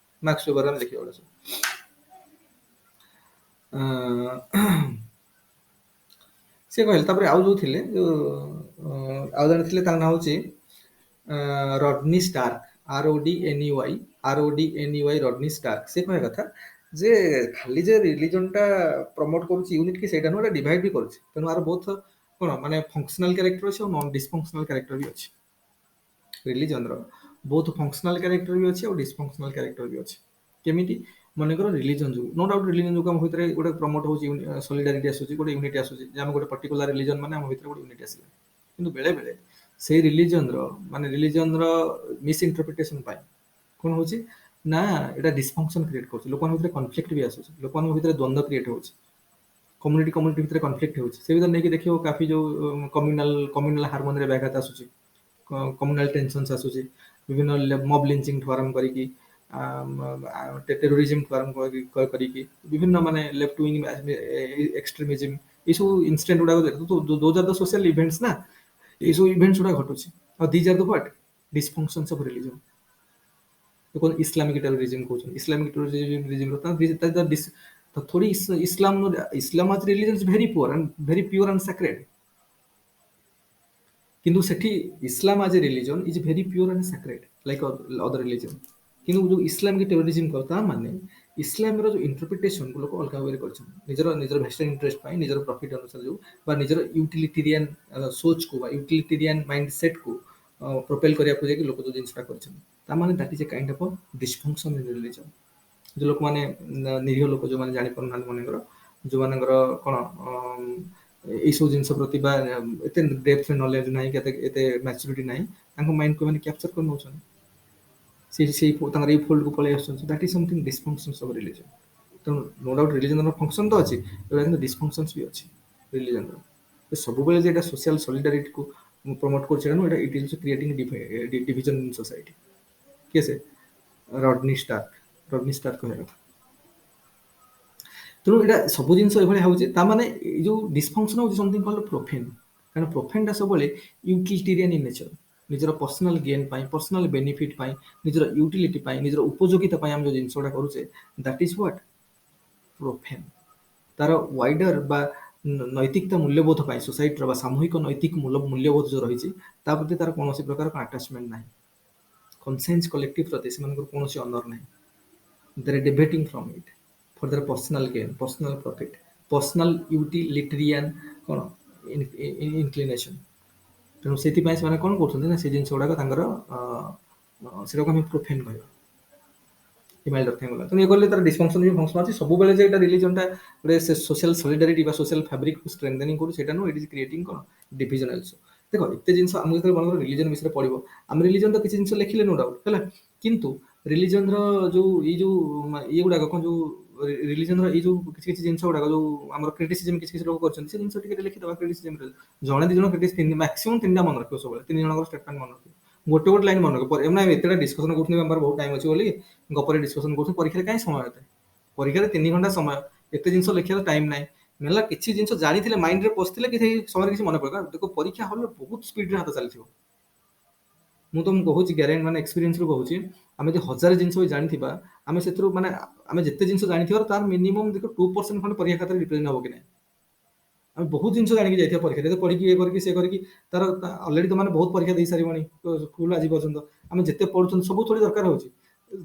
ମାର୍କ୍ସ ୱେବରରେ ଆମେ ଦେଖିବା ଏଗୁଡ଼ା ସବୁ। ସେ କହିଲେ ତାପରେ ଆଉ ଯୋଉ ଥିଲେ, ଯୋଉ ଆଉ ଜଣେ ଥିଲେ, ତାଙ୍କ ନାଁ ହଉଛି ରଡନି ଷ୍ଟାର୍କ, RODNEY ରଡନି ଷ୍ଟାର୍କ। ସେ କହିବା କଥା ଯେ ଖାଲି ଯେ ରିଲିଜନଟା ପ୍ରମୋଟ କରୁଛି ୟୁନିଟ କି ସେଇଟା ନୁହଁ, ଏଟା ଡିଭାଇଡ ବି କରୁଛି। ତେଣୁ ଆର ବହୁତ କଣ ମାନେ ଫଙ୍କସନାଲ କ୍ୟାରେକ୍ଟର ଅଛି ଆଉ ନନ୍ ଡିସଫଙ୍କସନାଲ କ୍ୟାରେକ୍ଟର ବି ଅଛି। ରିଲିଜନର ବହୁତ ଫଙ୍କସନାଲ କ୍ୟାରେକ୍ଟର ବି ଅଛି ଆଉ ଡିସଫଙ୍କସନାଲ କ୍ୟାରେକ୍ଟର ବି ଅଛି। କେମିତି? ମନେକର ରିଲିଜନ ଯୋଉ, ନୋ ଡାଉଟ ରିଲିଜନ ଯୋଉ ଆମ ଭିତରେ ଗୋଟେ ପ୍ରମୋଟ ହଉଛି, ସଲିଡାରିଟି ଆସୁଛି, ଗୋଟେ ୟୁନିଟି ଆସୁଛି, ଯେ ଆମେ ଗୋଟେ ପର୍ଟିକୁଲାର ରିଲିଜନ ମାନେ ଆମ ଭିତରେ ଗୋଟେ ୟୁନିଟି ଆସିଲା। କିନ୍ତୁ ବେଳେ ବେଳେ ସେଇ ରିଲିଜନର ମିସ୍ ଇଣ୍ଟରପ୍ରିଟେସନ ପାଇଁ କଣ ହଉଛି ନା ଏଇଟା ଡିସଫଙ୍କସନ କ୍ରିଏଟ କରୁଛି, ଲୋକମାନଙ୍କ ଭିତରେ କନଫ୍ଲିକ୍ଟ ବି ଆସୁଛି, ଲୋକମାନଙ୍କ ଭିତରେ ଦ୍ୱନ୍ଦ୍ୱ କ୍ରିଏଟ ହଉଛି, କମ୍ୟୁନିଟି ଭିତରେ କନଫ୍ଲିକ୍ଟ ହେଉଛି। ସେ ଭିତରେ ନେଇକି ଦେଖିବ କାଫି ଯୋଉ କମ୍ୟୁନାଲ ହାରମୋନିରେ ବ୍ୟାଘାତ ଆସୁଛି, କମ୍ୟୁନାଲ ଟେନସନ୍ସ ଆସୁଛି, ବିଭିନ୍ନ ମବ ଲିଞ୍ଚିଂ ଠୁ ଆରମ୍ଭ କରିକି ଟେରୋରିଜିମ ଠୁ ଆରମ୍ଭ କରିକି ବିଭିନ୍ନ ମାନେ ଲେଫ୍ଟ ୱିଙ୍ଗ ଏକ୍ସଟ୍ରିମିଜିମ, ଏଇସବୁ ଇନସିଡେଣ୍ଟ ଗୁଡାକ ଦୋଜ ଆର୍ ଦ ସୋସିଆଲ ଇଭେଣ୍ଟସ ନା, ଏଇସବୁ ଇଭେଣ୍ଟସ ଗୁଡା ଘଟୁଛି। ଆଉ these are the what dysfunctions of religion. Islamic terrorism କହୁଛନ୍ତି, ଇସଲାମିକ ଟେରୋରିଜିମ तो थोड़ी Islam as religion is very pure and sacred, किंतु सेठी Islam as a religion is very pure and sacred like other religion. किंतु जो इस्लाम की टेरोरिज्म करता माने इस्लाम रो जो इंटरप्रिटेशन को लोग अलग वे कर निजर निजर वेस्टर्न इंटरेस्ट पाई निजर प्रॉफिट अनुसार जो बा निजर यूटिलिटेरियन सोच को बा यूटिलिटेरियन माइंडसेट को प्रोपेल करिया को जे लोग जो जिंसटा करछन ता माने that is a kind of dysfunction in religion. जो लोक माने निरीह लोक जो माने जानि परना मनकर जो मानकर कोन এই ସବୁ ଜିନିଷ ପ୍ରତି ବା ଏତେ ଡେପ୍ଥ ନଲେଜ ନାହିଁ କି ଏତେ ମ୍ୟାଚୁରିଟି ନାହିଁ, ତାଙ୍କ ମାଇଣ୍ଡକୁ ମାନେ କ୍ୟାପଚର କରି ନେଉଛନ୍ତି, ସେଇ ତାଙ୍କର ଏଇ ଫୋଲ୍ଡକୁ ପଳେଇ ଆସୁଛନ୍ତି। That is something dysfunctions of religion. ତେଣୁ ନୋ ଡାଉଟ ରିଲିଜନର ଫଙ୍କସନ ତ ଅଛି, କିନ୍ତୁ ଡିସଫଙ୍କସନ୍ସ ବି ଅଛି ରିଲିଜନର। ସବୁବେଳେ ଯେ ଏଟା ସୋସିଆଲ ସଲିଡାରିଟିକୁ ପ୍ରମୋଟ କରୁଛି ଏଟା ନୁହଁ, ଇଟ୍ is creating division in society. କିଏ ସେ? ରଡନି ଷ୍ଟାର୍କ କହିବା କଥା। ତେଣୁ ଏଇଟା ସବୁ ଜିନିଷ ଏଭଳିଆ ହେଉଛି, ତାମାନେ ଏଇ ଯୋଉ ଡିସଫଙ୍କସନ ହେଉଛି ସମଥିଙ୍ଗ କଲ୍ଡ ପ୍ରୋଫେନ୍। କାରଣ ପ୍ରୋଫେନ୍ଟା ସବୁବେଳେ ୟୁଟିଲିଟେରିଆନ୍ ଇନ୍ ନେଚର, ନିଜର ପର୍ସନାଲ ଗେନ୍ ପାଇଁ, ପର୍ସନାଲ ବେନିଫିଟ୍ ପାଇଁ, ନିଜର ୟୁଟିଲିଟି ପାଇଁ, ନିଜର ଉପଯୋଗିତା ପାଇଁ ଆମେ ଯୋଉ ଜିନିଷ ଗୁଡା କରୁଛେ ଦ୍ୟାଟ୍ ଇଜ ହ୍ୱାଟ ପ୍ରୋଫେନ୍। ତାର ୱାଇଡର ବା ନୈତିକତା ମୂଲ୍ୟବୋଧ ପାଇଁ ସୋସାଇଟିର ବା ସାମୂହିକ ନୈତିକ ମୂଲ୍ୟବୋଧ ଯୋଉ ରହିଛି ତା ପ୍ରତି ତାର କୌଣସି ପ୍ରକାର ଆଟାଚମେଣ୍ଟ ନାହିଁ, କନସିଏନ୍ସ କଲେକ୍ଟିଭ ପ୍ରତି ସେମାନଙ୍କର କୌଣସି ଅନର ନାହିଁ। they are deviating from it for their personal gain, personal profit, personal utilitarian କ'ଣ inclination। ତେଣୁ ସେଥିପାଇଁ ସେମାନେ କ'ଣ କରୁଛନ୍ତି ନା ସେ ଜିନିଷ ଗୁଡାକ ତାଙ୍କର ସେଟାକୁ ଆମେ ପ୍ରୋଫେନ୍ କହିବା। ହିମାଳୟ ଦରଖାଇ ଗଲା ତେଣୁ ଇଏ କହିଲେ ତାର ଡିସଫଙ୍କସନ ବି ଫଙ୍କସନ ଅଛି ସବୁବେଳେ ଯେ ଏଇଟା ରିଲିଜନଟା ଗୋଟେ ସୋସିଆଲ ସଲିଡାରିଟି ବା ସୋସିଆଲ ଫ୍ୟାବ୍ରିକ ଷ୍ଟ୍ରେନ୍ଥେନିଂ କରୁଛି ସେଇଟା ନୁହଁ ଇଟ୍ ଇଜ କ୍ରିଏଟିଂ କ'ଣ ଡିଭିଜନ ଅଲସୋ ଦେଖ ଏତେ ଜିନିଷ ଆମେ ଯେତେବେଳେ ମନେକର ରିଲିଜନ ବିଷୟରେ ପଢିବ ଆମେ ରିଲିଜନ ତ କିଛି ଜିନିଷ ଲେଖିଲେ ନୋ ଡାଉଟ୍ ହେଲା କିନ୍ତୁ ରିଲିଜନର ଯୋଉ ଏଇ ଯୋଉ ଇଏ ଗୁଡାକ କ'ଣ ଯୋଉ ରିଲିଜନର ଏଇ ଯୋଉ କିଛି କିଛି ଜିନିଷ ଗୁଡାକ ଯୋଉ ଆମର କ୍ରିଟିସିଜମ କିଛି କିଛି ଲୋକ କରୁଛନ୍ତି ସେ ଜିନିଷ ଟିକେ ଲେଖିଦେବା କ୍ରିଟିସିଜମ ଜଣେ ଦି ଜଣ କ୍ରିଟିସିଜମ ମ୍ୟାକ୍ସିମମ୍ ତିନିଟା ମନେ ରଖିବ ସବୁବେଳେ ତିନି ଜଣଙ୍କର ଷ୍ଟେଟମେଣ୍ଟ ମନେ ରଖିବ ଗୋଟେ ଗୋଟେ ଲାଇନ୍ ମନେ ରଖିବ ଏମାନେ ଏତେଟା ଡିସ୍କସନ କରୁଛନ୍ତି ଆମର ବହୁତ ଟାଇମ୍ ଅଛି ବୋଲି ଗପରେ ଡିସ୍କସନ କରୁଛନ୍ତି ପରୀକ୍ଷାରେ କାହିଁ ସମୟ ଏତେ ପରୀକ୍ଷାରେ 3 ଘଣ୍ଟା ସମୟ ଏତେ ଜିନିଷ ଲେଖିବାର ଟାଇମ୍ ନାହିଁ ନେଲା କିଛି ଜିନିଷ ଜାଣିଥିଲେ ମାଇଣ୍ଡରେ ପଶିଥିଲେ କି ସେଇ ସମୟରେ କିଛି ମନେ ପଡିବ ଦେଖ ପରୀକ୍ଷା ହଲରେ ବହୁତ ସ୍ପିଡରେ ହାତ ଚାଲିଥିବ ମୁଁ ତମକୁ କହୁଛି ଗ୍ୟାରେଣ୍ଟି ମାନେ ଏକ୍ସପିରିଏନ୍ସରୁ କହୁଛି ଆମେ ଯଦି 1000 ଜିନିଷ ବି ଜାଣିଥିବା ଆମେ ସେଥିରୁ ମାନେ ଆମେ ଯେତେ ଜିନିଷ ଜାଣିଥିବାର ତାର ମିନିମମ୍ ଦେଖ 2% ଖଣ୍ଡେ ପରୀକ୍ଷା ଖାତାରେ ରିପ୍ରେଜେଣ୍ଟ ହବ କି ନାହିଁ ଆମେ ବହୁତ ଜିନିଷ ଜାଣିକି ଯାଇଥିବା ପରୀକ୍ଷାରେ ପଢିକି ଇଏ କରିକି ସେ କରିକି ତାର ଅଲରେଡି ତ ମାନେ ବହୁତ ପରୀକ୍ଷା ଦେଇ ସାରିବଣି ସ୍କୁଲ ଆଜି ପର୍ଯ୍ୟନ୍ତ ଆମେ ଯେତେ ପଢୁଛନ୍ତି ସବୁ ଥୋଡ଼ି ଦରକାର ହଉଛି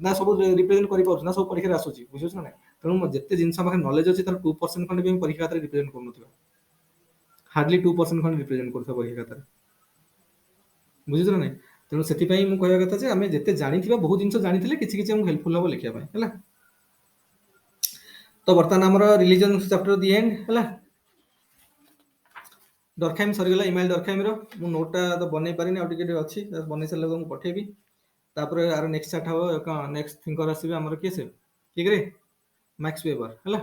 ନା ସବୁ ରିପ୍ରେଜେଣ୍ଟ କରିପାରୁଛୁ ନା ସବୁ ପରୀକ୍ଷାରେ ଆସୁଛି ବୁଝୁଛ ନା ନାଇଁ ତେଣୁ ଯେତେ ଜିନିଷ ଆମ ପାଖରେ ନଲେଜ ଅଛି ତାର 2% ଖଣ୍ଡେ ବି ଆମେ ପରୀକ୍ଷା ଖାତାରେ ରିପ୍ରେଜେଣ୍ଟ କରୁନଥିବା ହାର୍ଡଲି 2% ଖଣ୍ଡେ ରିପ୍ରେଜେଣ୍ଟ କରୁଥିବା ପରୀକ୍ଷା ଖାତାରେ ବୁଝୁଛ ନା ନାଇଁ ତେଣୁ ସେଥିପାଇଁ ମୁଁ କହିବା କଥା ଯେ ଆମେ ଯେତେ ଜାଣିଥିବା ବହୁତ ଜିନିଷ ଜାଣିଥିଲେ କିଛି କିଛି ଆମକୁ ହେଲ୍ପଫୁଲ ହବ ଲେଖିବା ପାଇଁ ହେଲା ତ ବର୍ତ୍ତମାନ ଆମର ରିଲିଜନ ଚାପ୍ଟର ଦି ଏଣ୍ଡ ହେଲା ଦରଖାଇମ୍ ସରିଗଲା ଇମାଇଲ ଦରଖାଇମର ମୁଁ ନୋଟଟା ତ ବନେଇ ପାରିନି ଆଉ ଟିକେ ଟିକେ ଅଛି ବନେଇ ସାରିଲା ମୁଁ ପଠେଇବି ତାପରେ ଆର ନେକ୍ସଟ ଚାର୍ଟ ହବ କ'ଣ ନେକ୍ସଟ ଥିଙ୍କର ଆସିବେ ଆମର କିଏ ସେ ଠିକ ରେ ମ୍ୟାକ୍ସ ୱେବର ହେଲା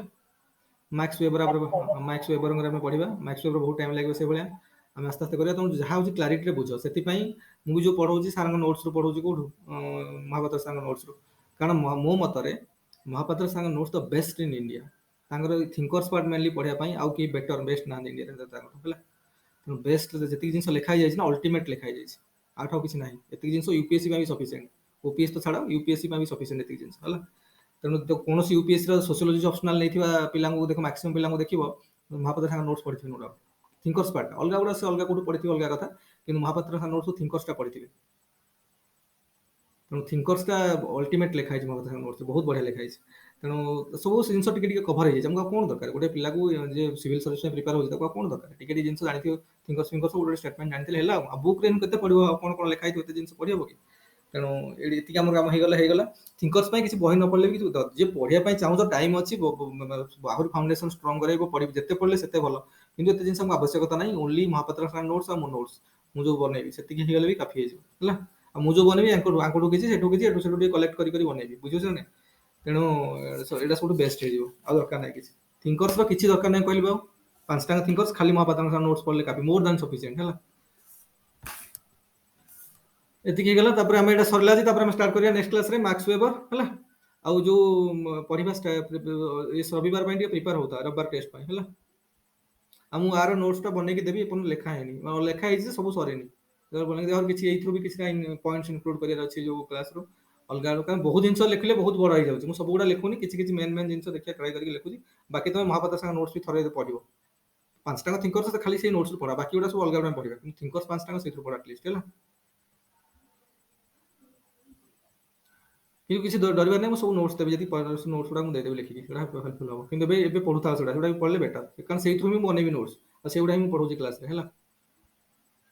ମ୍ୟାକ୍ସ ୱେବର ମ୍ୟାକ୍ସ ୱେବରଙ୍କର ଆମେ ପଢିବା ମ୍ୟାକ୍ସ ୱେବର ବହୁତ ଟାଇମ ଲାଗିବ ସେଇଭଳିଆ ଆମେ ଆସ୍ତେ ଆସ୍ତେ କରିବା ତମକୁ ଯାହା ହଉଛି କ୍ଲାରିଟିରେ ବୁଝ ସେଥିପାଇଁ ମୁଁ ବି ଯୋଉ ପଢଉଛି ସାରଙ୍କ ନୋଟ୍ସରୁ ପଢଉଛି କୋଉଠୁ ମହାପାତ୍ର ସାରଙ୍କ ନୋଟ୍ସରୁ କାରଣ ମୋ ମତରେ ମହାପାତ୍ର ସାରଙ୍କ notes the best in India ତାଙ୍କର ଥିଙ୍କର୍ସ ପାର୍ଟ ମେନଲି ପଢିବା ପାଇଁ ଆଉ କେହି ବେଟର ବେଷ୍ଟ ନାହାନ୍ତି ଇଣ୍ଡିଆରେ ତାଙ୍କର ହେଲା ତେଣୁ ବେଷ୍ଟ ଯେତିକି ଜିନିଷ ଲେଖା ହେଇଯାଇଛି ନା ଅଲ୍ଟିମେଟ ଲେଖା ହେଇଯାଇଛି ଆଉ କିଛି ନାହିଁ ଏତିକି ଜିନିଷ ୟୁପିଏସସି ପାଇଁ ବି ସଫିସିଏଣ୍ଟ ଓପିଏସ୍ ତ ଛାଡ଼ ୟୁପିଏସସି ପାଇଁ ବି ସଫିସିଏଣ୍ଟ ଏତିକି ଜିନିଷ ହେଲା ତେଣୁ କୌଣସି ୟୁପିଏସସିର ସୋସିଓଲୋଜି ଅପସନାଲ ନେଇଥିବା ପିଲାଙ୍କୁ ଦେଖ ମ୍ୟାକ୍ସିମମ୍ ପିଲାଙ୍କୁ ଦେଖିବ ମହାପାତ୍ର ସାଙ୍ଗ ନୋଟ୍ସ ପଢିଥିବେ ନୋ ଡାଉଟ୍ ଥିଙ୍କର୍ସ ପାର୍ଟ ଅଲଗା ଗୁଡ଼ା ସେ ଅଲଗା କୋଉଠୁ ପଢିଥିବେ ଅଲଗା କଥା କିନ୍ତୁ ମହାପାତ୍ର ସାଙ୍ଗ ନୋଟ୍ସ ଥିଙ୍କର୍ସଟା ପଢିଥିବେ ତେଣୁ ଥିଙ୍କର୍ସଟା ଅଲ୍ଟିମେଟ ଲେଖା ହେଇଛି ମହାପାତ୍ର ସାଙ୍ଗ ନୋଟ୍ସ ବହୁତ ବଢିଆ ଲେଖା ହେଇଛି ତେଣୁ ସବୁ ଜିନିଷ ଟିକେ ଟିକେ କଭର ହେଇଯାଇଛି ଆମକୁ ଆଉ କ'ଣ ଦରକାର ଗୋଟେ ପିଲାକୁ ଯେ ସିଭିଲ ସର୍ଭିସ ପାଇଁ ପ୍ରିପେୟାର ହେଉଛି ତାକୁ ଆଉ କ'ଣ ଦରକାର ଟିକେ ଟିକେ ଜିନିଷ ଜାଣିଥିବ ଥିଙ୍କର୍ସ ଫିଙ୍କର୍ସ ଗୋଟେ ଷ୍ଟେଟମେଣ୍ଟ ଜାଣିଥିଲେ ହେଲା ଆଉ ବୁକ୍ରେ କେତେ ପଢିବ ଆଉ କ'ଣ କ'ଣ ଲେଖା ହେଇଥିବ ଏତେ ଜିନିଷ ପଢିବ କି ତେଣୁ ଏତିକି ଆମର କାମ ହେଇଗଲା ଥିଙ୍କର୍ସ ପାଇଁ କିଛି ବହି ନ ପଢିଲେ ବି କିଛି ଯିଏ ପଢିବା ପାଇଁ ଚାହୁଁଛ ଟାଇମ୍ ଅଛି ଆହୁରି ଫାଉଣ୍ଡେସନ ଷ୍ଟ୍ରଙ୍ଗ କରିବାକୁ ପଢିବ ଯେତେ ପଢିଲେ ସେତେ ଭଲ କିନ୍ତୁ ଏତେ ଜିନିଷ ଆମକୁ ଆବଶ୍ୟକତା ନାହିଁ ଓନ୍ଲି ମହାପାତ୍ର ସାର୍ ନୋଟ୍ସ ଆଉ ମୋ ନୋଟ୍ସ ମୁଁ ଯୋଉ ବନେଇବି ସେତିକି ହେଇଗଲେ ବି କାଫି ହେଇଯିବ ହେଲା ଆଉ ମୁଁ ଯୋଉ ବନେଇବି ଆଙ୍କଠୁ କିଛି ସେଠୁ କିଛି ଏଠୁ ସେଠୁ ଟିକେ କଲେକ୍ଟ କରି ବନେଇବି ବୁଝୁଛ ନା ତେଣୁ ଏଇଟା ସବୁଠୁ ବେଷ୍ଟ ହେଇଯିବ ଆଉ ଦରକାର ନାହିଁ କିଛି ଥିଙ୍କର୍ସ ର କିଛି ଦରକାର ନାହିଁ କହିଲି ଆଉ 5ଟା ଥିଙ୍କର୍ସ ଖାଲି ମହାପାତ୍ର ସାର୍ ନୋଟ୍ସ ପଢିଲେ କାଫି ମୋର ଦାନ୍ ସଫିସିଏଣ୍ଟ ହେଲା ଏତିକି ହେଇଗଲା ତାପରେ ଆମେ ଏଇଟା ସରିଲା ଯେ ତାପରେ ଆମେ ଷ୍ଟାର୍ଟ କରିବା ନେକ୍ସଟ କ୍ଲାସରେ ମ୍ୟାକ୍ସ ୱେବର ହେଲା ଆଉ ଯୋଉ ପଢିବା ରବିବାର ପାଇଁ ଟିକେ ପ୍ରିପେୟାର ହଉଥା ରବିବାର ଟେଷ୍ଟ ପାଇଁ ହେଲା ଆଉ ମୁଁ ଆର ନୋଟ୍ସଟା ବନେଇକି ଦେବି ଏପର୍ଯ୍ୟନ୍ତ ଲେଖା ହେଇନି ଲେଖା ହେଇଛି ଯେ ସବୁ ସରିନି ବନେଇକି କିଛି ଏଇଥିରୁ ବି କିଛି ପଏଣ୍ଟସ ଇନକ୍ଲୁଡ କରିବାର ଅଛି ଯୋଉ କ୍ଲାସରୁ ଅଲଗା ଆଡୁ କାରଣ ବହୁତ ଜିନିଷ ଲେଖିଲେ ବହୁତ ବଡ ହେଇଯାଉଛି ମୁଁ ସବୁଗୁଡା ଲେଖୁନି କିଛି କିଛି ମେନ୍ ମେନ୍ ଜିନିଷ ଦେଖିବା ଟ୍ରାଏ କରିକି ଲେଖୁଛି ବାକି ତମେ ମହାପାତ୍ର ସାଙ୍ଗ ନୋଟ୍ସ ବି ଥରେ ପଢିବ 5ଟା ଥିଙ୍କର୍ସ ଖାଲି ସେଇ ନୋଟ୍ସରୁ ପଢା ବାକି ଗୁଡା ସବୁ ଅଲଗା ଗୁଡା ପଢିବା କିନ୍ତୁ ଥିଙ୍କର୍ସ 5ଟା ସେଇଥିରୁ ପଢା ଆଟଲିଷ୍ଟ ହେଲା କିନ୍ତୁ କିଛି ଡରିବାର ନାହିଁ ମୁଁ ସବୁ ନୋଟ୍ସ ଦେବି ଯଦି ନୋଟ୍ସ ଗୁଡ଼ା ମୁଁ ଦେଇଦେବି ଲେଖିକି ସେଟା ହେଲ୍ପଫୁଲ୍ ହବ କିନ୍ତୁ ଏବେ ପଢୁଥା ସେଗୁଡ଼ା ବି ପଢିଲେ ବେଟର କାରଣ ସେଇଥିରୁ ବି ମୁଁ ବନେଇବି ନୋଟ୍ସ ଆଉ ସେଗୁଡ଼ା ହିଁ ମୁଁ ପଢଉଛି କ୍ଲାସରେ ହେଲା